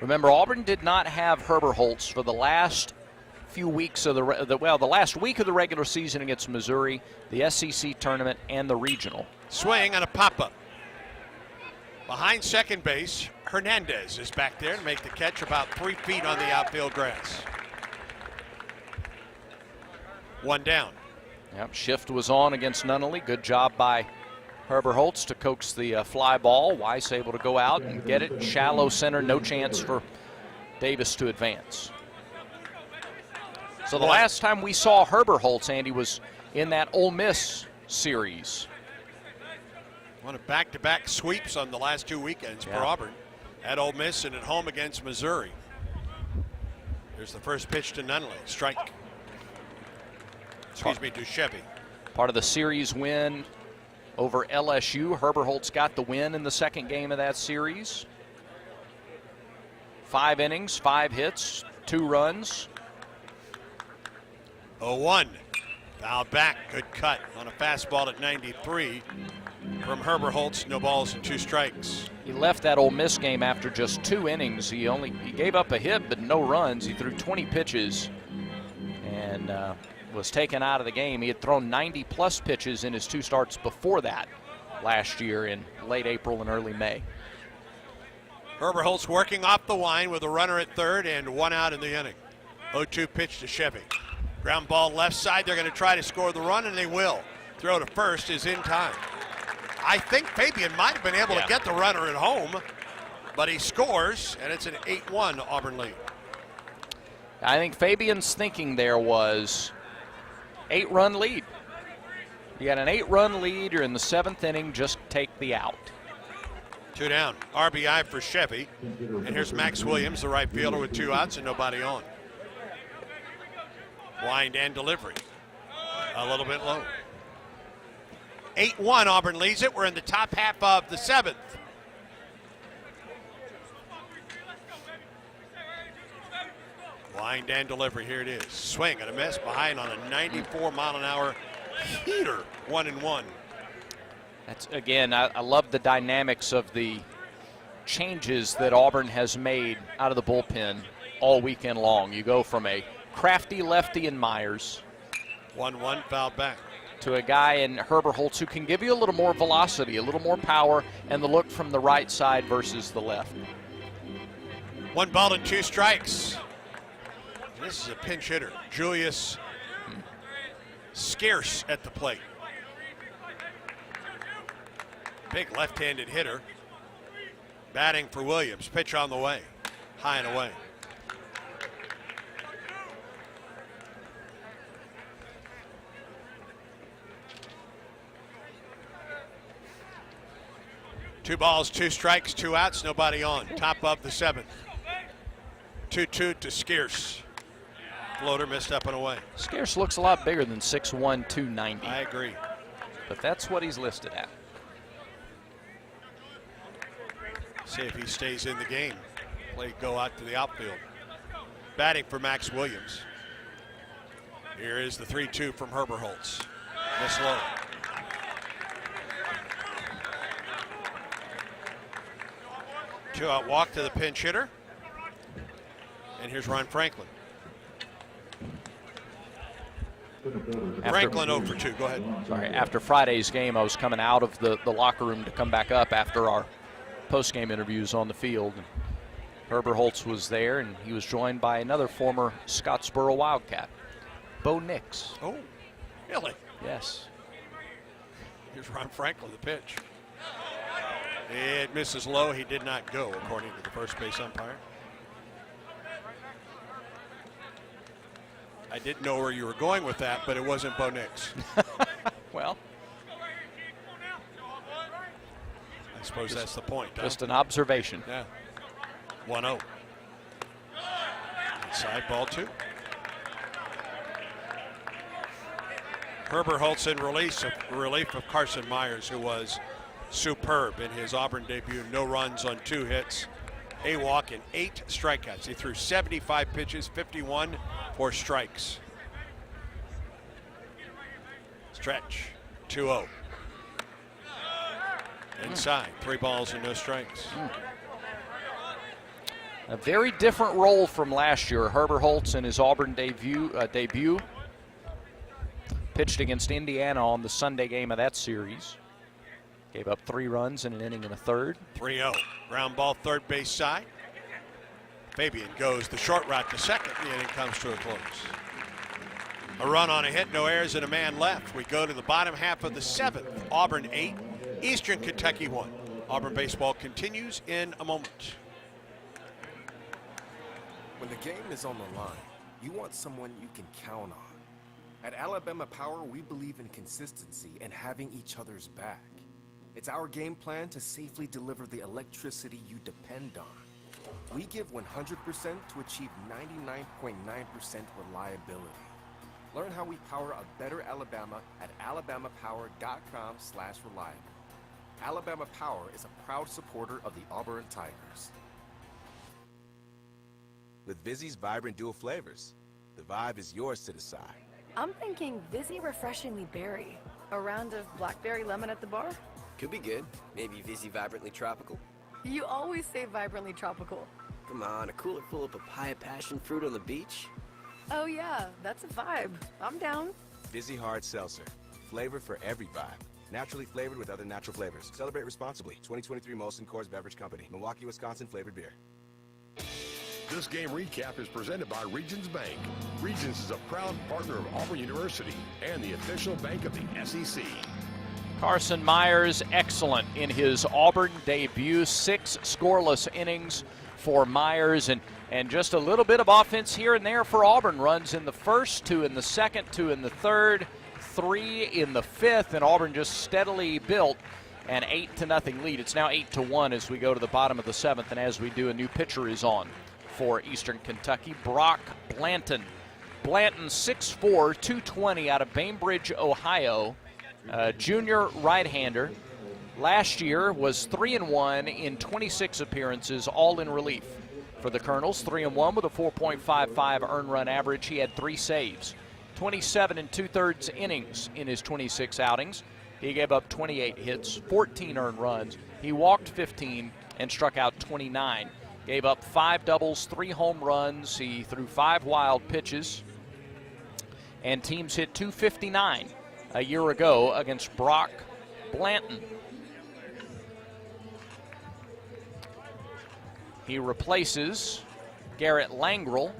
Remember, Auburn did not have Herberholz for the last few weeks of the last week of the regular season against Missouri, the SEC tournament, and the regional. Swing and a pop-up. Behind second base, Hernandez is back there to make the catch about 3 feet on the outfield grass. 1 down. Yep, shift was on against Nunnally. Good job by Herberholz to coax the fly ball. Weiss able to go out and get it. Shallow center, no chance for Davis to advance. So the last time we saw Herberholz, Andy, was in that Ole Miss series. One of back-to-back sweeps on the last 2 weekends for Auburn. At Ole Miss and at home against Missouri. There's the first pitch to Nunnally. Strike. Excuse me, to Chevy. Part of the series win over LSU. Herberholz got the win in the second game of that series. 5 innings, 5 hits, 2 runs. 0-1. Foul back, good cut on a fastball at 93 from Herbert Holtz. No balls and 2 strikes. He left that Ole Miss game after just 2 innings. He gave up a hit, but no runs. He threw 20 pitches and was taken out of the game. He had thrown 90-plus pitches in his 2 starts before that last year in late April and early May. Herbert Holtz working off the line with a runner at third and 1 out in the inning. 0-2 pitch to Chevy. Ground ball left side. They're going to try to score the run, and they will. Throw to first is in time. I think Fabian might have been able to get the runner at home, but he scores, and it's an 8-1 Auburn lead. I think Fabian's thinking there was 8-run lead. You got an 8-run lead. You're in the 7th inning. Just take the out. 2 down. RBI for Chevy. And here's Max Williams, the right fielder, with 2 outs and nobody on. Wind and delivery. A little bit low. 8-1, Auburn leads it. We're in the top half of the 7th. Wind and delivery. Here it is. Swing and a miss behind on a 94-mile-an-hour heater. 1-1. That's, again, I love the dynamics of the changes that Auburn has made out of the bullpen all weekend long. You go from a crafty lefty in Myers. 1-1, foul back. To a guy in Herbert Holtz who can give you a little more velocity, a little more power, and the look from the right side versus the left. 1 ball and 2 strikes. This is a pinch hitter. Julius Scarce at the plate. Big left-handed hitter. Batting for Williams. Pitch on the way. High and away. Two balls, 2 strikes, 2 outs, nobody on. Top of the 7th. 2-2 to Scarce. Floater missed up and away. Scarce looks a lot bigger than 6'1", 290. I agree. But that's what he's listed at. See if he stays in the game. Play go out to the outfield. Batting for Max Williams. Here is the 3-2 from Herbert Holtz. Miss low. Two-out walk to the pinch hitter. And here's Ron Franklin. Franklin 0 for 2. Go ahead. Sorry, after Friday's game, I was coming out of the locker room to come back up after our post-game interviews on the field. And Herbert Holtz was there, and he was joined by another former Scottsboro Wildcat, Bo Nix. Oh, really? Yes. Here's Ron Franklin, the pitch. It misses low. He did not go, according to the first base umpire. I didn't know where you were going with that, but it wasn't Bo Nix. Well, I suppose that's the point. Just an observation. Yeah. 1-0. Inside ball 2. Herbert Holtz in relief of Carson Myers, who was superb in his Auburn debut. No runs on 2 hits, a walk, and 8 strikeouts. He threw 75 pitches, 51 for strikes. Stretch, 2-0. Inside, 3 balls and no strikes. A very different role from last year. Herbert Holtz in his Auburn debut pitched against Indiana on the Sunday game of that series. Gave up 3 runs in an inning and a third. 3-0. Ground ball, third base side. Fabian goes the short route to second. The inning comes to a close. A run on a hit, no errors, and a man left. We go to the bottom half of the 7th. Auburn 8, Eastern Kentucky 1. Auburn baseball continues in a moment. When the game is on the line, you want someone you can count on. At Alabama Power, we believe in consistency and having each other's back. It's our game plan to safely deliver the electricity you depend on. We give 100% to achieve 99.9% reliability. Learn how we power a better Alabama at alabamapower.com/reliable. Alabama Power is a proud supporter of the Auburn Tigers. With Vizzy's vibrant dual flavors, the vibe is yours to decide. I'm thinking Vizzy Refreshingly Berry. A round of blackberry lemon at the bar? Could be good. Maybe Vizzy Vibrantly Tropical. You always say vibrantly tropical. Come on, a cooler full of papaya passion fruit on the beach? Oh yeah, that's a vibe. I'm down. Vizzy Hard Seltzer. Flavor for every vibe. Naturally flavored with other natural flavors. Celebrate responsibly. 2023 Molson Coors Beverage Company. Milwaukee, Wisconsin flavored beer. This game recap is presented by Regions Bank. Regions is a proud partner of Auburn University and the official bank of the SEC. Carson Myers, excellent in his Auburn debut. 6 scoreless innings for Myers, and just a little bit of offense here and there for Auburn. Runs in the first, 2 in the second, 2 in the third, 3 in the fifth, and Auburn just steadily built an 8-0 lead. It's now 8-1 as we go to the bottom of the 7th, and as we do, a new pitcher is on for Eastern Kentucky, Brock Blanton. Blanton, 6'4", 220 out of Bainbridge, Ohio. Junior right-hander. Last year was 3-1 in 26 appearances, all in relief. For the Colonels, 3-1 with a 4.55 earned run average. He had 3 saves. 27 2/3 innings in his 26 outings. He gave up 28 hits, 14 earned runs. He walked 15 and struck out 29. Gave up 5 doubles, 3 home runs. He threw 5 wild pitches. And teams hit .259 a year ago against Brock Blanton. He replaces Garrett Langrel,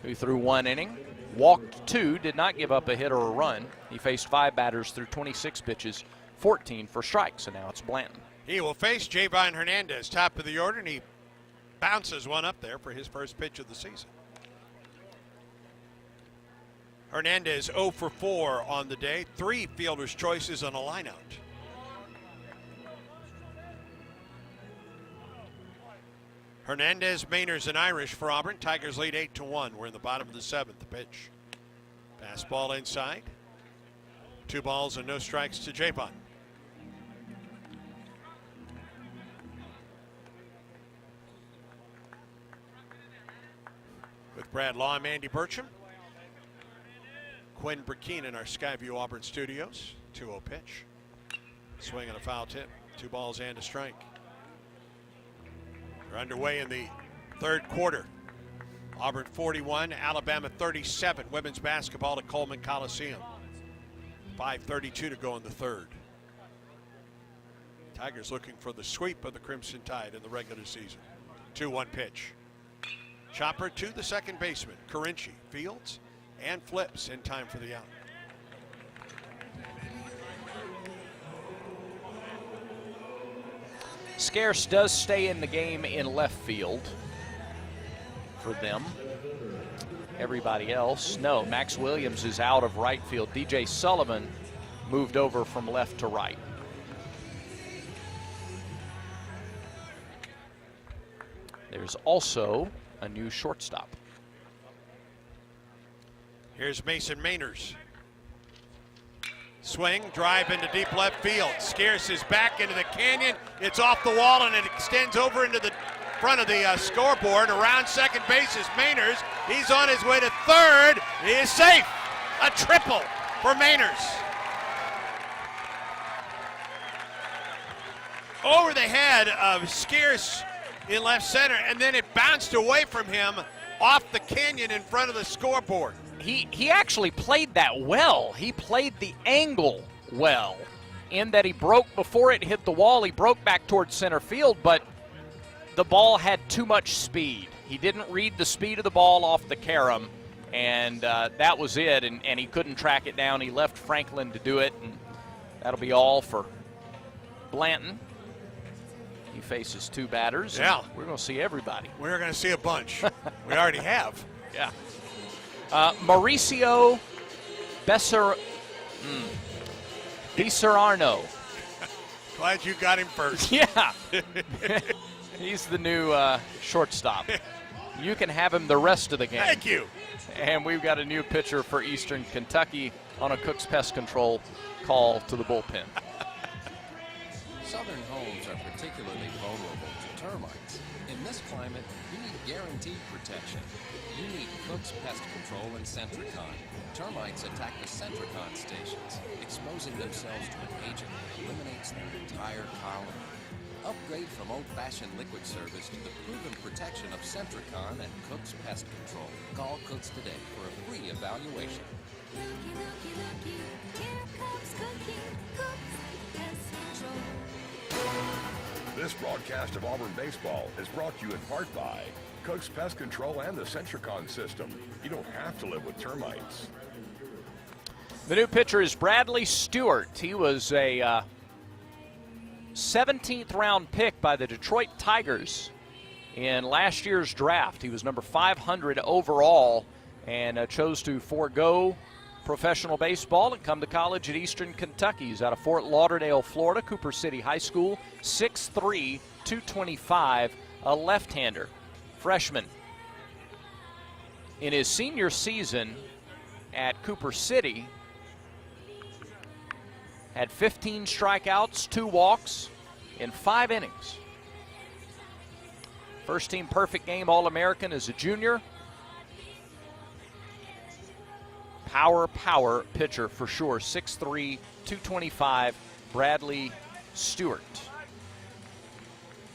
who threw 1 inning, walked 2, did not give up a hit or a run. He faced 5 batters through 26 pitches, 14 for strikes, and now it's Blanton. He will face Javon Hernandez, top of the order, and he bounces one up there for his first pitch of the season. Hernandez 0 for 4 on the day, 3 fielder's choices on a lineout. Hernandez, Mainers, and Irish for Auburn. Tigers lead 8-1. We're in the bottom of the 7th. The pitch. Fastball inside. 2 balls and no strikes to Javon. With Brad Law, I'm Andy Burcham. Quinn Burkeen in our Skyview Auburn studios. 2-0 pitch. Swing and a foul tip. 2 balls and a strike. We're underway in the 3rd quarter. Auburn 41, Alabama 37. Women's basketball at Coleman Coliseum. 5:32 to go in the 3rd. Tigers looking for the sweep of the Crimson Tide in the regular season. 2-1 pitch. Chopper to the second baseman. Carinci fields and flips in time for the out. Scarce does stay in the game in left field for them. Everybody else, no. Max Williams is out of right field. DJ Sullivan moved over from left to right. There's also a new shortstop. Here's Mason Mainers. Swing, drive into deep left field. Scarce is back into the canyon. It's off the wall and it extends over into the front of the scoreboard. Around second base is Mainers. He's on his way to third. He is safe. A triple for Mainers. Over the head of Scarce in left center, and then it bounced away from him off the canyon in front of the scoreboard. He actually played that well. He played the angle well in that he broke before it hit the wall. He broke back towards center field, but the ball had too much speed. He didn't read the speed of the ball off the carom, and that was it, and he couldn't track it down. He left Franklin to do it, and that'll be all for Blanton. He faces 2 batters. Yeah. We're going to see everybody. We're going to see a bunch. We already have. Yeah. Mauricio Becerrano. Glad you got him first. Yeah. He's the new shortstop. You can have him the rest of the game. Thank you. And we've got a new pitcher for Eastern Kentucky on a Cook's Pest Control call to the bullpen. Southern homes are particularly vulnerable to termites. In this climate, you need guaranteed protection. You need Cook's Pest Control and Centricon. Termites attack the Centricon stations, exposing themselves to an agent that eliminates their entire colony. Upgrade from old-fashioned liquid service to the proven protection of Centricon and Cook's Pest Control. Call Cooks today for a free evaluation. Looky, looky, looky, here comes Cookie. Cooks Pest Control. This broadcast of Auburn baseball is brought to you in part by Cook's Pest Control and the Centricon system. You don't have to live with termites. The new pitcher is Bradley Stewart. He was a 17th round pick by the Detroit Tigers in last year's draft. He was number 500 overall and chose to forego professional baseball and come to college at Eastern Kentucky. He's out of Fort Lauderdale, Florida, Cooper City High School, 6'3", 225, a left-hander, freshman. In his senior season at Cooper City, had 15 strikeouts, 2 walks in 5 innings. First team perfect game All-American as a junior. Power pitcher for sure. 6'3", 225, Bradley Stewart.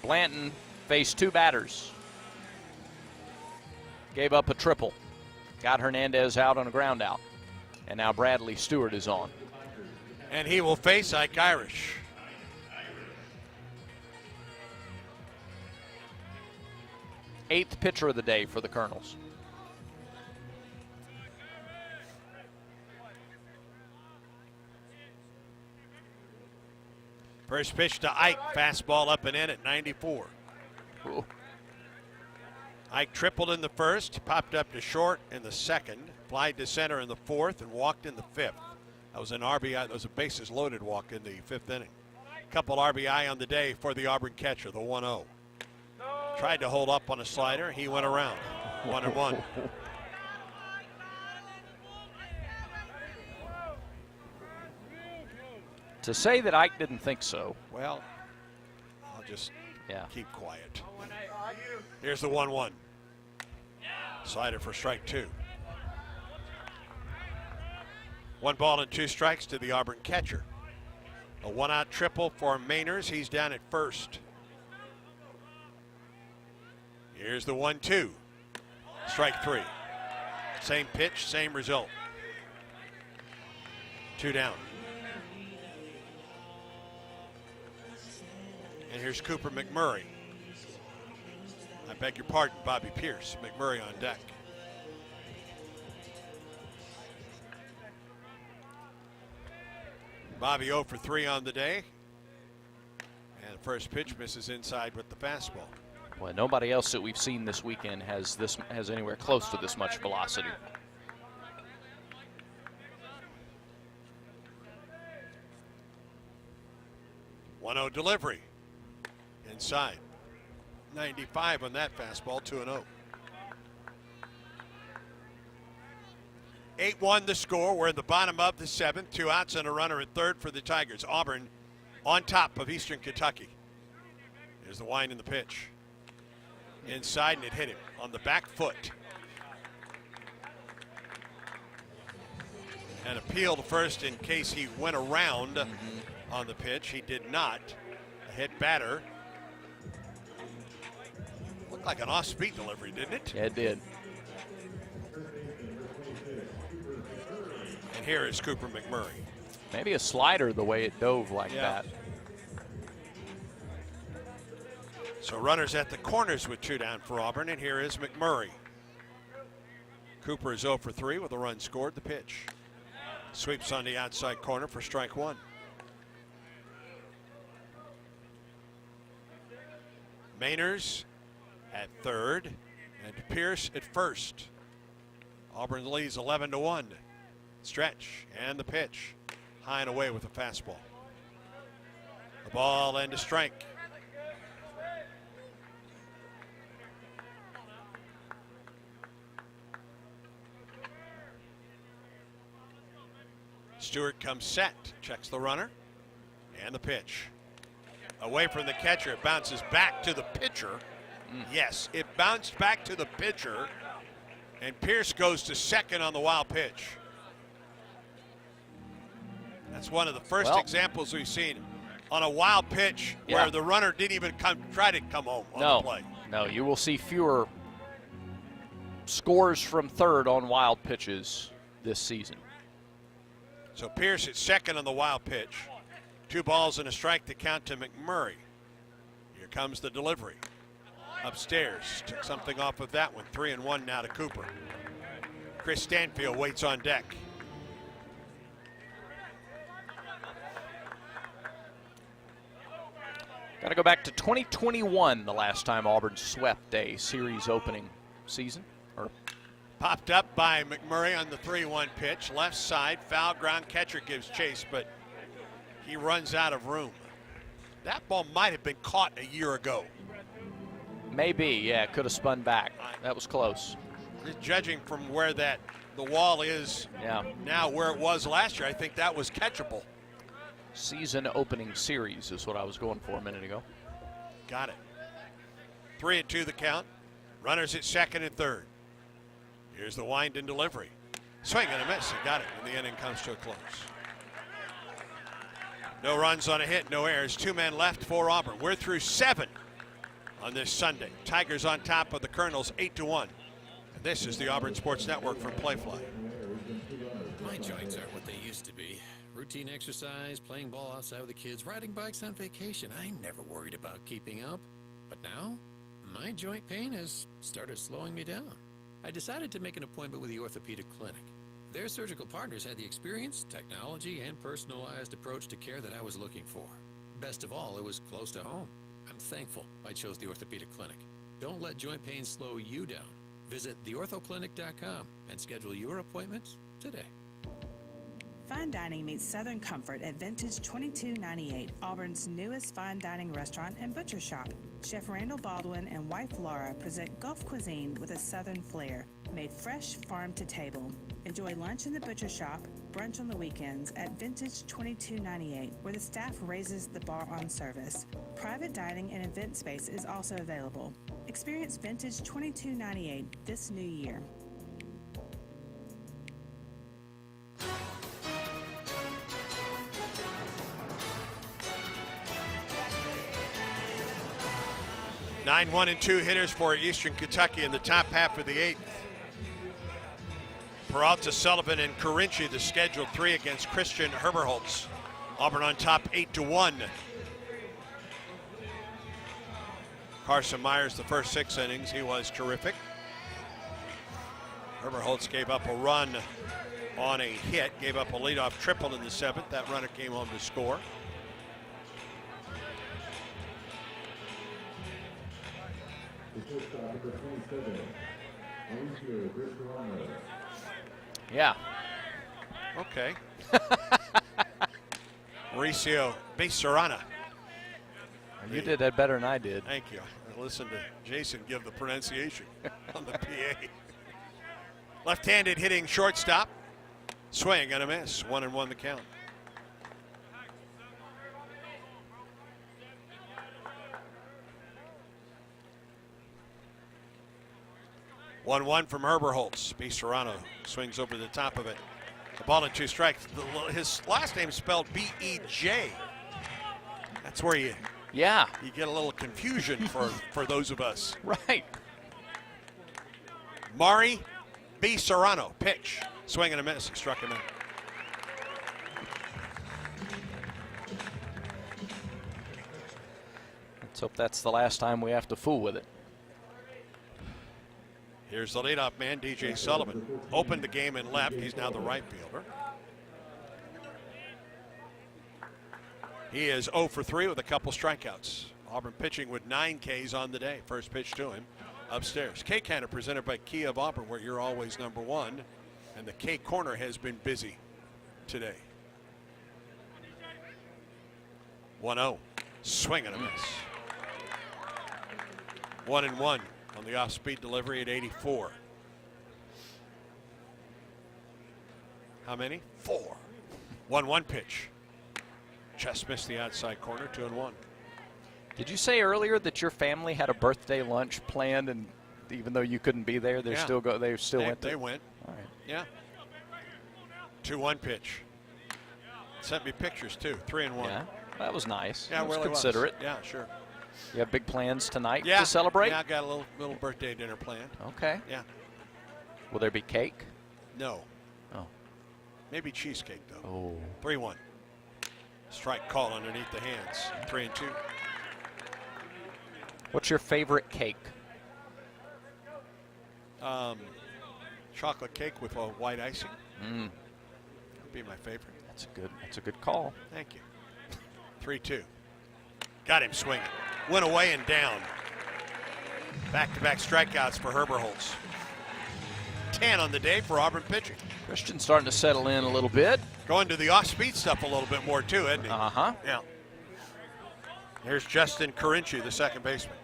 Blanton faced 2 batters. Gave up a triple. Got Hernandez out on a ground out. And now Bradley Stewart is on. And he will face Ike Irish. Eighth pitcher of the day for the Colonels. First pitch to Ike, fastball up and in at 94. Ooh. Ike tripled in the first, popped up to short in the second, flied to center in the fourth, and walked in the fifth. That was an RBI. That was a bases loaded walk in the 5th inning. Couple RBI on the day for the Auburn catcher, the 1-0. Tried to hold up on a slider. He went around. 1-1. To say that Ike didn't think so. Well, I'll just keep quiet. Here's the 1-1. Slider for strike 2. 1 ball and 2 strikes to the Auburn catcher. A 1-out triple for Mainers. He's down at first. Here's the 1-2. Strike 3. Same pitch, same result. 2 down. And here's Cooper McMurray. I beg your pardon, Bobby Pierce. McMurray on deck. Bobby 0 for 3 on the day. And the first pitch misses inside with the fastball. Well, nobody else that we've seen this weekend has anywhere close to this much velocity. .1-0 delivery. Inside. 95 on that fastball, 2-0. 8-1 the score. We're in the bottom of the 7th. 2 outs and a runner at third for the Tigers. Auburn on top of Eastern Kentucky. Here's the wind in the pitch. Inside, and it hit him on the back foot. And appeal to first in case he went around on the pitch. He did not. A hit batter. Looked like an off-speed delivery, didn't it? Yeah, it did. And here is Cooper McMurray. Maybe a slider the way it dove like that. So runners at the corners with 2 down for Auburn, and here is McMurray. Cooper is 0 for 3 with a run scored. The pitch. Sweeps on the outside corner for strike 1. Mainers at third and Pierce at first. Auburn leads 11-1. Stretch and the pitch. High and away with a fastball. The ball and a strike. Stewart comes set, checks the runner, and the pitch. away from the catcher. It bounces back to the pitcher. Yes, it bounced back to the pitcher, and Pierce goes to second on the wild pitch. That's one of the first examples we've seen on a wild pitch where the runner didn't even try to come home on the play. No, you will see fewer scores from third on wild pitches this season. So Pierce at second on the wild pitch. 2 balls and a strike to count to McMurray. Here comes the delivery. Upstairs, took something off of that one. 3-1 now to Cooper. Chris Stanfield waits on deck. Got to go back to 2021, the last time Auburn swept a series opening season. Popped up by McMurray on the 3-1 pitch. Left side, foul ground. Catcher gives chase, but he runs out of room. That ball might have been caught a year ago. Maybe, yeah, could have spun back. That was close. Judging from where the wall is now where it was last year, I think that was catchable. Season opening series is what I was going for a minute ago. Got it. 3-2 the count. Runners at second and third. Here's the wind and delivery. Swing and a miss. He got it when the inning comes to a close. No runs on a hit, no errors. 2 men left for Auburn. We're through 7 on this Sunday. Tigers on top of the Colonels 8-1. And this is the Auburn Sports Network from Playfly. My joints aren't what they used to be. Routine exercise, playing ball outside with the kids, riding bikes on vacation. I never worried about keeping up. But now, my joint pain has started slowing me down. I decided to make an appointment with the orthopedic clinic. Their surgical partners had the experience, technology, and personalized approach to care that I was looking for. Best of all, it was close to home. I'm thankful I chose the orthopedic clinic. Don't let joint pain slow you down. Visit theorthoclinic.com and schedule your appointments today. Fine dining meets Southern comfort at Vintage 2298, Auburn's newest fine dining restaurant and butcher shop. Chef Randall Baldwin and wife Laura present Gulf cuisine with a Southern flair, made fresh farm to table. Enjoy lunch in the butcher shop, brunch on the weekends at Vintage 2298, where the staff raises the bar on service. Private dining and event space is also available. Experience Vintage 2298 this new year. Nine 1-2 hitters for Eastern Kentucky in the top half of the 8th. Peralta, Sullivan, and Carinci, the scheduled 3 against Christian Herberholz. Auburn on top 8-1. Carson Myers, the first 6 innings, he was terrific. Herberholz gave up a run on a hit, gave up a leadoff triple in the 7th. That runner came home to score. Yeah. Okay. Mauricio Becerrana. You did that better than I did. Thank you. I listened to Jason give the pronunciation on the PA. Left-handed hitting shortstop. Swing and a miss. 1-1 the count. One from Herberholz. Becerrano swings over the top of it. A ball and 2 strikes. His last name is spelled B-E-J. That's where you get a little confusion for those of us. Right. Mari Becerrano. Pitch. Swing and a miss. Struck him out. Let's hope that's the last time we have to fool with it. Here's the leadoff man, DJ Sullivan. Opened the game and left. He's now the right fielder. He is 0 for 3 with a couple strikeouts. Auburn pitching with 9 Ks on the day. First pitch to him upstairs. K Counter presented by Kia of Auburn, where you're always number 1. And the K Corner has been busy today. 1-0. Swing and a miss. 1-1 on the off-speed delivery at 84. How many? 4. 1-1 pitch. Just missed the outside corner. 2-1. Did you say earlier that your family had a birthday lunch planned, and even though you couldn't be there, they still went? They went. All right. Yeah. 2-1 pitch. Sent me pictures too. 3-1. Yeah, that was nice. Yeah, that was really considerate. Yeah, sure. You have big plans tonight to celebrate? Yeah, I got a little birthday dinner planned. Okay. Yeah. Will there be cake? No. Oh. Maybe cheesecake though. Oh. 3-1. Strike call underneath the hands. 3-2. What's your favorite cake? Chocolate cake with a white icing. Mm. Would be my favorite. That's a good call. Thank you. 3-2. Got him swinging. Went away and down. Back-to-back strikeouts for Herberholz. 10 on the day for Auburn pitching. Christian's starting to settle in a little bit. Going to the off-speed stuff a little bit more too, isn't he? Uh-huh. Yeah. Here's Justin Carinci, the second baseman.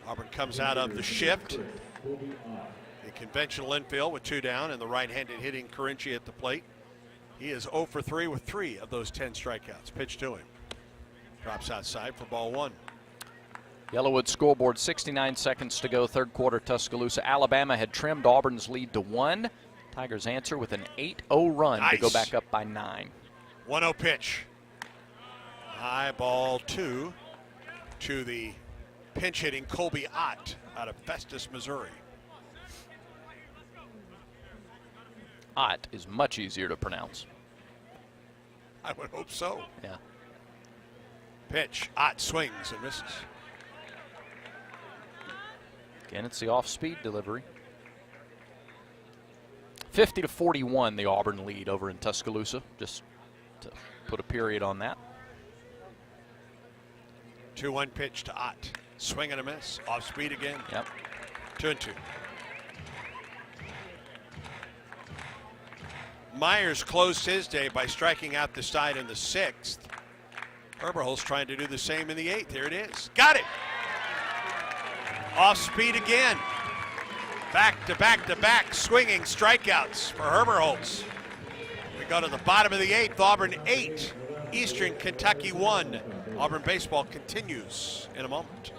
Auburn comes out of the shift. A conventional infield with 2 down, and the right-handed hitting Carinci at the plate. He is 0 for 3 with 3 of those 10 strikeouts. Pitch to him. Drops outside for ball 1. Yellowwood scoreboard, 69 seconds to go, third quarter, Tuscaloosa. Alabama had trimmed Auburn's lead to 1. Tigers answer with an 8-0 run to go back up by 9. 1-0 pitch. High ball 2 to the pinch hitting Colby Ott out of Festus, Missouri. Ott is much easier to pronounce. I would hope so. Yeah. Pitch. Ott swings and misses. Again, it's the off-speed delivery. 50-41, the Auburn lead over in Tuscaloosa. Just to put a period on that. 2-1 pitch to Ott. Swing and a miss. Off speed again. Yep. 2-2. Myers closed his day by striking out the side in the 6th. Herberholz trying to do the same in the 8th. Here it is. Got it. Off speed again. Back to back to back swinging strikeouts for Herberholz. We go to the bottom of the 8th. Auburn 8, Eastern Kentucky 1. Auburn baseball continues in a moment.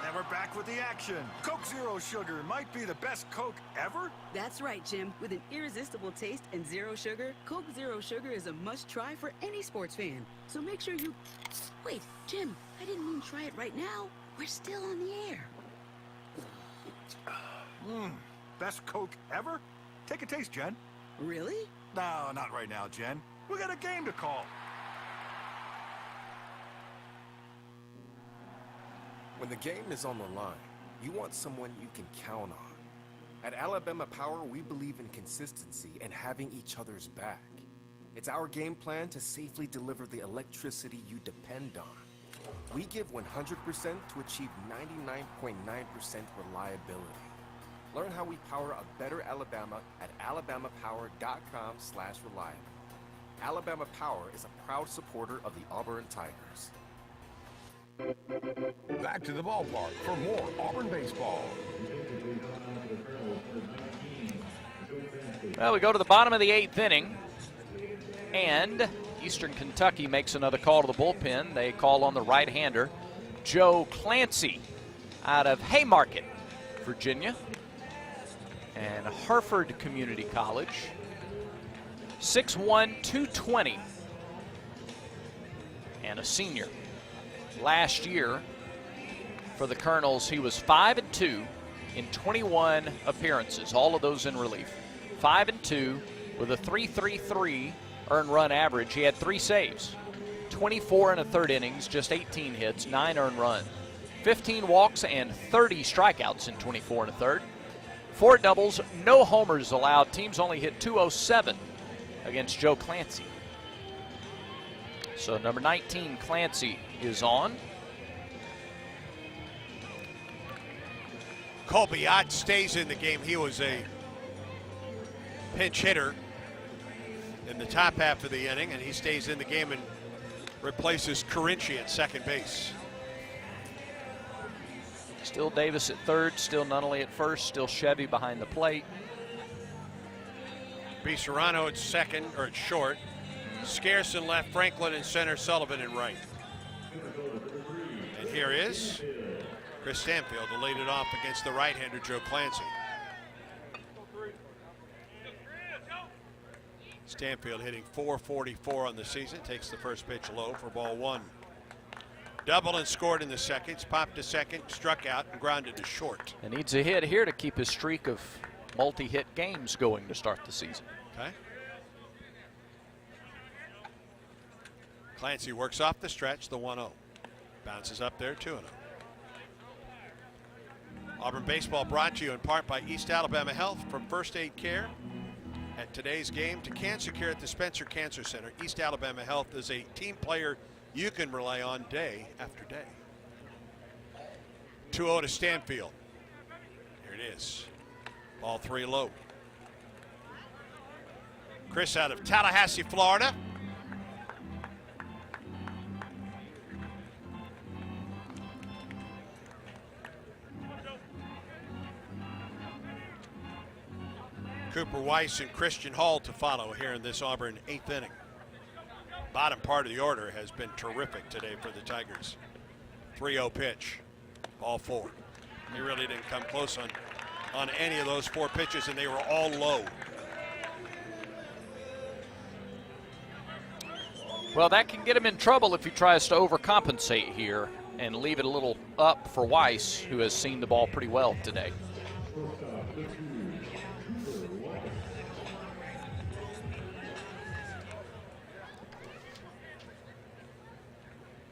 And we're back with the action. Coke Zero Sugar might be the best Coke ever. That's right, Jim. With an irresistible taste and zero sugar, Coke Zero Sugar is a must-try for any sports fan. So make sure you... Wait, Jim, I didn't mean try it right now. We're still on the air. Best Coke ever? Take a taste, Jen. Really? No, not right now, Jen. We got a game to call. When the game is on the line, you want someone you can count on. At Alabama Power, we believe in consistency and having each other's back. It's our game plan to safely deliver the electricity you depend on. We give 100% to achieve 99.9% reliability. Learn how we power a better Alabama at alabamapower.com/reliable. Alabama Power is a proud supporter of the Auburn Tigers. Back to the ballpark for more Auburn baseball. Well, we go to the bottom of the 8th inning, and Eastern Kentucky makes another call to the bullpen. They call on the right-hander, Joe Clancy, out of Haymarket, Virginia, and Harford Community College. 6'1", 220, and a senior. Last year, for the Colonels, he was 5-2 in 21 appearances, all of those in relief. 5-2 with a 3.33 earned run average. He had 3 saves, 24 1/3 innings, just 18 hits, 9 earned runs, 15 walks, and 30 strikeouts in 24 1/3. 4 doubles, no homers allowed. Teams only hit .207 against Joe Clancy. So number 19, Clancy, is on. Colby Ott stays in the game. He was a pinch hitter in the top half of the inning, and he stays in the game and replaces Carinci at second base. Still Davis at third, still Nunnally at first, still Chevy behind the plate. B. Serrano at second, or at short. Scarce in left, Franklin in center, Sullivan in right. And here is Chris Stanfield to lead it off against the right-hander, Joe Clancy. Stanfield hitting .444 on the season, takes the first pitch low for ball one. Doubled and scored in the seconds, popped to second, struck out, and grounded to short. And needs a hit here to keep his streak of multi-hit games going to start the season. Okay. Clancy works off the stretch, the 1-0. Bounces up there, 2-0. Auburn baseball brought to you in part by East Alabama Health, from first aid care at today's game to cancer care at the Spencer Cancer Center. East Alabama Health is a team player you can rely on day after day. 2-0 to Stanfield. Here it is. Ball 3 low. Chris out of Tallahassee, Florida. Cooper Weiss and Christian Hall to follow here in this Auburn 8th inning. Bottom part of the order has been terrific today for the Tigers. 3-0 pitch, ball 4. They really didn't come close on any of those 4 pitches, and they were all low. Well, that can get him in trouble if he tries to overcompensate here and leave it a little up for Weiss, who has seen the ball pretty well today.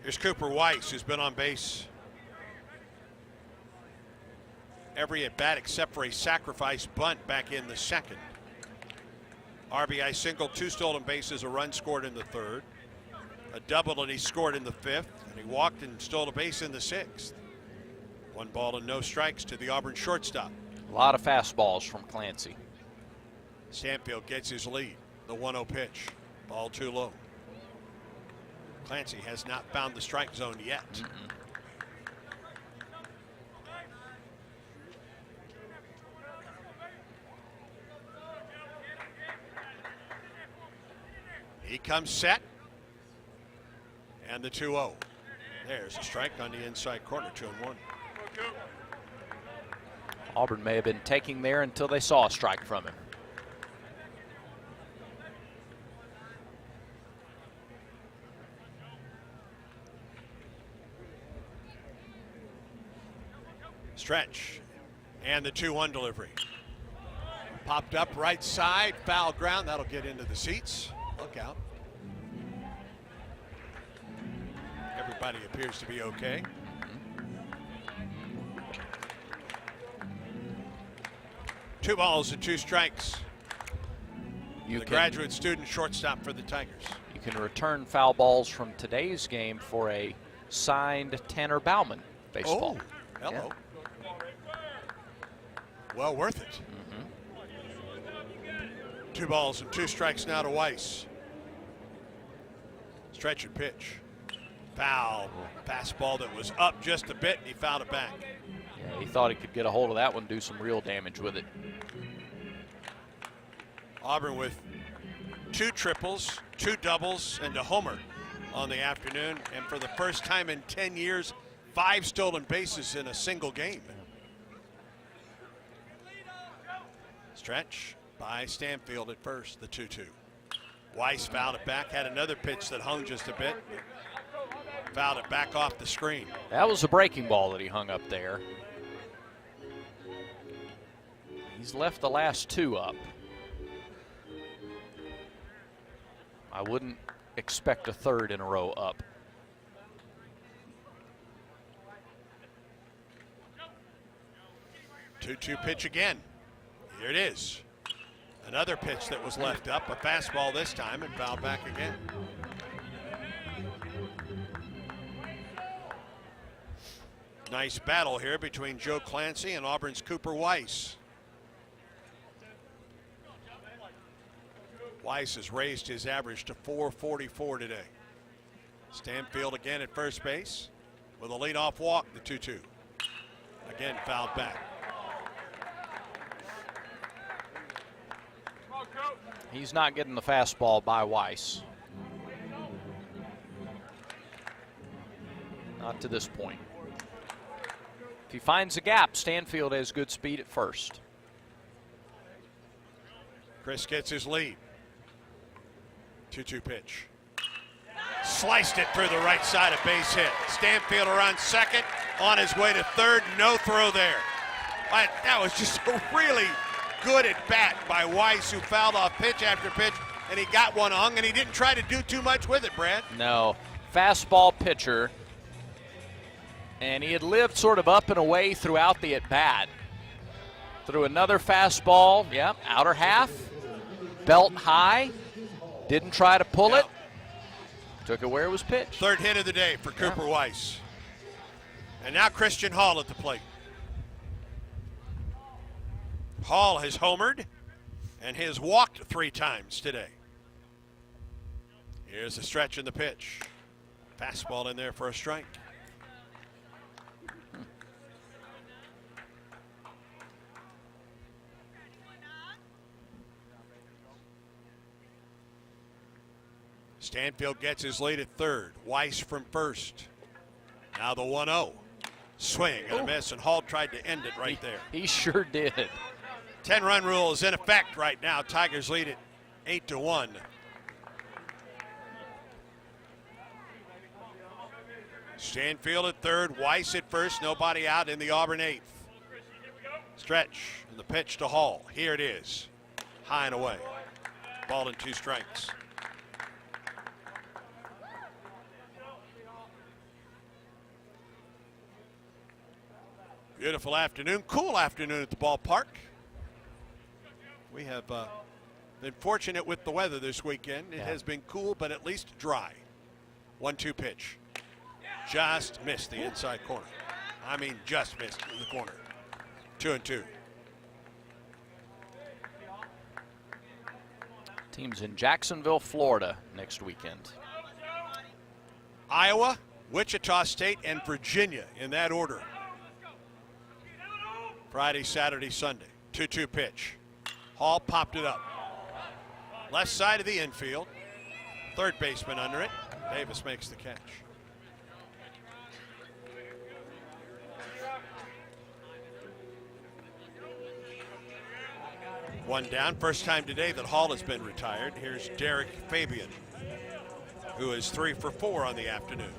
Here's Cooper Weiss, who's been on base every at bat except for a sacrifice bunt back in the second. RBI single, 2 stolen bases, a run scored in the 3rd, a double, and he scored in the 5th, and he walked and stole a base in the 6th. 1 ball and no strikes to the Auburn shortstop. A lot of fastballs from Clancy. Stanfield gets his lead. The 1-0 pitch, ball 2 low. Clancy has not found the strike zone yet. He comes set. And the 2-0. There's a strike on the inside corner, 2-1. Auburn may have been taking there until they saw a strike from him. Stretch, and the 2-1 delivery. Popped up right side, foul ground. That'll get into the seats. Look out. Everybody appears to be okay. Two balls and 2 strikes. The graduate student shortstop for the Tigers. You can return foul balls from today's game for a signed Tanner Bauman baseball. Oh, hello. Yeah. Well worth it. 2 balls and 2 strikes now to Weiss. Stretch and pitch. Foul. Fastball that was up just a bit, and he fouled it back. Yeah, he thought he could get a hold of that one, do some real damage with it. Auburn with 2 triples, 2 doubles, and a homer on the afternoon. And for the first time in 10 years, 5 stolen bases in a single game. Stretch by Stanfield at first, the 2-2. Weiss fouled it back, had another pitch that hung just a bit. Fouled it back off the screen. That was a breaking ball that he hung up there. He's left the last 2 up. I wouldn't expect a 3rd in a row up. Two pitch again. Here it is. Another pitch that was left up, a fastball this time, and fouled back again. Nice battle here between Joe Clancy and Auburn's Cooper Weiss. Weiss has raised his average to .444 today. Stanfield again at first base with a leadoff walk, the 2-2. Again fouled back. He's not getting the fastball by Weiss. Not to this point. If he finds a gap, Stanfield has good speed at first. Chris gets his lead. 2-2 pitch. Sliced it through the right side, a base hit. Stanfield around second, on his way to third, no throw there. But that was just a really good at bat by Weiss, who fouled off pitch after pitch, and he got one hung, and he didn't try to do too much with it, Brad. No, fastball pitcher, and he had lived sort of up and away throughout the at bat. Threw another fastball, yep, outer half, belt high, didn't try to pull it. Took it where it was pitched. Third hit of the day for Cooper Weiss. And now Christian Hall at the plate. Hall has homered and has walked 3 times today. Here's the stretch in the pitch. Fastball in there for a strike. Stanfield gets his lead at third. Weiss from first. Now the 1-0. Swing and a miss, and Hall tried to end it right there. He sure did. 10-run rule is in effect right now. Tigers lead it 8-1. Stanfield at third. Weiss at first. Nobody out in the Auburn 8th. Stretch and the pitch to Hall. Here it is. High and away. Ball and 2 strikes. Beautiful afternoon, cool afternoon at the ballpark. We have been fortunate with the weather this weekend. It has been cool, but at least dry. 1-2 pitch. Just missed the inside corner. I mean, just missed the corner. 2-2. Teams in Jacksonville, Florida next weekend. Iowa, Wichita State, and Virginia in that order. Friday, Saturday, Sunday. 2-2 pitch. Hall popped it up. Left side of the infield. Third baseman under it. Davis makes the catch. One down. First time today that Hall has been retired. Here's Derek Fabian, who is 3 for 4 on the afternoon.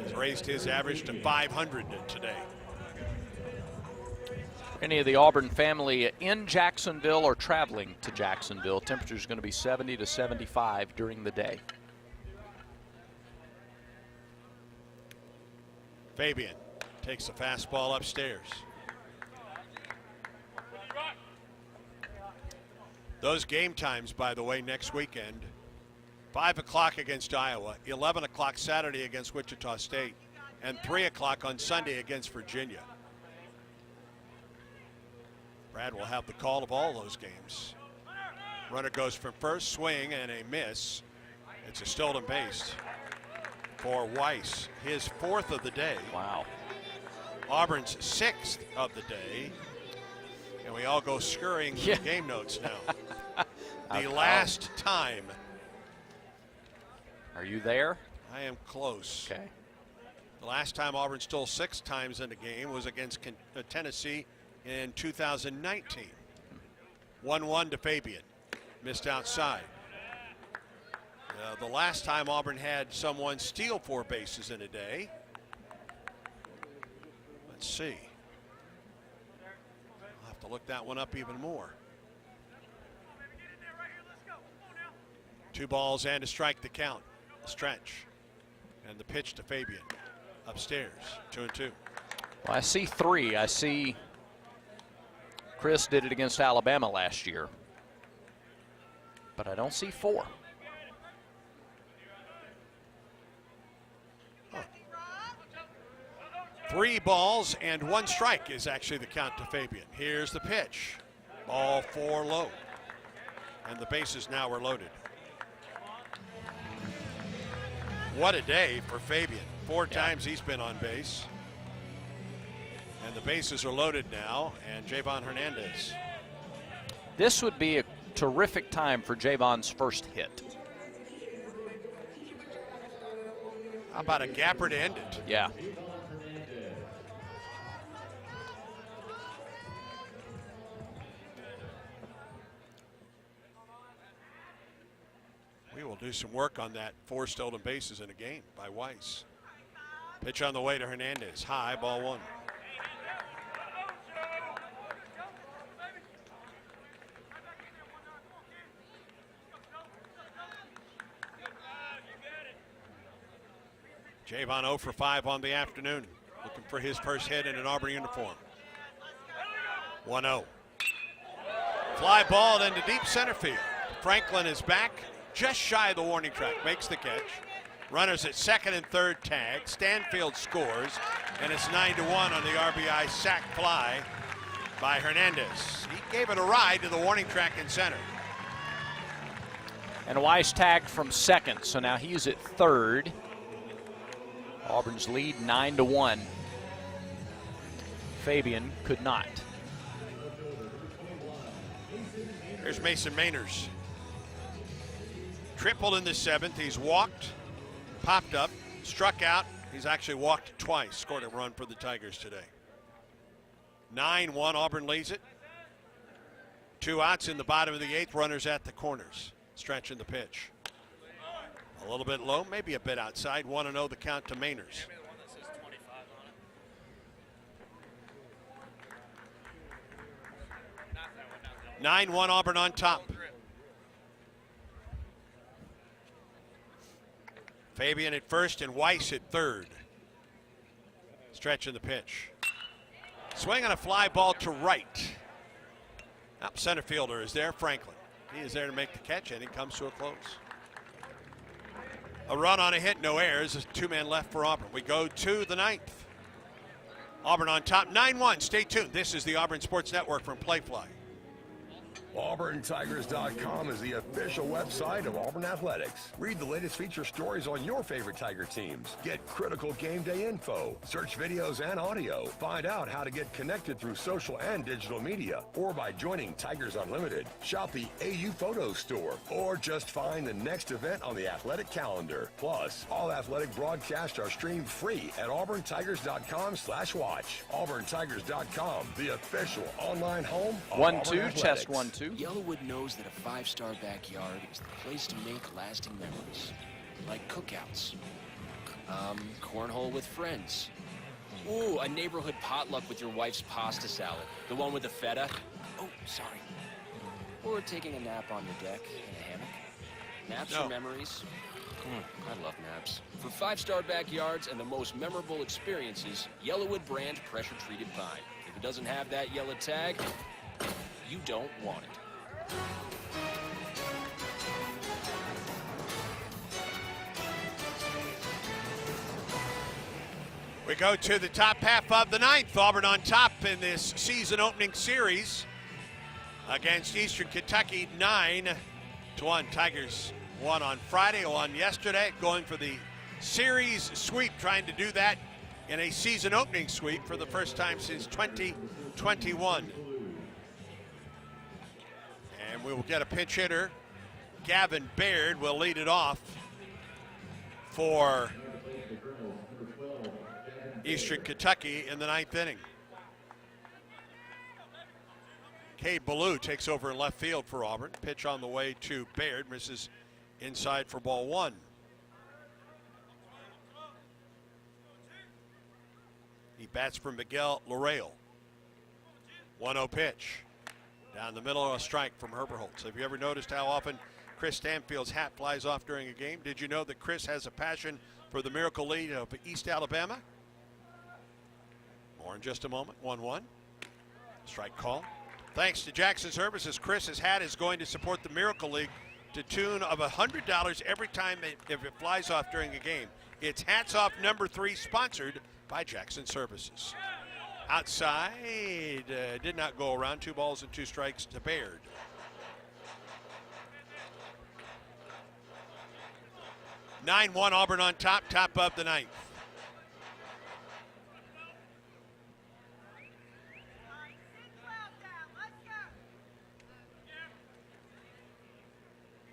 He's raised his average to 500 today. Any of the Auburn family in Jacksonville or traveling to Jacksonville, temperature is going to be 70 to 75 during the day. Fabian takes the fastball upstairs. Those game times, by the way, next weekend, 5 o'clock against Iowa, 11 o'clock Saturday against Wichita State, and 3 o'clock on Sunday against Virginia. Brad will have the call of all those games. Runner goes from first, swing and a miss. It's a stolen base for Weiss, his 4th of the day. Wow. Auburn's 6th of the day. And we all go scurrying through game notes now. The last time. Are you there? I am close. Okay. The last time Auburn stole 6 times in a game was against Tennessee in 2019. 1-1 to Fabian. Missed outside. The last time Auburn had someone steal 4 bases in a day. Let's see. I'll have to look that one up even more. 2 balls and a strike to count. Stretch. And the pitch to Fabian. Upstairs. 2-2. Well, I see 3. I see Chris did it against Alabama last year, but I don't see 4. Huh. 3 balls and 1 strike is actually the count to Fabian. Here's the pitch. Ball 4 low. And the bases now are loaded. What a day for Fabian. 4 times he's been on base. And the bases are loaded now, and Javon Hernandez. This would be a terrific time for Javon's first hit. How about a gapper to end it? Yeah. We will do some work on that 4 stolen bases in a game by Weiss. Pitch on the way to Hernandez. High, ball 1. Javon 0 for 5 on the afternoon. Looking for his first hit in an Auburn uniform. 1-0. Fly ball into deep center field. Franklin is back, just shy of the warning track, makes the catch. Runners at second and third tag. Stanfield scores, and it's 9-1 on the RBI sac fly by Hernandez. He gave it a ride to the warning track in center. And Weiss tagged from second, so now he's at third. Auburn's lead 9-1. Fabian could not. Here's Mason Mainers. Tripled in the 7th. He's walked, popped up, struck out. He's actually walked twice. Scored a run for the Tigers today. 9-1. Auburn leads it. 2 outs in the bottom of the 8th. Runners at the corners. Stretching the pitch. A little bit low, maybe a bit outside. 1-0 the count to Mainers. Nine 1 Auburn on top. Fabian at first and Weiss at third. Stretching the pitch. Swing on a fly ball to right. Up center fielder is there, Franklin. He is there to make the catch, and it comes to a close. A run on a hit, no errors. There's 2 men left for Auburn. We go to the 9th. Auburn on top, 9-1. Stay tuned. This is the Auburn Sports Network from Playfly. AuburnTigers.com is the official website of Auburn Athletics. Read the latest feature stories on your favorite Tiger teams. Get critical game day info. Search videos and audio. Find out how to get connected through social and digital media, or by joining Tigers Unlimited. Shop the AU Photo Store, or just find the next event on the athletic calendar. Plus, all athletic broadcasts are streamed free at AuburnTigers.com/watch. AuburnTigers.com, the official online home of 1-2, chest 1-2. Yellowwood knows that a 5-star backyard is the place to make lasting memories. Like cookouts. Cornhole with friends. Ooh, a neighborhood potluck with your wife's pasta salad. The one with the feta. Oh, sorry. Or taking a nap on your deck in a hammock. Naps are memories. I love naps. For 5-star backyards and the most memorable experiences, Yellowwood brand pressure-treated pine. If it doesn't have that yellow tag, you don't want it. We go to the top half of the 9th. Auburn on top in this season opening series against Eastern Kentucky, 9-1. Tigers won on Friday, won yesterday, going for the series sweep, trying to do that in a season opening sweep for the first time since 2021. And we will get a pinch hitter. Gavin Baird will lead it off for Eastern Kentucky in the 9th inning. Cade Ballou takes over in left field for Auburn. Pitch on the way to Baird, misses inside for ball 1. He bats for Miguel Lareal. 1-0 pitch. Down the middle, a strike from Herbert Holtz. Have you ever noticed how often Chris Stanfield's hat flies off during a game? Did you know that Chris has a passion for the Miracle League of East Alabama? More in just a moment. 1-1. Strike call. Thanks to Jackson Services, Chris's hat is going to support the Miracle League to tune of $100 every time if it flies off during a game. It's Hats Off number 3, sponsored by Jackson Services. Outside, did not go around. 2 balls and 2 strikes to Baird. (9-1) Auburn on top of the 9th.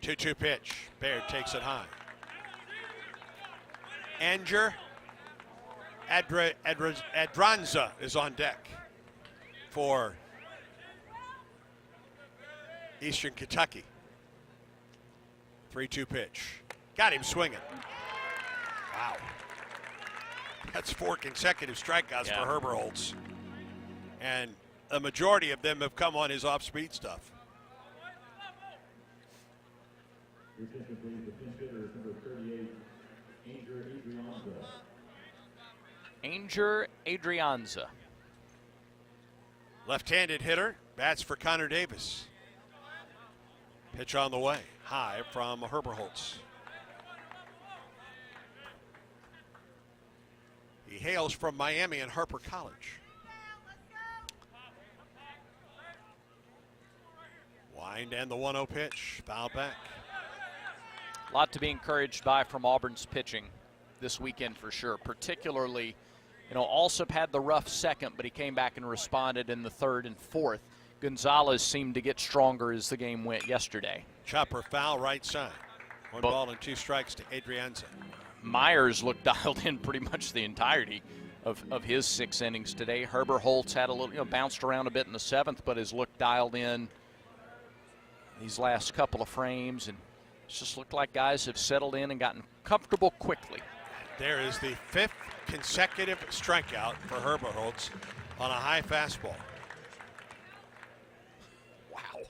Two pitch. Baird takes it high. Anger Adranza is on deck for Eastern Kentucky. 3-2 pitch. Got him swinging. Wow. That's 4 consecutive strikeouts for Herbert Holtz. And a majority of them have come on his off-speed stuff. Anger Adrianza. Left-handed hitter, bats for Connor Davis. Pitch on the way, high from Herbert Holtz. He hails from Miami and Harper College. Wind and the 1-0 pitch, foul back. A lot to be encouraged by from Auburn's pitching this weekend for sure. Particularly, Alsop had the rough second, but he came back and responded in the third and fourth. Gonzalez seemed to get stronger as the game went yesterday. Chopper foul right side. 1 ball and 2 strikes to Adrianza. Myers looked dialed in pretty much the entirety of his 6 innings today. Herbert Holtz had a little, bounced around a bit in the 7th, but has looked dialed in these last couple of frames, and it's just looked like guys have settled in and gotten comfortable quickly. There is the 5th consecutive strikeout for Herbert Holtz on a high fastball. Wow.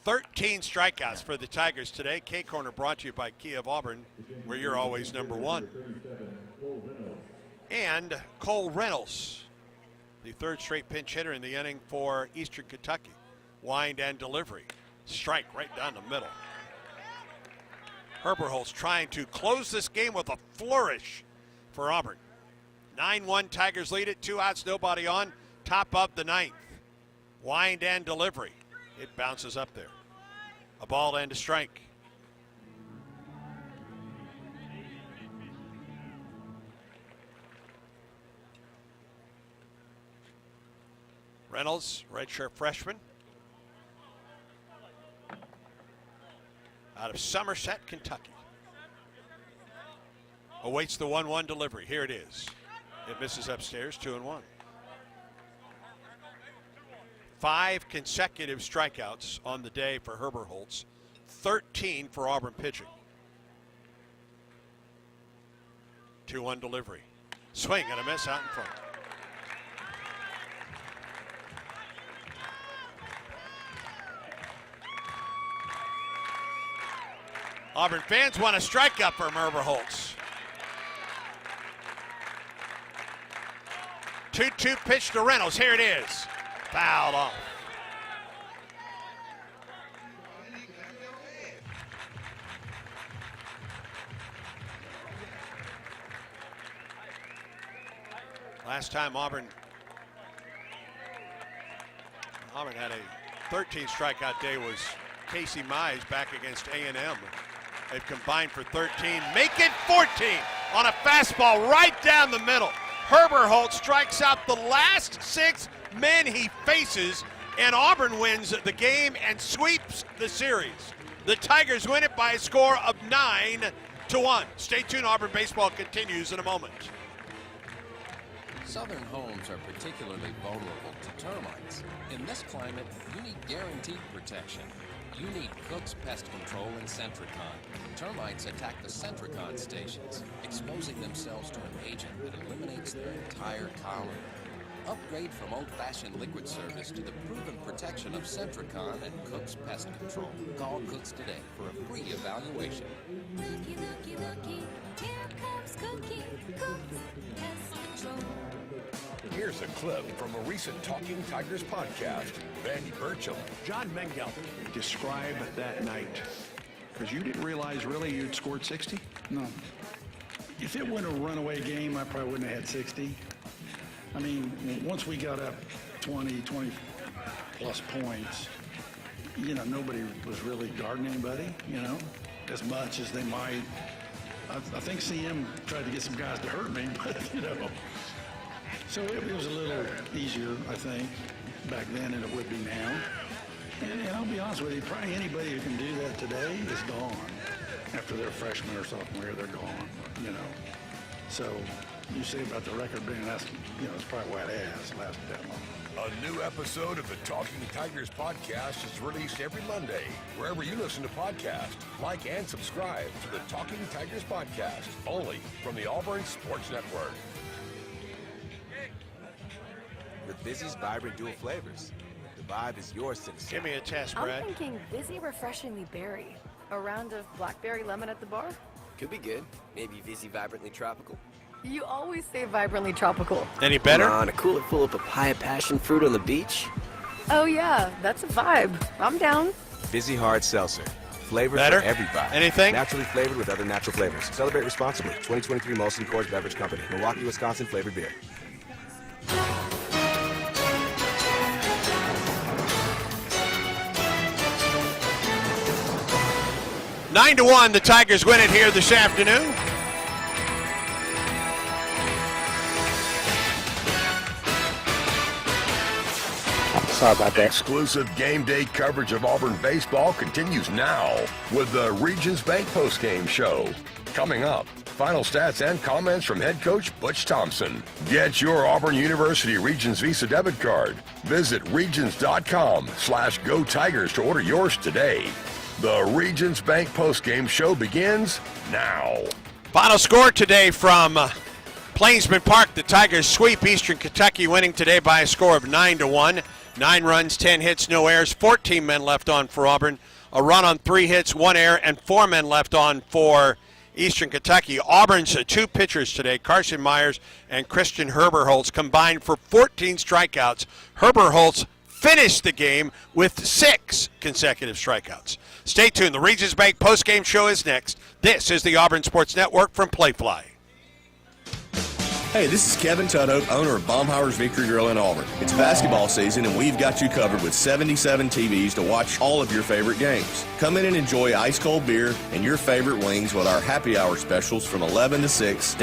13 strikeouts for the Tigers today. K-Corner brought to you by Kia of Auburn, where you're always number 1. And Cole Reynolds, the 3rd straight pinch hitter in the inning for Eastern Kentucky. Wind and delivery. Strike right down the middle. Herbert Holtz trying to close this game with a flourish for Auburn. 9-1 Tigers lead it. 2 outs, nobody on. Top of the 9th. Wind and delivery. It bounces up there. A ball and a strike. Reynolds, redshirt freshman. Out of Somerset, Kentucky. Awaits the 1-1 delivery. Here it is. It misses upstairs, 2-1. 5 consecutive strikeouts on the day for Herbert Holtz. 13 for Auburn pitching. 2-1 delivery. Swing and a miss out in front. Auburn fans want a strikeout from Herbert Holtz. 2-2 pitch to Reynolds. Here it is. Fouled off. Last time Auburn had a 13 strikeout day was Casey Mize back against A&M. They've combined for 13, make it 14 on a fastball right down the middle. Herbert Holtz strikes out the last 6 men he faces, and Auburn wins the game and sweeps the series. The Tigers win it by a score of 9-1. Stay tuned, Auburn baseball continues in a moment. Southern homes are particularly vulnerable to termites. In this climate, you need guaranteed protection. You need Cook's Pest Control and Centricon. Termites attack the Centricon stations, exposing themselves to an agent that eliminates their entire colony. Upgrade from old-fashioned liquid service to the proven protection of Centricon and Cook's Pest Control. Call Cook's today for a free evaluation. Looky, looky, looky, here comes Cookie, Cook's Pest Control. Here's a clip from a recent Talking Tigers podcast. Vandy Burcham. John Mengel, describe that night. Because you didn't realize really you'd scored 60? No. If it went a runaway game, I probably wouldn't have had 60. I mean, once we got up 20 plus points, nobody was really guarding anybody, as much as they might. I think CM tried to get some guys to hurt me, but, So it was a little easier, I think, back then than it would be now. And I'll be honest with you, probably anybody who can do that today is gone. After their freshman or sophomore year, they're gone, you know. So you say about the record being, that's, you know, it's probably why it has lasted that long. A new episode of the Talking Tigers podcast is released every Monday, wherever you listen to podcasts. Like and subscribe to the Talking Tigers podcast, only from the Auburn Sports Network. With Vizzy's vibrant dual flavors, the vibe is yours to decide. Give me a test, Brad. I'm thinking Vizzy Refreshingly Berry. A round of blackberry lemon at the bar? Could be good. Maybe Vizzy Vibrantly Tropical. You always say vibrantly tropical. Any better? Come on, a cooler full of papaya passion fruit on the beach? Oh yeah, that's a vibe. I'm down. Vizzy Hard Seltzer. Flavored Better? for every vibe. Anything? Naturally flavored with other natural flavors. Celebrate responsibly. 2023 Molson Coors Beverage Company. Milwaukee, Wisconsin flavored beer. Nine to 1, the Tigers win it here this afternoon. Sorry about that. Exclusive game day coverage of Auburn baseball continues now with the Regions Bank postgame show. Coming up, final stats and comments from head coach Butch Thompson. Get your Auburn University Regions Visa debit card. Visit regions.com/Go Tigers to order yours today. The Regions Bank postgame show begins now. Final score today from Plainsman Park. The Tigers sweep Eastern Kentucky, winning today by a score of 9-1. 9 runs, 10 hits, no errors, 14 men left on for Auburn. A run on 3 hits, 1 error, and 4 men left on for Eastern Kentucky. Auburn's 2 pitchers today, Carson Myers and Christian Herberholz, combined for 14 strikeouts. Herberholz finished the game with 6 consecutive strikeouts. Stay tuned. The Regions Bank postgame show is next. This is the Auburn Sports Network from Playfly. Hey, this is Kevin Tudhope, owner of Baumhauer's Victory Grill in Auburn. It's basketball season, and we've got you covered with 77 TVs to watch all of your favorite games. Come in and enjoy ice-cold beer and your favorite wings with our happy hour specials from 11 to 6.